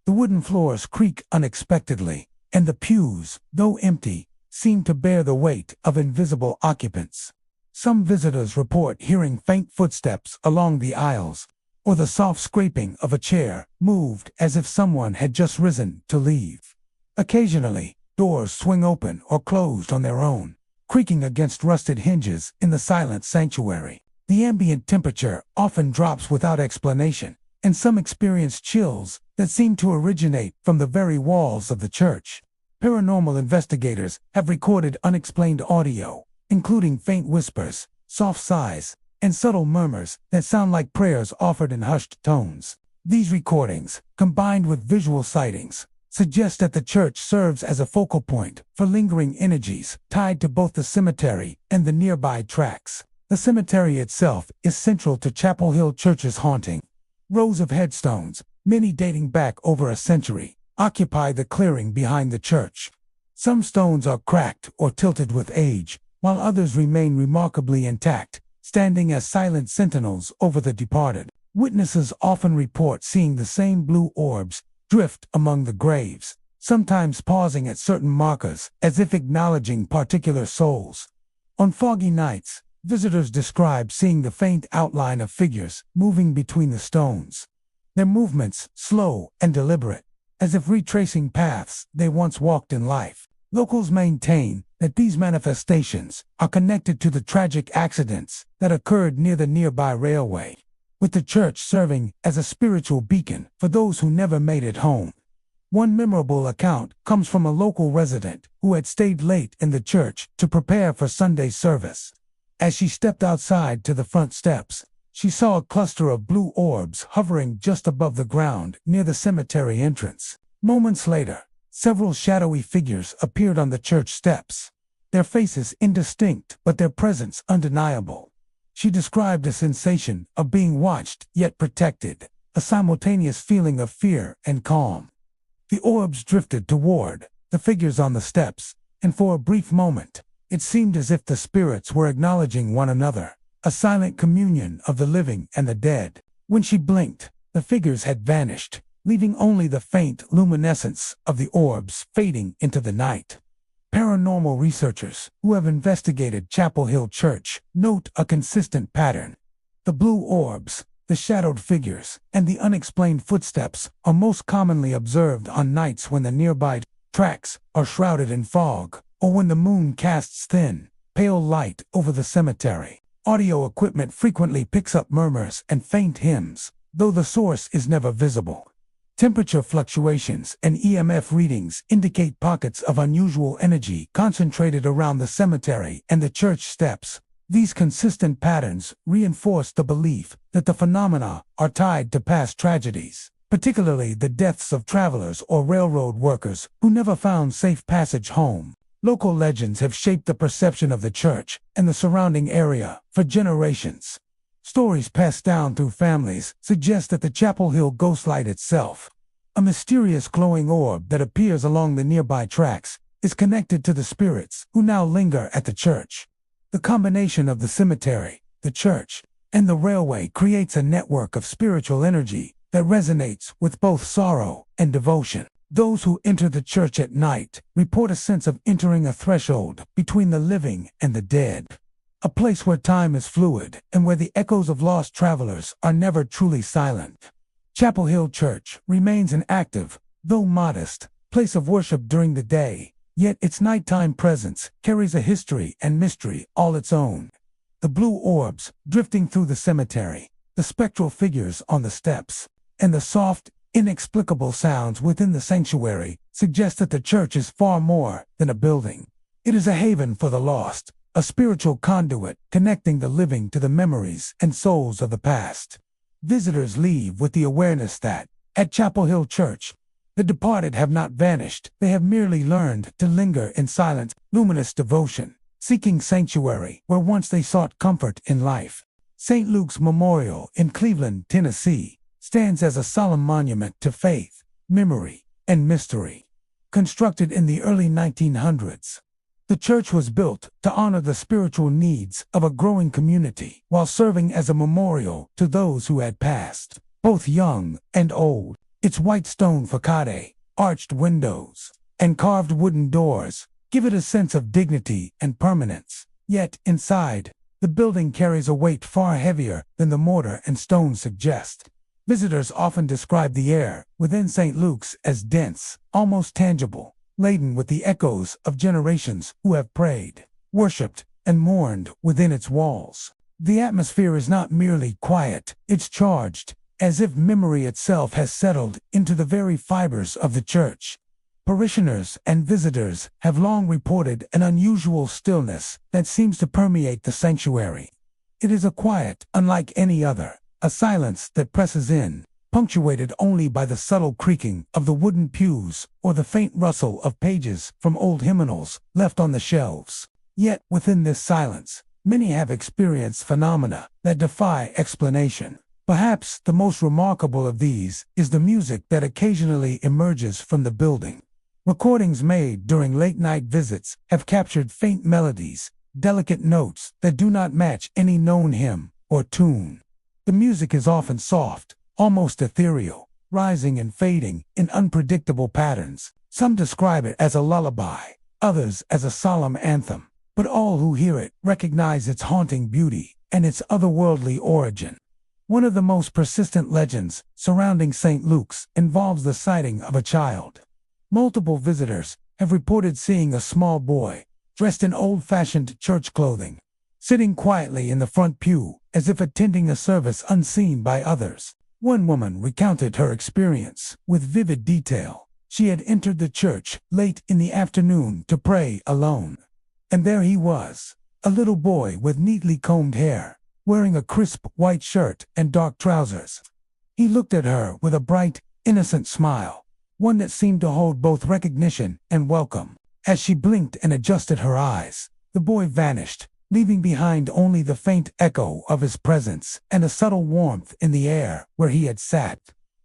The wooden floors creak unexpectedly, and the pews, though empty, seem to bear the weight of invisible occupants. Some visitors report hearing faint footsteps along the aisles, or the soft scraping of a chair moved as if someone had just risen to leave. Occasionally, doors swing open or closed on their own, creaking against rusted hinges in the silent sanctuary. The ambient temperature often drops without explanation, and some experience chills that seem to originate from the very walls of the church. Paranormal investigators have recorded unexplained audio, including faint whispers, soft sighs, and subtle murmurs that sound like prayers offered in hushed tones. These recordings, combined with visual sightings, suggest that the church serves as a focal point for lingering energies tied to both the cemetery and the nearby tracks. The cemetery itself is central to Chapel Hill Church's haunting. Rows of headstones, many dating back over a century, occupy the clearing behind the church. Some stones are cracked or tilted with age, while others remain remarkably intact, standing as silent sentinels over the departed. Witnesses often report seeing the same blue orbs drift among the graves, sometimes pausing at certain markers as if acknowledging particular souls. On foggy nights, visitors describe seeing the faint outline of figures moving between the stones. Their movements slow and deliberate, as if retracing paths they once walked in life. Locals maintain that these manifestations are connected to the tragic accidents that occurred near the nearby railway, with the church serving as a spiritual beacon for those who never made it home. One memorable account comes from a local resident who had stayed late in the church to prepare for Sunday service. As she stepped outside to the front steps, she saw a cluster of blue orbs hovering just above the ground near the cemetery entrance. Moments later, several shadowy figures appeared on the church steps, their faces indistinct but their presence undeniable. She described a sensation of being watched yet protected, a simultaneous feeling of fear and calm. The orbs drifted toward the figures on the steps, and for a brief moment, it seemed as if the spirits were acknowledging one another, a silent communion of the living and the dead. When she blinked, the figures had vanished, leaving only the faint luminescence of the orbs fading into the night. Paranormal researchers who have investigated Chapel Hill Church note a consistent pattern. The blue orbs, the shadowed figures, and the unexplained footsteps are most commonly observed on nights when the nearby tracks are shrouded in fog, or when the moon casts thin, pale light over the cemetery. Audio equipment frequently picks up murmurs and faint hymns, though the source is never visible. Temperature fluctuations and EMF readings indicate pockets of unusual energy concentrated around the cemetery and the church steps. These consistent patterns reinforce the belief that the phenomena are tied to past tragedies, particularly the deaths of travelers or railroad workers who never found safe passage home. Local legends have shaped the perception of the church and the surrounding area for generations. Stories passed down through families suggest that the Chapel Hill ghostlight itself, a mysterious glowing orb that appears along the nearby tracks, is connected to the spirits who now linger at the church. The combination of the cemetery, the church, and the railway creates a network of spiritual energy that resonates with both sorrow and devotion. Those who enter the church at night report a sense of entering a threshold between the living and the dead, a place where time is fluid and where the echoes of lost travelers are never truly silent. Chapel Hill Church remains an active, though modest, place of worship during the day, yet its nighttime presence carries a history and mystery all its own. The blue orbs drifting through the cemetery, the spectral figures on the steps, and the soft, inexplicable sounds within the sanctuary suggest that the church is far more than a building. It is a haven for the lost, a spiritual conduit connecting the living to the memories and souls of the past. Visitors leave with the awareness that, at Chapel Hill Church, the departed have not vanished, they have merely learned to linger in silent, luminous devotion, seeking sanctuary where once they sought comfort in life. St. Luke's Memorial in Cleveland, Tennessee, stands as a solemn monument to faith, memory, and mystery. Constructed in the early 1900s, the church was built to honor the spiritual needs of a growing community while serving as a memorial to those who had passed, both young and old. Its white stone facade, arched windows, and carved wooden doors give it a sense of dignity and permanence. Yet, inside, the building carries a weight far heavier than the mortar and stone suggest. Visitors often describe the air within St. Luke's as dense, almost tangible, laden with the echoes of generations who have prayed, worshipped, and mourned within its walls. The atmosphere is not merely quiet, it's charged, as if memory itself has settled into the very fibers of the church. Parishioners and visitors have long reported an unusual stillness that seems to permeate the sanctuary. It is a quiet unlike any other, a silence that presses in, punctuated only by the subtle creaking of the wooden pews or the faint rustle of pages from old hymnals left on the shelves. Yet, within this silence, many have experienced phenomena that defy explanation. Perhaps the most remarkable of these is the music that occasionally emerges from the building. Recordings made during late-night visits have captured faint melodies, delicate notes that do not match any known hymn or tune. The music is often soft, almost ethereal, rising and fading in unpredictable patterns. Some describe it as a lullaby, others as a solemn anthem, but all who hear it recognize its haunting beauty and its otherworldly origin. One of the most persistent legends surrounding St. Luke's involves the sighting of a child. Multiple visitors have reported seeing a small boy, dressed in old-fashioned church clothing, sitting quietly in the front pew as if attending a service unseen by others. One woman recounted her experience with vivid detail. She had entered the church late in the afternoon to pray alone. And there he was, a little boy with neatly combed hair, wearing a crisp white shirt and dark trousers. He looked at her with a bright, innocent smile, one that seemed to hold both recognition and welcome. As she blinked and adjusted her eyes, the boy vanished, leaving behind only the faint echo of his presence and a subtle warmth in the air where he had sat.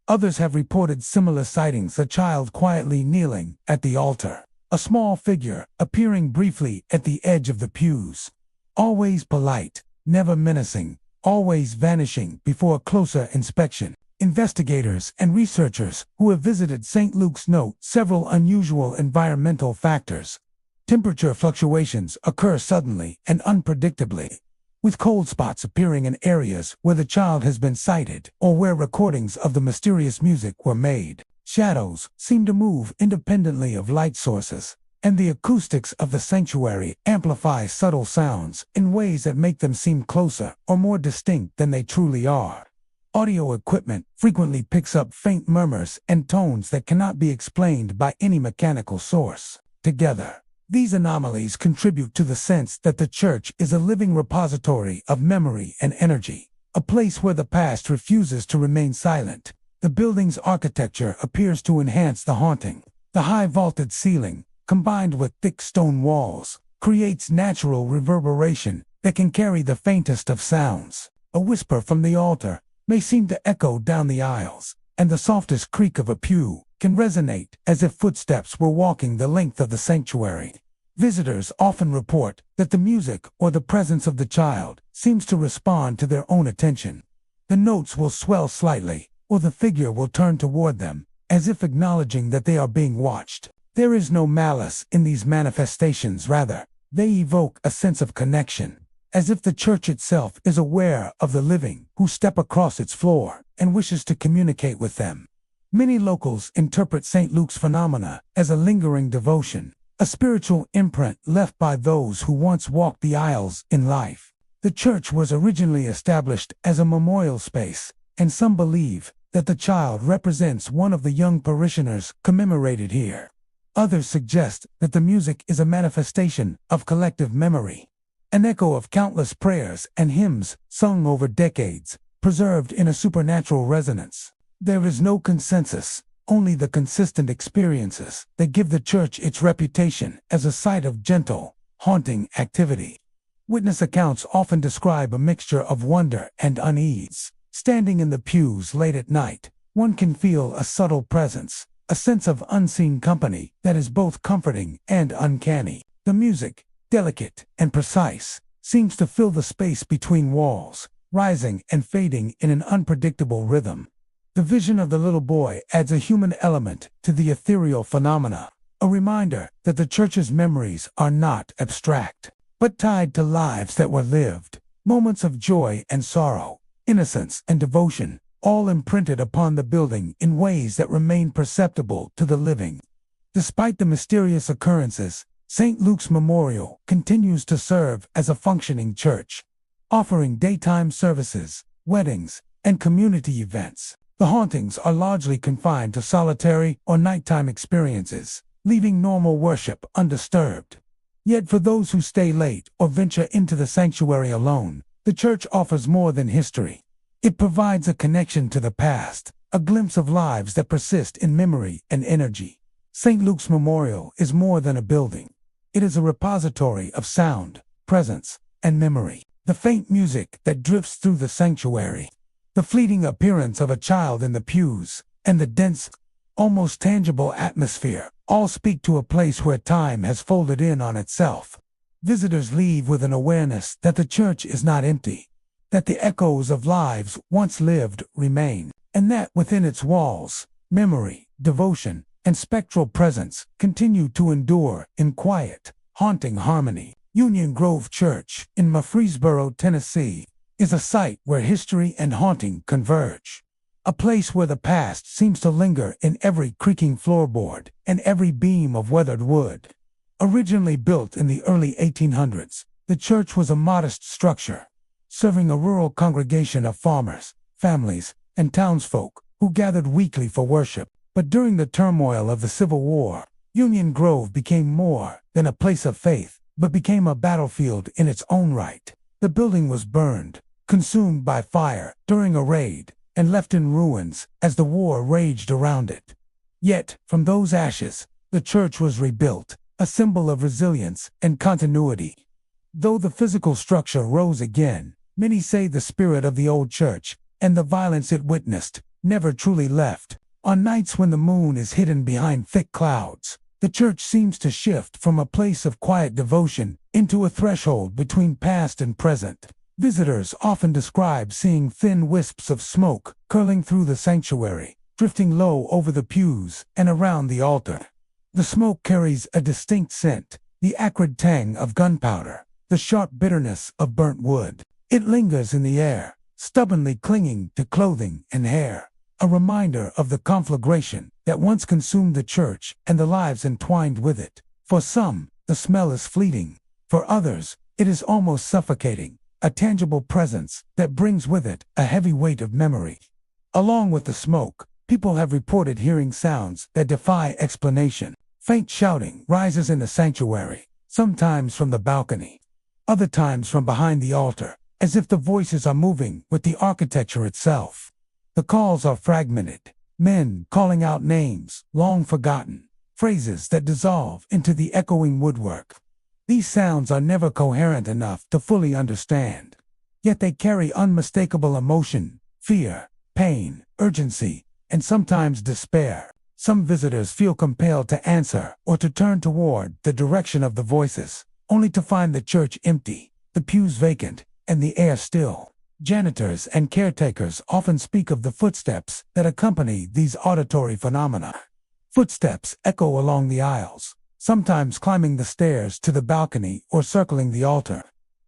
Others have reported similar sightings: a child quietly kneeling at the altar, a small figure appearing briefly at the edge of the pews, always polite, never menacing, always vanishing before a closer inspection. Investigators and researchers who have visited St. Luke's note several unusual environmental factors. Temperature fluctuations occur suddenly and unpredictably, with cold spots appearing in areas where the child has been sighted or where recordings of the mysterious music were made. Shadows seem to move independently of light sources, and the acoustics of the sanctuary amplify subtle sounds in ways that make them seem closer or more distinct than they truly are. Audio equipment frequently picks up faint murmurs and tones that cannot be explained by any mechanical source. Together, these anomalies contribute to the sense that the church is a living repository of memory and energy, a place where the past refuses to remain silent. The building's architecture appears to enhance the haunting. The high vaulted ceiling, combined with thick stone walls, creates natural reverberation that can carry the faintest of sounds. A whisper from the altar may seem to echo down the aisles, and the softest creak of a pew can resonate as if footsteps were walking the length of the sanctuary. Visitors often report that the music or the presence of the child seems to respond to their own attention. The notes will swell slightly, or the figure will turn toward them, as if acknowledging that they are being watched. There is no malice in these manifestations, rather, they evoke a sense of connection, as if the church itself is aware of the living who step across its floor and wishes to communicate with them. Many locals interpret St. Luke's phenomena as a lingering devotion, a spiritual imprint left by those who once walked the aisles in life. The church was originally established as a memorial space, and some believe that the child represents one of the young parishioners commemorated here. Others suggest that the music is a manifestation of collective memory, an echo of countless prayers and hymns sung over decades, preserved in a supernatural resonance. There is no consensus, only the consistent experiences that give the church its reputation as a site of gentle, haunting activity. Witness accounts often describe a mixture of wonder and unease. Standing in the pews late at night, one can feel a subtle presence, a sense of unseen company that is both comforting and uncanny. The music, delicate and precise, seems to fill the space between walls, rising and fading in an unpredictable rhythm. The vision of the little boy adds a human element to the ethereal phenomena, a reminder that the church's memories are not abstract, but tied to lives that were lived, moments of joy and sorrow, innocence and devotion, all imprinted upon the building in ways that remain perceptible to the living. Despite the mysterious occurrences, St. Luke's Memorial continues to serve as a functioning church, offering daytime services, weddings, and community events. The hauntings are largely confined to solitary or nighttime experiences, leaving normal worship undisturbed. Yet for those who stay late or venture into the sanctuary alone, the church offers more than history. It provides a connection to the past, a glimpse of lives that persist in memory and energy. St. Luke's Memorial is more than a building. It is a repository of sound, presence, and memory. The faint music that drifts through the sanctuary, The fleeting appearance of a child in the pews, and the dense, almost tangible atmosphere, all speak to a place where time has folded in on itself. Visitors leave with an awareness that the church is not empty, that the echoes of lives once lived remain, and that within its walls, memory, devotion, and spectral presence continue to endure in quiet, haunting harmony. Union Grove Church in Murfreesboro, Tennessee, is a site where history and haunting converge. A place where the past seems to linger in every creaking floorboard and every beam of weathered wood. Originally built in the early 1800s, the church was a modest structure, serving a rural congregation of farmers, families, and townsfolk who gathered weekly for worship. But during the turmoil of the Civil War, Union Grove became more than a place of faith, but became a battlefield in its own right. The building was burned, consumed by fire during a raid, and left in ruins as the war raged around it. Yet, from those ashes, the church was rebuilt, a symbol of resilience and continuity. Though the physical structure rose again, many say the spirit of the old church, and the violence it witnessed, never truly left. On nights when the moon is hidden behind thick clouds, the church seems to shift from a place of quiet devotion into a threshold between past and present. Visitors often describe seeing thin wisps of smoke curling through the sanctuary, drifting low over the pews and around the altar. The smoke carries a distinct scent, the acrid tang of gunpowder, the sharp bitterness of burnt wood. It lingers in the air, stubbornly clinging to clothing and hair, a reminder of the conflagration that once consumed the church and the lives entwined with it. For some, the smell is fleeting. For others, it is almost suffocating, a tangible presence that brings with it a heavy weight of memory. Along with the smoke, people have reported hearing sounds that defy explanation. Faint shouting rises in the sanctuary, sometimes from the balcony, other times from behind the altar, as if the voices are moving with the architecture itself. The calls are fragmented, men calling out names long forgotten, phrases that dissolve into the echoing woodwork. These sounds are never coherent enough to fully understand, yet they carry unmistakable emotion, fear, pain, urgency, and sometimes despair. Some visitors feel compelled to answer or to turn toward the direction of the voices, only to find the church empty, the pews vacant, and the air still. Janitors and caretakers often speak of the footsteps that accompany these auditory phenomena. Footsteps echo along the aisles, sometimes climbing the stairs to the balcony or circling the altar.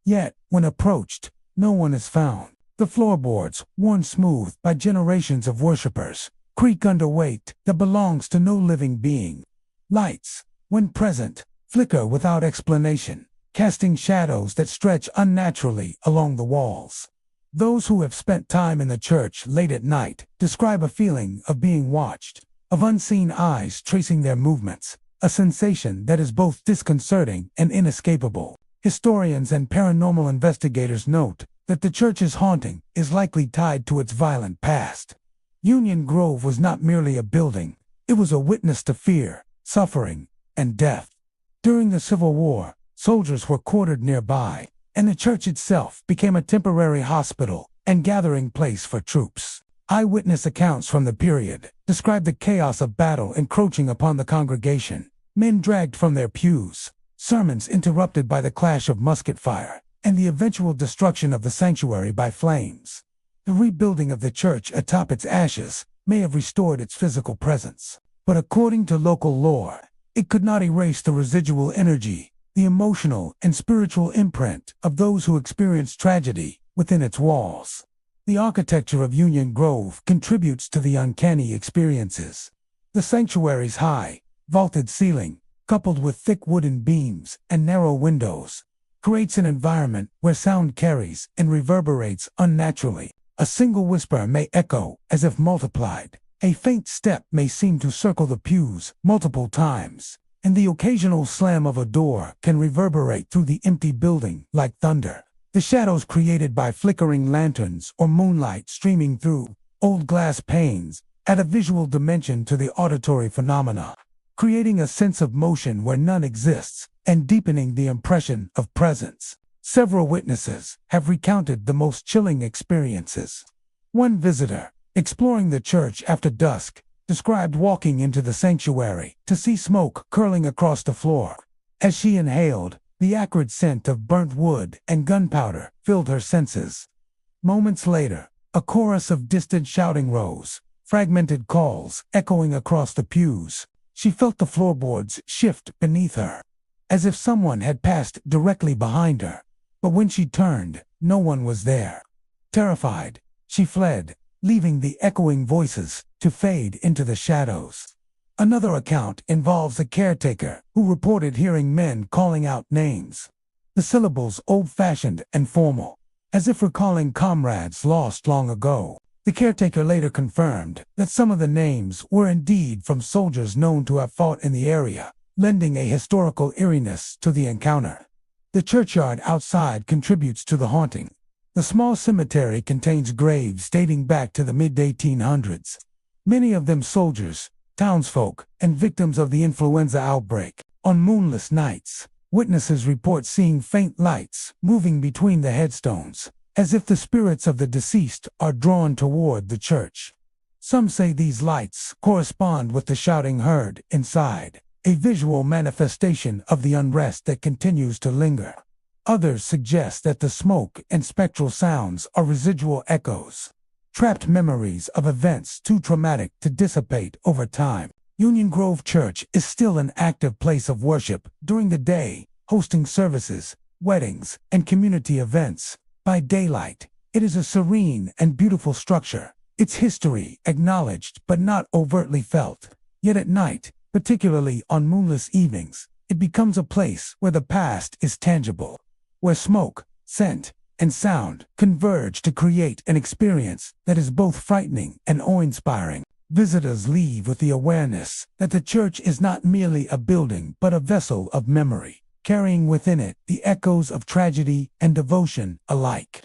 Yet, when approached, no one is found. The floorboards, worn smooth by generations of worshippers, creak under weight that belongs to no living being. Lights, when present, flicker without explanation, casting shadows that stretch unnaturally along the walls. Those who have spent time in the church late at night describe a feeling of being watched, of unseen eyes tracing their movements, a sensation that is both disconcerting and inescapable. Historians and paranormal investigators note that the church's haunting is likely tied to its violent past. Union Grove was not merely a building, it was a witness to fear, suffering, and death. During the Civil War, soldiers were quartered nearby, and the church itself became a temporary hospital and gathering place for troops. Eyewitness accounts from the period describe the chaos of battle encroaching upon the congregation, men dragged from their pews, sermons interrupted by the clash of musket fire, and the eventual destruction of the sanctuary by flames. The rebuilding of the church atop its ashes may have restored its physical presence, but according to local lore, it could not erase the residual energy, the emotional and spiritual imprint of those who experienced tragedy within its walls. The architecture of Union Grove contributes to the uncanny experiences. The sanctuary's high, vaulted ceiling, coupled with thick wooden beams and narrow windows, creates an environment where sound carries and reverberates unnaturally. A single whisper may echo as if multiplied. A faint step may seem to circle the pews multiple times, and the occasional slam of a door can reverberate through the empty building like thunder. The shadows created by flickering lanterns or moonlight streaming through old glass panes add a visual dimension to the auditory phenomena, creating a sense of motion where none exists and deepening the impression of presence. Several witnesses have recounted the most chilling experiences. One visitor, exploring the church after dusk, described walking into the sanctuary to see smoke curling across the floor. As she inhaled, the acrid scent of burnt wood and gunpowder filled her senses. Moments later, a chorus of distant shouting rose, fragmented calls echoing across the pews. She felt the floorboards shift beneath her, as if someone had passed directly behind her. But when she turned, no one was there. Terrified, she fled, leaving the echoing voices to fade into the shadows. Another account involves a caretaker who reported hearing men calling out names, the syllables old-fashioned and formal, as if recalling comrades lost long ago. The caretaker later confirmed that some of the names were indeed from soldiers known to have fought in the area, lending a historical eeriness to the encounter. The churchyard outside contributes to the haunting. The small cemetery contains graves dating back to the mid-1800s, many of them soldiers, townsfolk, and victims of the influenza outbreak. On moonless nights, witnesses report seeing faint lights moving between the headstones, as if the spirits of the deceased are drawn toward the church. Some say these lights correspond with the shouting heard inside, a visual manifestation of the unrest that continues to linger. Others suggest that the smoke and spectral sounds are residual echoes, trapped memories of events too traumatic to dissipate over time. Union Grove Church is still an active place of worship during the day, hosting services, weddings, and community events. By daylight, it is a serene and beautiful structure, its history acknowledged but not overtly felt. Yet at night, particularly on moonless evenings, it becomes a place where the past is tangible, where smoke, scent, and sound converge to create an experience that is both frightening and awe-inspiring. Visitors leave with the awareness that the church is not merely a building but a vessel of memory, carrying within it the echoes of tragedy and devotion alike.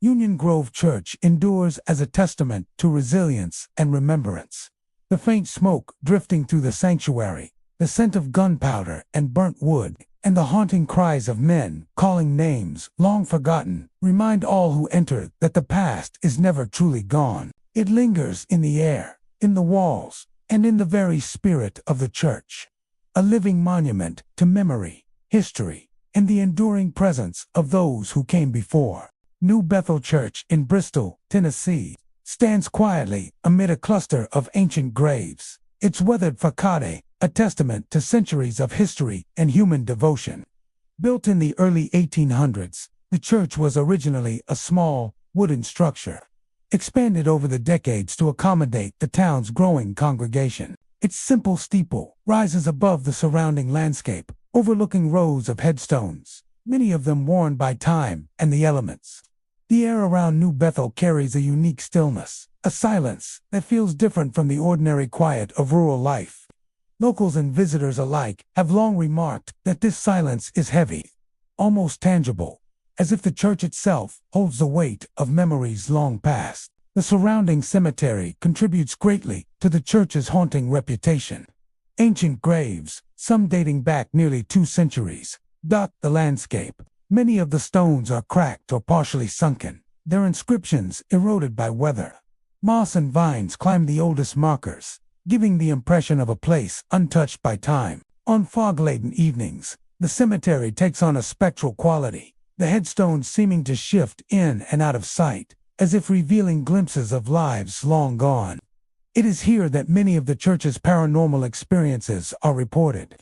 Union Grove Church endures as a testament to resilience and remembrance. The faint smoke drifting through the sanctuary, the scent of gunpowder and burnt wood, and the haunting cries of men calling names long forgotten remind all who enter that the past is never truly gone. It lingers in the air, in the walls, and in the very spirit of the church. A living monument to memory, history, and the enduring presence of those who came before. New Bethel Church in Bristol, Tennessee, stands quietly amid a cluster of ancient graves, its weathered facade a testament to centuries of history and human devotion. Built in the early 1800s, the church was originally a small, wooden structure, expanded over the decades to accommodate the town's growing congregation. Its simple steeple rises above the surrounding landscape, overlooking rows of headstones, many of them worn by time and the elements. The air around New Bethel carries a unique stillness, a silence that feels different from the ordinary quiet of rural life. Locals and visitors alike have long remarked that this silence is heavy, almost tangible, as if the church itself holds the weight of memories long past. The surrounding cemetery contributes greatly to the church's haunting reputation. Ancient graves, some dating back nearly 2 centuries, dot the landscape. Many of the stones are cracked or partially sunken, their inscriptions eroded by weather. Moss and vines climb the oldest markers, giving the impression of a place untouched by time. On fog-laden evenings, the cemetery takes on a spectral quality, the headstones seeming to shift in and out of sight, as if revealing glimpses of lives long gone. It is here that many of the church's paranormal experiences are reported.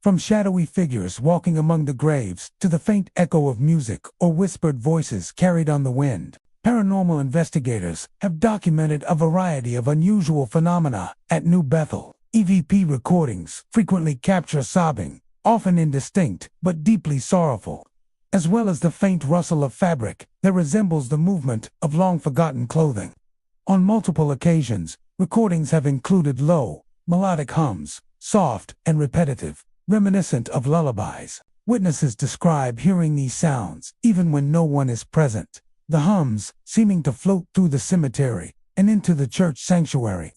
From shadowy figures walking among the graves to the faint echo of music or whispered voices carried on the wind, paranormal investigators have documented a variety of unusual phenomena at New Bethel. EVP recordings frequently capture sobbing, often indistinct but deeply sorrowful, as well as the faint rustle of fabric that resembles the movement of long-forgotten clothing. On multiple occasions, recordings have included low, melodic hums, soft and repetitive, reminiscent of lullabies. Witnesses describe hearing these sounds even when no one is present, the hums seeming to float through the cemetery and into the church sanctuary.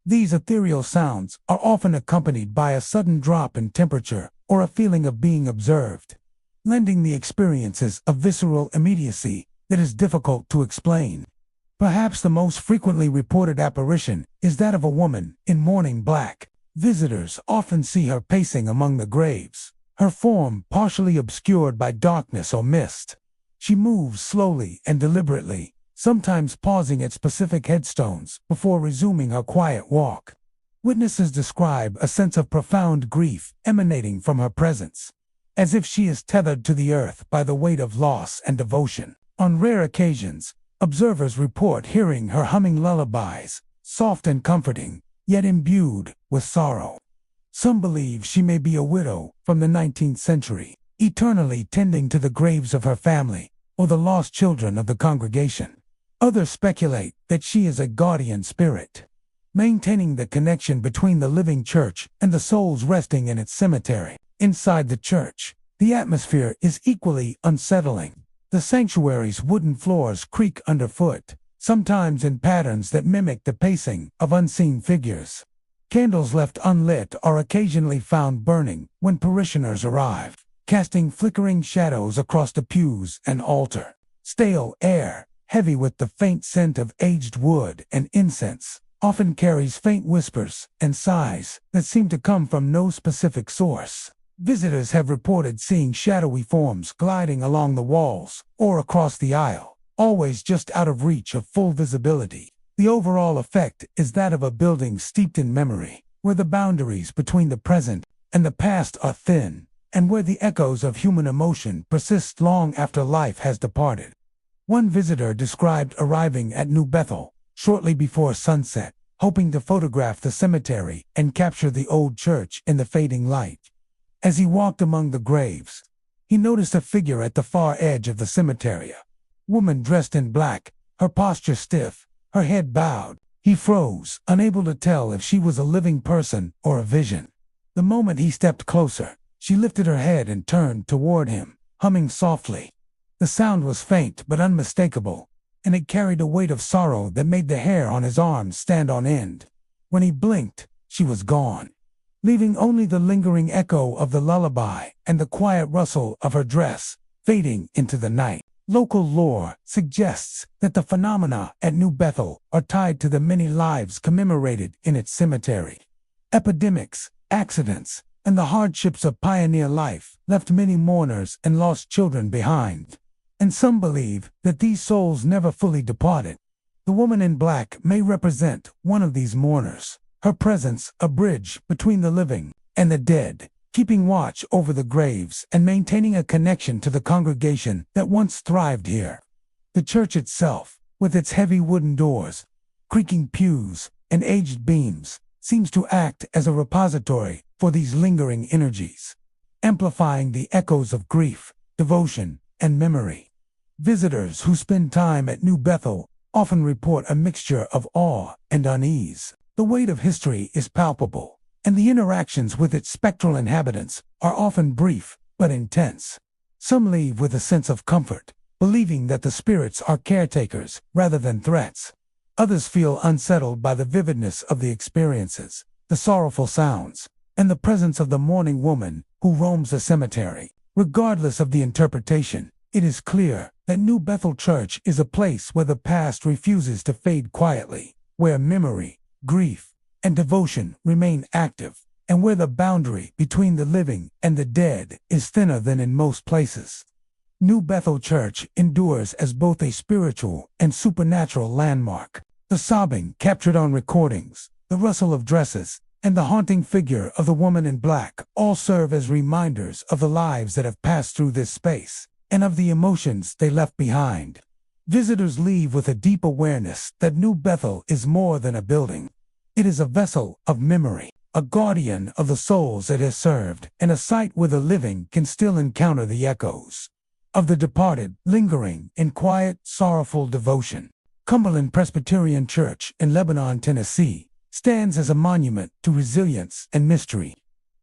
These ethereal sounds are often accompanied by a sudden drop in temperature or a feeling of being observed, lending the experiences a visceral immediacy that is difficult to explain. Perhaps the most frequently reported apparition is that of a woman in mourning black. Visitors often see her pacing among the graves, her form partially obscured by darkness or mist. She moves slowly and deliberately, sometimes pausing at specific headstones before resuming her quiet walk. Witnesses describe a sense of profound grief emanating from her presence, as if she is tethered to the earth by the weight of loss and devotion. On rare occasions, observers report hearing her humming lullabies, soft and comforting, yet imbued with sorrow. Some believe she may be a widow from the 19th century, eternally tending to the graves of her family or the lost children of the congregation. Others speculate that she is a guardian spirit, maintaining the connection between the living church and the souls resting in its cemetery. Inside the church, the atmosphere is equally unsettling. The sanctuary's wooden floors creak underfoot, sometimes in patterns that mimic the pacing of unseen figures. Candles left unlit are occasionally found burning when parishioners arrive, casting flickering shadows across the pews and altar. Stale air, heavy with the faint scent of aged wood and incense, often carries faint whispers and sighs that seem to come from no specific source. Visitors have reported seeing shadowy forms gliding along the walls or across the aisle, always just out of reach of full visibility. The overall effect is that of a building steeped in memory, where the boundaries between the present and the past are thin, and where the echoes of human emotion persist long after life has departed. One visitor described arriving at New Bethel shortly before sunset, hoping to photograph the cemetery and capture the old church in the fading light. As he walked among the graves, he noticed a figure at the far edge of the cemetery, a woman dressed in black, her posture stiff, her head bowed. He froze, unable to tell if she was a living person or a vision. The moment he stepped closer, she lifted her head and turned toward him, humming softly. The sound was faint but unmistakable, and it carried a weight of sorrow that made the hair on his arms stand on end. When he blinked, she was gone, leaving only the lingering echo of the lullaby and the quiet rustle of her dress, fading into the night. Local lore suggests that the phenomena at New Bethel are tied to the many lives commemorated in its cemetery. Epidemics, accidents, and the hardships of pioneer life left many mourners and lost children behind. And some believe that these souls never fully departed. The woman in black may represent one of these mourners, her presence a bridge between the living and the dead, keeping watch over the graves and maintaining a connection to the congregation that once thrived here. The church itself, with its heavy wooden doors, creaking pews, and aged beams, seems to act as a repository for these lingering energies, amplifying the echoes of grief, devotion, and memory. Visitors who spend time at New Bethel often report a mixture of awe and unease. The weight of history is palpable, and the interactions with its spectral inhabitants are often brief but intense. Some leave with a sense of comfort, believing that the spirits are caretakers rather than threats. Others feel unsettled by the vividness of the experiences, the sorrowful sounds, and the presence of the mourning woman who roams the cemetery. Regardless of the interpretation, it is clear that New Bethel Church is a place where the past refuses to fade quietly, where memory, grief, and devotion remain active, and where the boundary between the living and the dead is thinner than in most places. New Bethel Church endures as both a spiritual and supernatural landmark. The sobbing captured on recordings, the rustle of dresses, and the haunting figure of the woman in black all serve as reminders of the lives that have passed through this space, and of the emotions they left behind. Visitors leave with a deep awareness that New Bethel is more than a building. It is a vessel of memory, a guardian of the souls it has served, and a site where the living can still encounter the echoes of the departed, lingering in quiet, sorrowful devotion. Cumberland Presbyterian Church in Lebanon, Tennessee, stands as a monument to resilience and mystery.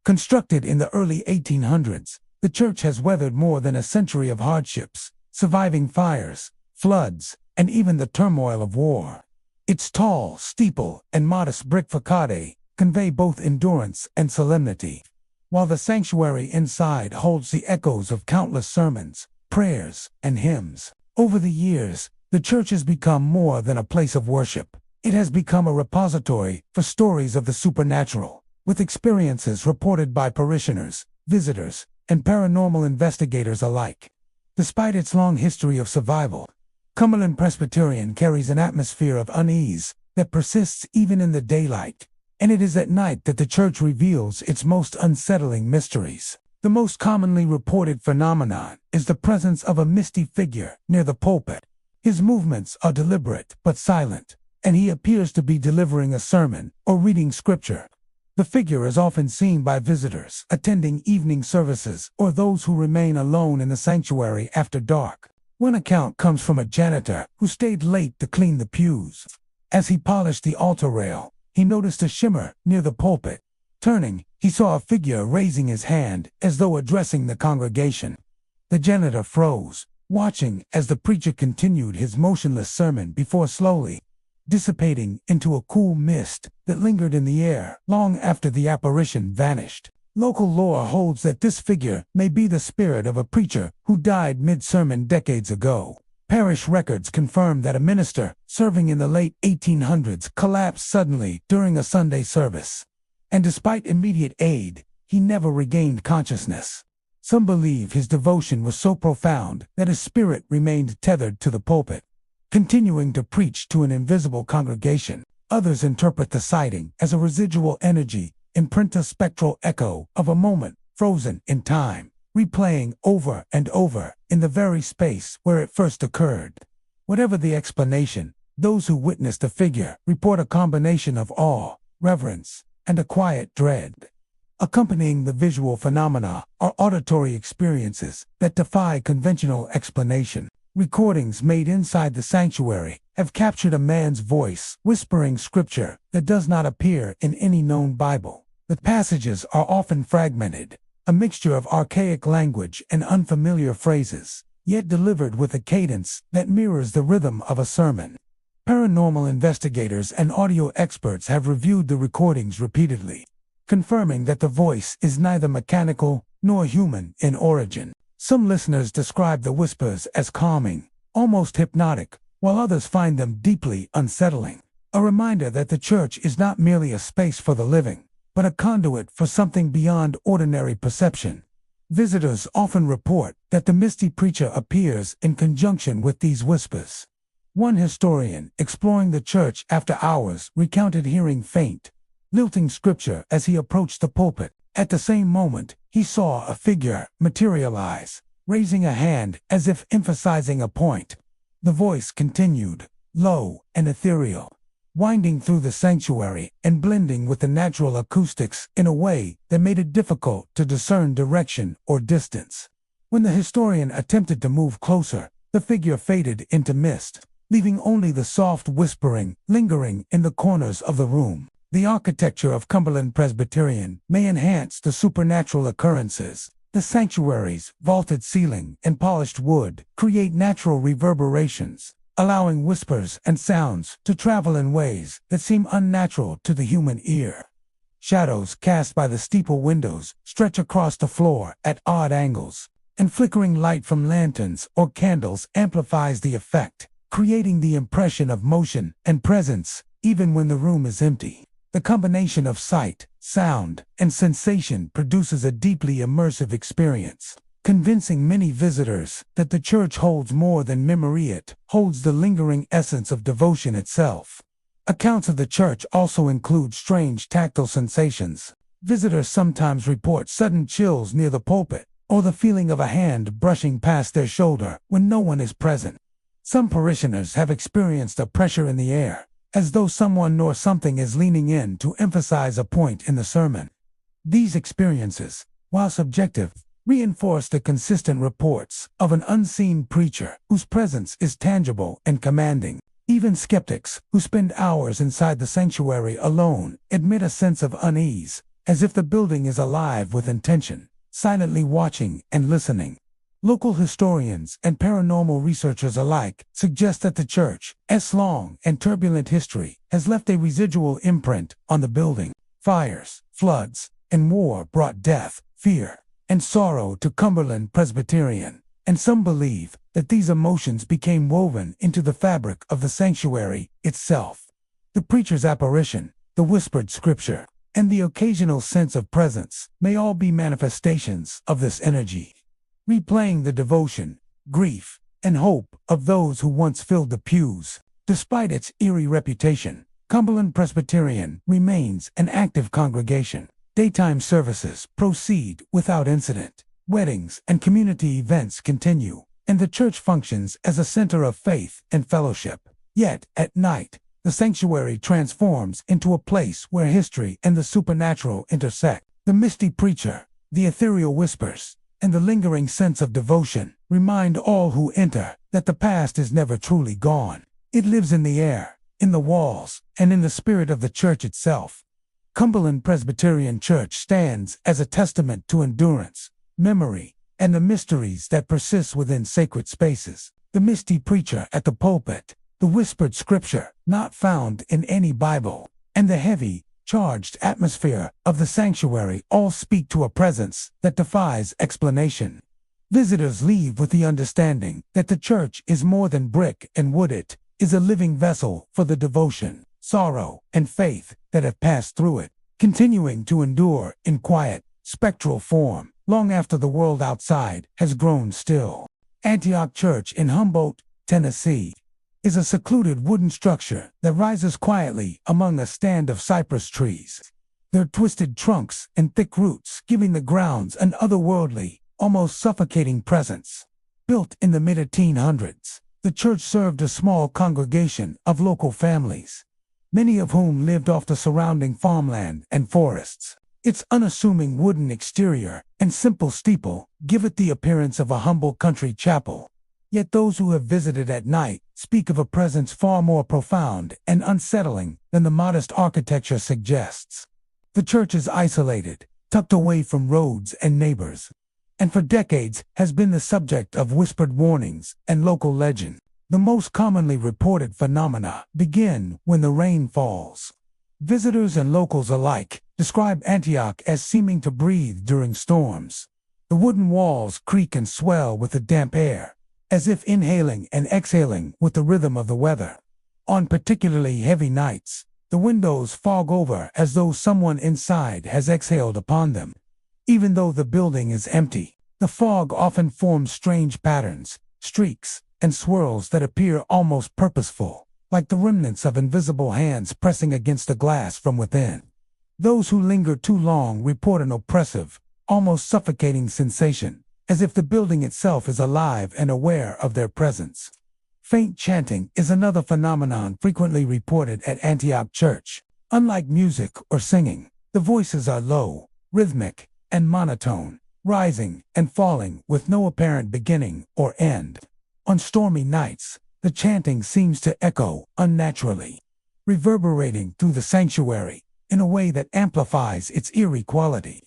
Constructed in the early 1800s, the church has weathered more than a century of hardships, surviving fires, floods, and even the turmoil of war. Its tall steeple and modest brick facade convey both endurance and solemnity, while the sanctuary inside holds the echoes of countless sermons, prayers, and hymns. Over the years, the church has become more than a place of worship. It has become a repository for stories of the supernatural, with experiences reported by parishioners, visitors, and paranormal investigators alike. Despite its long history of survival, Cumberland Presbyterian carries an atmosphere of unease that persists even in the daylight, and it is at night that the church reveals its most unsettling mysteries. The most commonly reported phenomenon is the presence of a misty figure near the pulpit. His movements are deliberate but silent, and he appears to be delivering a sermon or reading scripture. The figure is often seen by visitors attending evening services or those who remain alone in the sanctuary after dark. One account comes from a janitor who stayed late to clean the pews. As he polished the altar rail, he noticed a shimmer near the pulpit. Turning, he saw a figure raising his hand as though addressing the congregation. The janitor froze, watching as the preacher continued his motionless sermon before slowly dissipating into a cool mist that lingered in the air long after the apparition vanished. Local lore holds that this figure may be the spirit of a preacher who died mid-sermon decades ago. Parish records confirm that a minister serving in the late 1800s collapsed suddenly during a Sunday service, and despite immediate aid, he never regained consciousness. Some believe his devotion was so profound that his spirit remained tethered to the pulpit, continuing to preach to an invisible congregation. Others interpret the sighting as a residual energy imprint, a spectral echo of a moment frozen in time, replaying over and over in the very space where it first occurred. Whatever the explanation, those who witnessed the figure report a combination of awe, reverence, and a quiet dread. Accompanying the visual phenomena are auditory experiences that defy conventional explanation. Recordings made inside the sanctuary have captured a man's voice whispering scripture that does not appear in any known Bible. The passages are often fragmented, a mixture of archaic language and unfamiliar phrases, yet delivered with a cadence that mirrors the rhythm of a sermon. Paranormal investigators and audio experts have reviewed the recordings repeatedly, confirming that the voice is neither mechanical nor human in origin. Some listeners describe the whispers as calming, almost hypnotic, while others find them deeply unsettling. A reminder that the church is not merely a space for the living, but a conduit for something beyond ordinary perception. Visitors often report that the misty preacher appears in conjunction with these whispers. One historian, exploring the church after hours, recounted hearing faint, lilting scripture as he approached the pulpit. At the same moment, he saw a figure materialize, raising a hand as if emphasizing a point. The voice continued, low and ethereal, winding through the sanctuary and blending with the natural acoustics in a way that made it difficult to discern direction or distance. When the historian attempted to move closer, the figure faded into mist, leaving only the soft whispering lingering in the corners of the room. The architecture of Cumberland Presbyterian may enhance the supernatural occurrences. The sanctuary's vaulted ceiling and polished wood create natural reverberations, allowing whispers and sounds to travel in ways that seem unnatural to the human ear. Shadows cast by the steeple windows stretch across the floor at odd angles, and flickering light from lanterns or candles amplifies the effect, creating the impression of motion and presence even when the room is empty. The combination of sight, sound, and sensation produces a deeply immersive experience, convincing many visitors that the church holds more than memory. It holds the lingering essence of devotion itself. Accounts of the church also include strange tactile sensations. Visitors sometimes report sudden chills near the pulpit, or the feeling of a hand brushing past their shoulder when no one is present. Some parishioners have experienced a pressure in the air, as though someone or something is leaning in to emphasize a point in the sermon. These experiences, while subjective, reinforce the consistent reports of an unseen preacher whose presence is tangible and commanding. Even skeptics, who spend hours inside the sanctuary alone, admit a sense of unease, as if the building is alive with intention, silently watching and listening. Local historians and paranormal researchers alike suggest that the church's long and turbulent history has left a residual imprint on the building. Fires, floods, and war brought death, fear, and sorrow to Cumberland Presbyterian, and some believe that these emotions became woven into the fabric of the sanctuary itself. The preacher's apparition, the whispered scripture, and the occasional sense of presence may all be manifestations of this energy, replaying the devotion, grief, and hope of those who once filled the pews. Despite its eerie reputation, Cumberland Presbyterian remains an active congregation. Daytime services proceed without incident. Weddings and community events continue, and the church functions as a center of faith and fellowship. Yet, at night, the sanctuary transforms into a place where history and the supernatural intersect. The misty preacher, the ethereal whispers, and the lingering sense of devotion remind all who enter that the past is never truly gone. It lives in the air, in the walls, and in the spirit of the church itself. Cumberland Presbyterian Church stands as a testament to endurance, memory, and the mysteries that persist within sacred spaces. The misty preacher at the pulpit, the whispered scripture not found in any Bible, and the heavy, charged atmosphere of the sanctuary all speak to a presence that defies explanation. Visitors leave with the understanding that the church is more than brick and wood. It is a living vessel for the devotion, sorrow, and faith that have passed through it, continuing to endure in quiet, spectral form long after the world outside has grown still. Antioch Church in Humboldt, Tennessee, is a secluded wooden structure that rises quietly among a stand of cypress trees, their twisted trunks and thick roots giving the grounds an otherworldly, almost suffocating presence. Built in the mid-1800s, the church served a small congregation of local families, many of whom lived off the surrounding farmland and forests. Its unassuming wooden exterior and simple steeple give it the appearance of a humble country chapel. Yet those who have visited at night speak of a presence far more profound and unsettling than the modest architecture suggests. The church is isolated, tucked away from roads and neighbors, and for decades has been the subject of whispered warnings and local legend. The most commonly reported phenomena begin when the rain falls. Visitors and locals alike describe Antioch as seeming to breathe during storms. The wooden walls creak and swell with the damp air, as if inhaling and exhaling with the rhythm of the weather. On particularly heavy nights, the windows fog over as though someone inside has exhaled upon them. Even though the building is empty, the fog often forms strange patterns, streaks, and swirls that appear almost purposeful, like the remnants of invisible hands pressing against the glass from within. Those who linger too long report an oppressive, almost suffocating sensation, as if the building itself is alive and aware of their presence. Faint chanting is another phenomenon frequently reported at Antioch Church. Unlike music or singing, the voices are low, rhythmic, and monotone, rising and falling with no apparent beginning or end. On stormy nights, the chanting seems to echo unnaturally, reverberating through the sanctuary in a way that amplifies its eerie quality.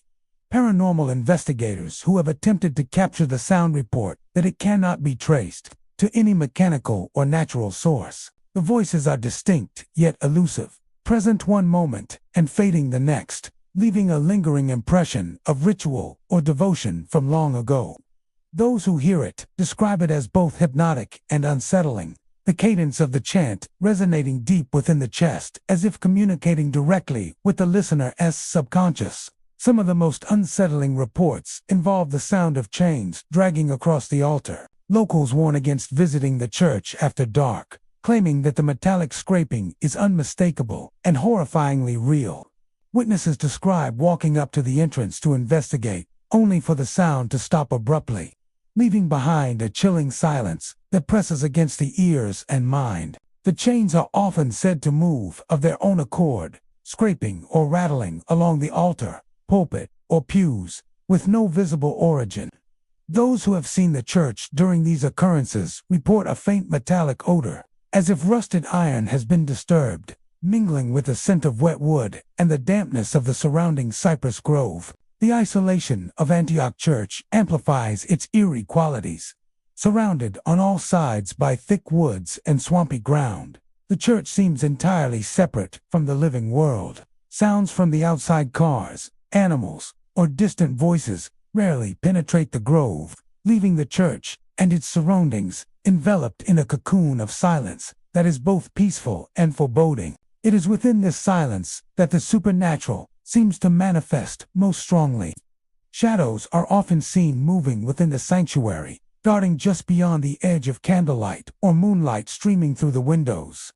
Paranormal investigators who have attempted to capture the sound report that it cannot be traced to any mechanical or natural source. The voices are distinct yet elusive, present one moment and fading the next, leaving a lingering impression of ritual or devotion from long ago. Those who hear it describe it as both hypnotic and unsettling, the cadence of the chant resonating deep within the chest as if communicating directly with the listener's subconscious. Some of the most unsettling reports involve the sound of chains dragging across the altar. Locals warn against visiting the church after dark, claiming that the metallic scraping is unmistakable and horrifyingly real. Witnesses describe walking up to the entrance to investigate, only for the sound to stop abruptly, leaving behind a chilling silence that presses against the ears and mind. The chains are often said to move of their own accord, scraping or rattling along the altar, pulpit, or pews, with no visible origin. Those who have seen the church during these occurrences report a faint metallic odor, as if rusted iron has been disturbed, mingling with the scent of wet wood and the dampness of the surrounding cypress grove. The isolation of Antioch Church amplifies its eerie qualities. Surrounded on all sides by thick woods and swampy ground, the church seems entirely separate from the living world. Sounds from the outside cars, animals, or distant voices rarely penetrate the grove, leaving the church and its surroundings, enveloped in a cocoon of silence that is both peaceful and foreboding. It is within this silence that the supernatural seems to manifest most strongly. Shadows are often seen moving within the sanctuary, darting just beyond the edge of candlelight or moonlight streaming through the windows.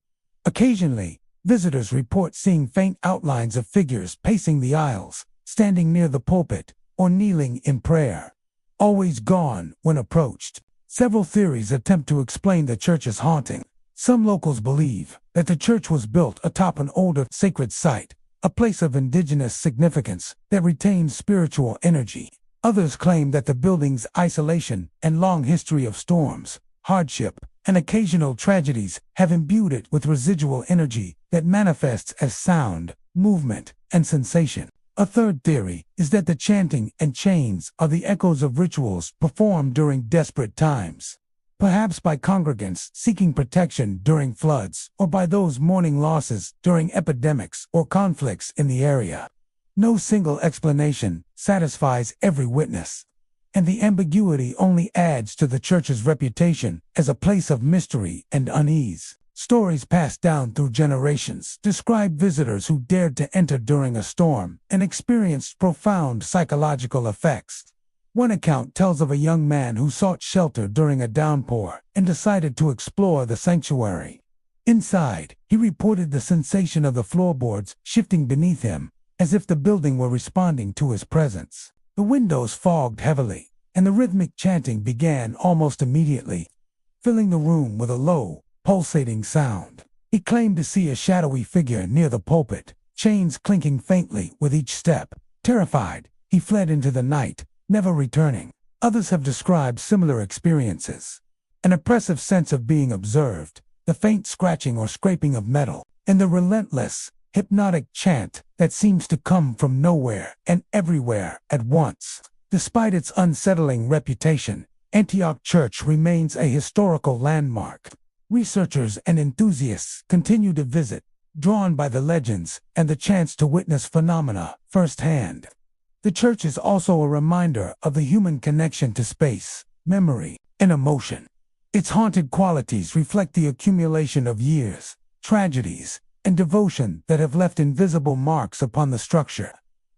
Occasionally, visitors report seeing faint outlines of figures pacing the aisles, standing near the pulpit, or kneeling in prayer. Always gone when approached. Several theories attempt to explain the church's haunting. Some locals believe that the church was built atop an older sacred site, a place of indigenous significance that retains spiritual energy. Others claim that the building's isolation and long history of storms, hardship, and occasional tragedies have imbued it with residual energy that manifests as sound, movement, and sensation. A third theory is that the chanting and chains are the echoes of rituals performed during desperate times, perhaps by congregants seeking protection during floods or by those mourning losses during epidemics or conflicts in the area. No single explanation satisfies every witness, and the ambiguity only adds to the church's reputation as a place of mystery and unease. Stories passed down through generations describe visitors who dared to enter during a storm and experienced profound psychological effects. One account tells of a young man who sought shelter during a downpour and decided to explore the sanctuary. Inside, he reported the sensation of the floorboards shifting beneath him, as if the building were responding to his presence. The windows fogged heavily, and the rhythmic chanting began almost immediately, filling the room with a low, pulsating sound. He claimed to see a shadowy figure near the pulpit, chains clinking faintly with each step. Terrified, he fled into the night, never returning. Others have described similar experiences. An oppressive sense of being observed, the faint scratching or scraping of metal, and the relentless, hypnotic chant that seems to come from nowhere and everywhere at once. Despite its unsettling reputation, Antioch Church remains a historical landmark. Researchers and enthusiasts continue to visit, drawn by the legends and the chance to witness phenomena firsthand. The church is also a reminder of the human connection to space, memory, and emotion. Its haunted qualities reflect the accumulation of years, tragedies, and devotion that have left invisible marks upon the structure.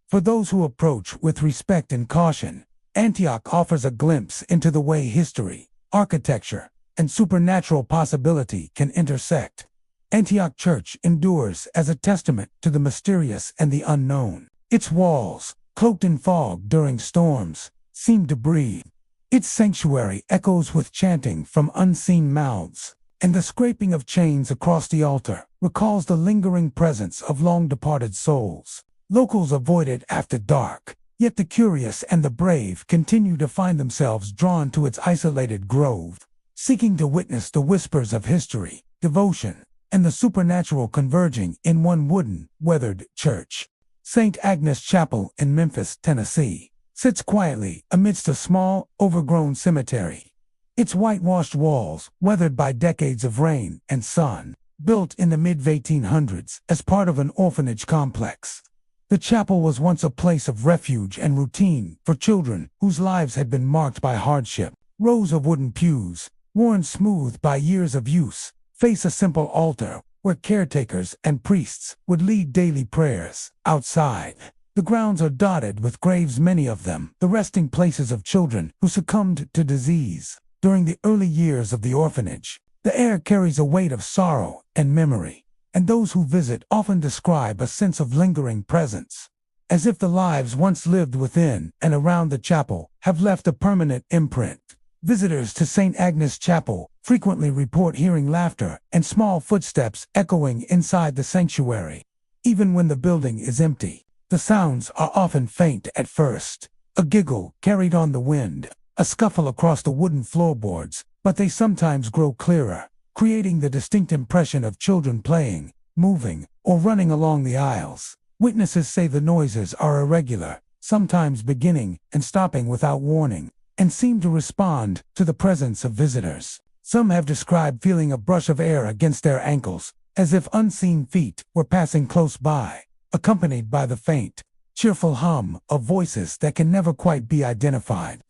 For those who approach with respect and caution, Antioch offers a glimpse into the way history, architecture, and supernatural possibility can intersect. Antioch Church endures as a testament to the mysterious and the unknown. Its walls, cloaked in fog during storms, seem to breathe. Its sanctuary echoes with chanting from unseen mouths, and the scraping of chains across the altar recalls the lingering presence of long-departed souls. Locals avoid it after dark, yet the curious and the brave continue to find themselves drawn to its isolated grove, seeking to witness the whispers of history, devotion, and the supernatural converging in one wooden, weathered church. St. Agnes Chapel in Memphis, Tennessee, sits quietly amidst a small, overgrown cemetery. Its whitewashed walls, weathered by decades of rain and sun, built in the mid-1800s as part of an orphanage complex. The chapel was once a place of refuge and routine for children whose lives had been marked by hardship. Rows of wooden pews, worn smooth by years of use, face a simple altar where caretakers and priests would lead daily prayers. Outside, the grounds are dotted with graves, many of them the resting places of children who succumbed to disease during the early years of the orphanage. The air carries a weight of sorrow and memory, and those who visit often describe a sense of lingering presence, as if the lives once lived within and around the chapel have left a permanent imprint. Visitors to St. Agnes Chapel frequently report hearing laughter and small footsteps echoing inside the sanctuary. Even when the building is empty, the sounds are often faint at first. A giggle carried on the wind, a scuffle across the wooden floorboards, but they sometimes grow clearer, creating the distinct impression of children playing, moving, or running along the aisles. Witnesses say the noises are irregular, sometimes beginning and stopping without warning, and seem to respond to the presence of visitors. Some have described feeling a brush of air against their ankles, as if unseen feet were passing close by, accompanied by the faint, cheerful hum of voices that can never quite be identified.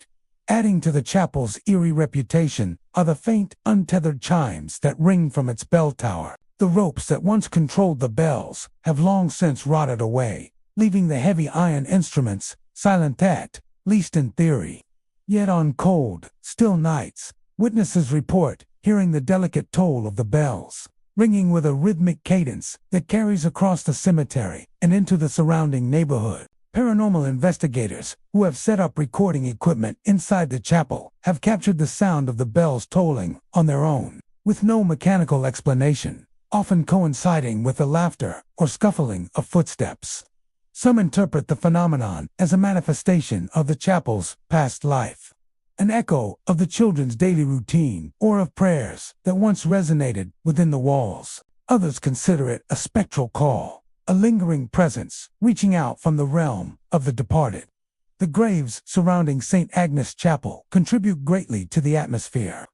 Adding to the chapel's eerie reputation are the faint, untethered chimes that ring from its bell tower. The ropes that once controlled the bells have long since rotted away, leaving the heavy iron instruments silent at least in theory. Yet on cold, still nights, witnesses report hearing the delicate toll of the bells, ringing with a rhythmic cadence that carries across the cemetery and into the surrounding neighborhood. Paranormal investigators, who have set up recording equipment inside the chapel, have captured the sound of the bells tolling on their own, with no mechanical explanation, often coinciding with the laughter or scuffling of footsteps. Some interpret the phenomenon as a manifestation of the chapel's past life, an echo of the children's daily routine or of prayers that once resonated within the walls. Others consider it a spectral call, a lingering presence reaching out from the realm of the departed. The graves surrounding St. Agnes Chapel contribute greatly to the atmosphere.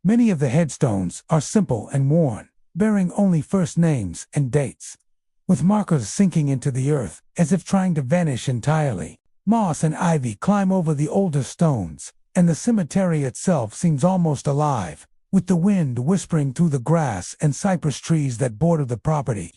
Many of the headstones are simple and worn, bearing only first names and dates, with markers sinking into the earth as if trying to vanish entirely. Moss and ivy climb over the older stones, and the cemetery itself seems almost alive, with the wind whispering through the grass and cypress trees that border the property.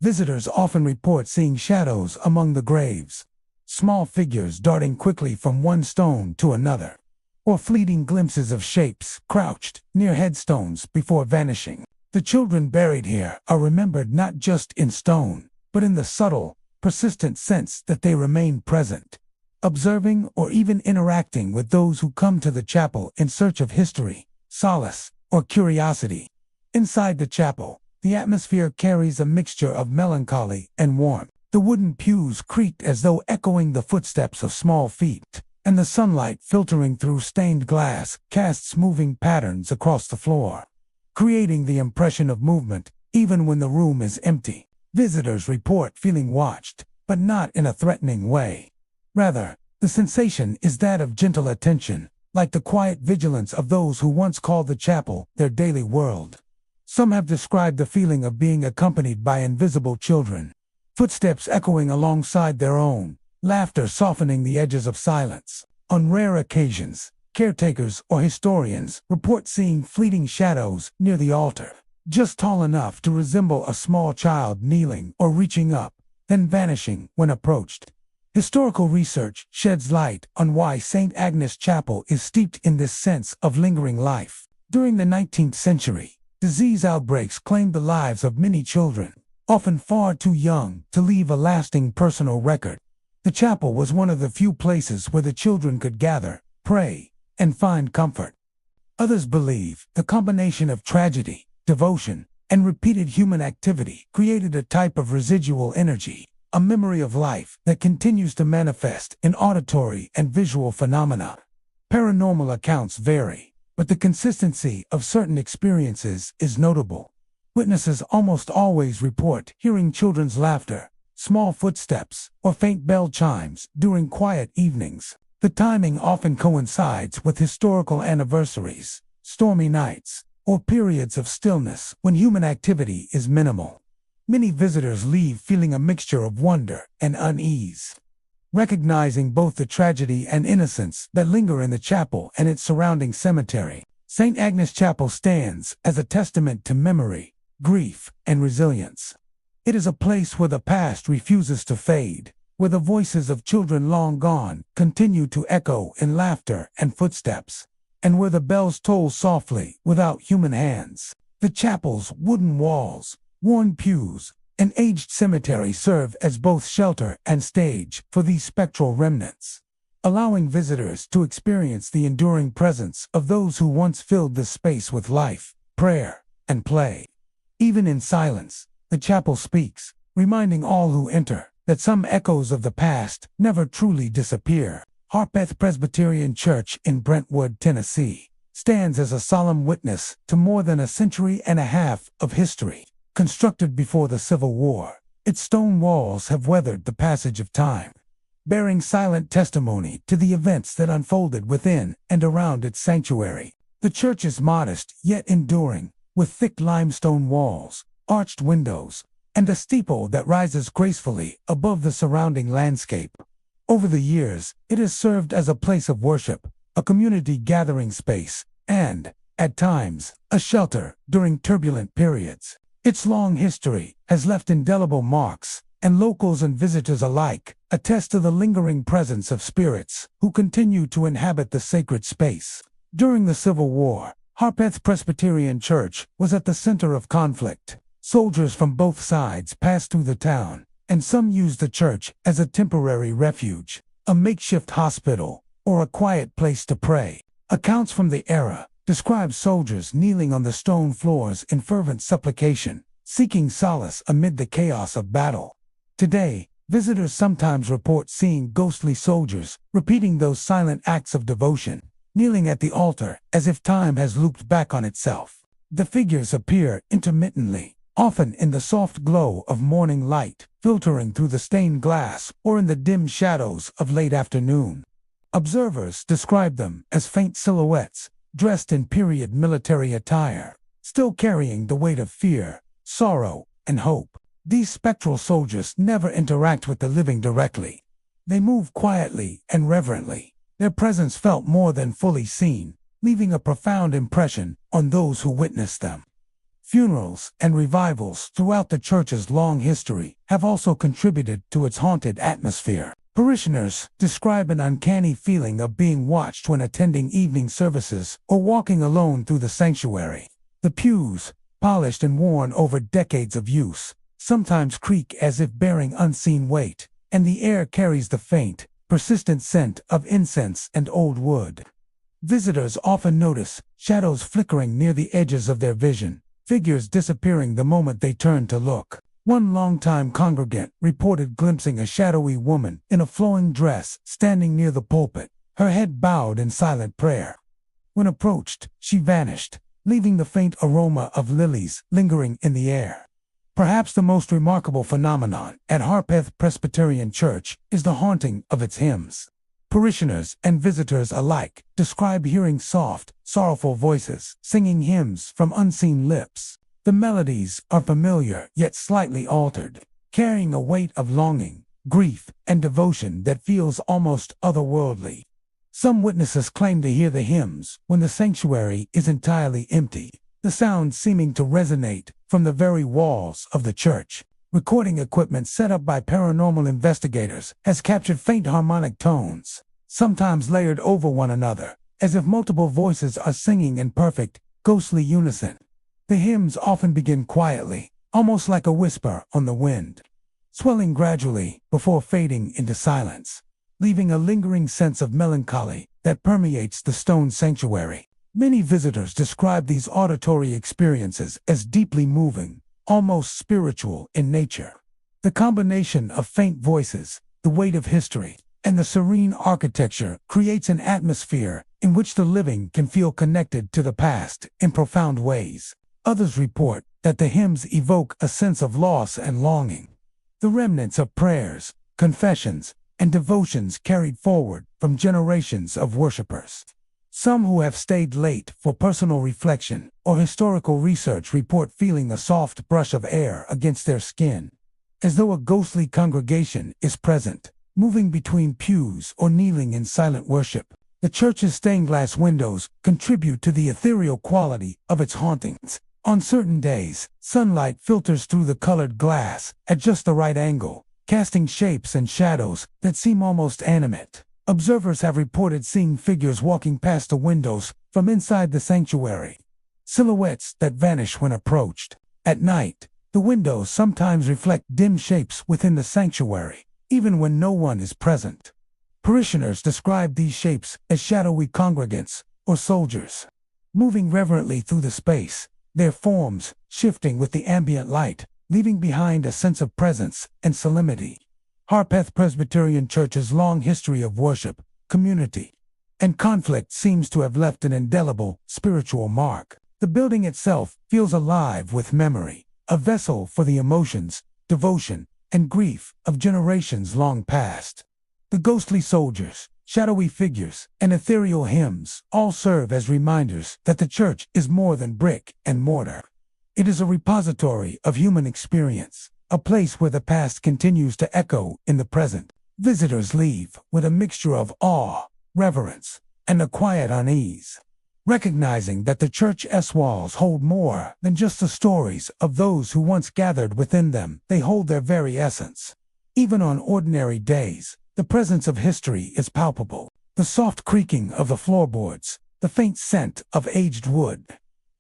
Visitors often report seeing shadows among the graves, small figures darting quickly from one stone to another, or fleeting glimpses of shapes crouched near headstones before vanishing. The children buried here are remembered not just in stone, but in the subtle, persistent sense that they remain present, observing or even interacting with those who come to the chapel in search of history, solace, or curiosity. Inside the chapel, the atmosphere carries a mixture of melancholy and warmth. The wooden pews creaked as though echoing the footsteps of small feet, and the sunlight filtering through stained glass casts moving patterns across the floor, creating the impression of movement even when the room is empty. Visitors report feeling watched, but not in a threatening way. Rather, the sensation is that of gentle attention, like the quiet vigilance of those who once called the chapel their daily world. Some have described the feeling of being accompanied by invisible children, footsteps echoing alongside their own, laughter softening the edges of silence. On rare occasions, caretakers or historians report seeing fleeting shadows near the altar, just tall enough to resemble a small child kneeling or reaching up, then vanishing when approached. Historical research sheds light on why St. Agnes Chapel is steeped in this sense of lingering life. During the 19th century, disease outbreaks claimed the lives of many children, often far too young to leave a lasting personal record. The chapel was one of the few places where the children could gather, pray, and find comfort. Others believe the combination of tragedy, devotion, and repeated human activity created a type of residual energy, a memory of life that continues to manifest in auditory and visual phenomena. Paranormal accounts vary, but the consistency of certain experiences is notable. Witnesses almost always report hearing children's laughter, small footsteps, or faint bell chimes during quiet evenings. The timing often coincides with historical anniversaries, stormy nights, or periods of stillness when human activity is minimal. Many visitors leave feeling a mixture of wonder and unease, recognizing both the tragedy and innocence that linger in the chapel and its surrounding cemetery. St. Agnes Chapel stands as a testament to memory, grief, and resilience. It is a place where the past refuses to fade, where the voices of children long gone continue to echo in laughter and footsteps, and where the bells toll softly without human hands. The chapel's wooden walls, worn pews, and aged cemetery serve as both shelter and stage for these spectral remnants, allowing visitors to experience the enduring presence of those who once filled the space with life, prayer, and play. Even in silence, the chapel speaks, reminding all who enter that some echoes of the past never truly disappear. Harpeth Presbyterian Church in Brentwood, Tennessee, stands as a solemn witness to more than a century and a half of history. Constructed before the Civil War, its stone walls have weathered the passage of time, bearing silent testimony to the events that unfolded within and around its sanctuary. The church is modest yet enduring, with thick limestone walls, arched windows, and a steeple that rises gracefully above the surrounding landscape. Over the years, it has served as a place of worship, a community gathering space, and, at times, a shelter during turbulent periods. Its long history has left indelible marks, and locals and visitors alike attest to the lingering presence of spirits who continue to inhabit the sacred space. During the Civil War, Harpeth Presbyterian Church was at the center of conflict. Soldiers from both sides passed through the town, and some used the church as a temporary refuge, a makeshift hospital, or a quiet place to pray. Accounts from the era describe soldiers kneeling on the stone floors in fervent supplication, seeking solace amid the chaos of battle. Today, visitors sometimes report seeing ghostly soldiers repeating those silent acts of devotion, kneeling at the altar as if time has looped back on itself. The figures appear intermittently, often in the soft glow of morning light filtering through the stained glass or in the dim shadows of late afternoon. Observers describe them as faint silhouettes, dressed in period military attire, still carrying the weight of fear, sorrow, and hope. These spectral soldiers never interact with the living directly. They move quietly and reverently, their presence felt more than fully seen, leaving a profound impression on those who witness them. Funerals and revivals throughout the church's long history have also contributed to its haunted atmosphere. Parishioners describe an uncanny feeling of being watched when attending evening services or walking alone through the sanctuary. The pews, polished and worn over decades of use, sometimes creak as if bearing unseen weight, and the air carries the faint, persistent scent of incense and old wood. Visitors often notice shadows flickering near the edges of their vision, figures disappearing the moment they turn to look. One longtime congregant reported glimpsing a shadowy woman in a flowing dress standing near the pulpit, her head bowed in silent prayer. When approached, she vanished, leaving the faint aroma of lilies lingering in the air. Perhaps the most remarkable phenomenon at Harpeth Presbyterian Church is the haunting of its hymns. Parishioners and visitors alike describe hearing soft, sorrowful voices singing hymns from unseen lips. The melodies are familiar yet slightly altered, carrying a weight of longing, grief, and devotion that feels almost otherworldly. Some witnesses claim to hear the hymns when the sanctuary is entirely empty, the sound seeming to resonate from the very walls of the church. Recording equipment set up by paranormal investigators has captured faint harmonic tones, sometimes layered over one another, as if multiple voices are singing in perfect, ghostly unison. The hymns often begin quietly, almost like a whisper on the wind, swelling gradually before fading into silence, leaving a lingering sense of melancholy that permeates the stone sanctuary. Many visitors describe these auditory experiences as deeply moving, almost spiritual in nature. The combination of faint voices, the weight of history, and the serene architecture creates an atmosphere in which the living can feel connected to the past in profound ways. Others report that the hymns evoke a sense of loss and longing, the remnants of prayers, confessions, and devotions carried forward from generations of worshipers. Some who have stayed late for personal reflection or historical research report feeling a soft brush of air against their skin, as though a ghostly congregation is present, moving between pews or kneeling in silent worship. The church's stained glass windows contribute to the ethereal quality of its hauntings. On certain days, sunlight filters through the colored glass at just the right angle, casting shapes and shadows that seem almost animate. Observers have reported seeing figures walking past the windows from inside the sanctuary, silhouettes that vanish when approached. At night, the windows sometimes reflect dim shapes within the sanctuary, even when no one is present. Parishioners describe these shapes as shadowy congregants or soldiers, moving reverently through the space, their forms shifting with the ambient light, leaving behind a sense of presence and solemnity. Harpeth Presbyterian Church's long history of worship, community, and conflict seems to have left an indelible spiritual mark. The building itself feels alive with memory, a vessel for the emotions, devotion, and grief of generations long past. The ghostly soldiers, shadowy figures, and ethereal hymns all serve as reminders that the church is more than brick and mortar. It is a repository of human experience, a place where the past continues to echo in the present. Visitors leave with a mixture of awe, reverence, and a quiet unease. Recognizing that the church's walls hold more than just the stories of those who once gathered within them, they hold their very essence. Even on ordinary days, the presence of history is palpable. The soft creaking of the floorboards, the faint scent of aged wood,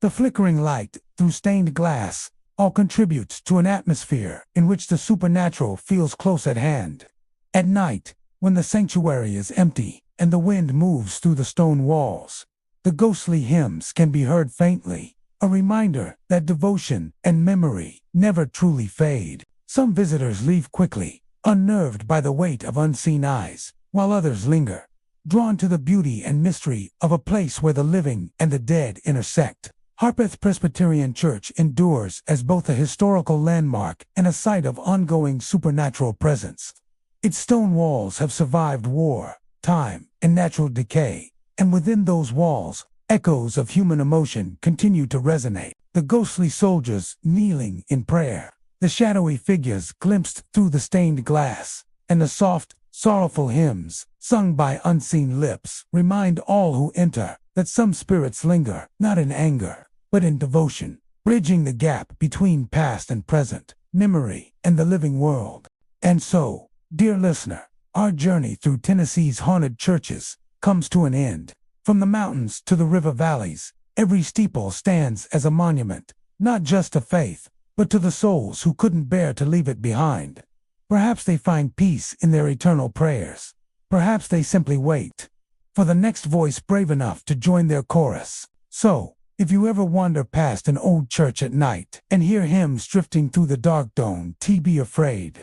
the flickering light through stained glass, all contributes to an atmosphere in which the supernatural feels close at hand. At night, when the sanctuary is empty and the wind moves through the stone walls, the ghostly hymns can be heard faintly, a reminder that devotion and memory never truly fade. Some visitors leave quickly, unnerved by the weight of unseen eyes, while others linger, drawn to the beauty and mystery of a place where the living and the dead intersect. Harpeth Presbyterian Church endures as both a historical landmark and a site of ongoing supernatural presence. Its stone walls have survived war, time, and natural decay, and within those walls, echoes of human emotion continue to resonate. The ghostly soldiers kneeling in prayer, the shadowy figures glimpsed through the stained glass, and the soft, sorrowful hymns sung by unseen lips remind all who enter that some spirits linger, not in anger, but in devotion, bridging the gap between past and present, memory and the living world. And so, dear listener, our journey through Tennessee's haunted churches comes to an end. From the mountains to the river valleys, every steeple stands as a monument, not just to faith, but to the souls who couldn't bear to leave it behind. Perhaps they find peace in their eternal prayers. Perhaps they simply wait for the next voice brave enough to join their chorus. So, if you ever wander past an old church at night and hear hymns drifting through the dark dome, be afraid.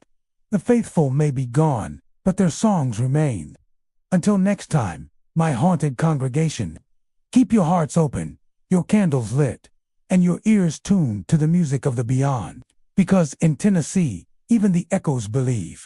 The faithful may be gone, but their songs remain. Until next time, my haunted congregation, keep your hearts open, your candles lit, and your ears tuned to the music of the beyond. Because in Tennessee, even the echoes believe.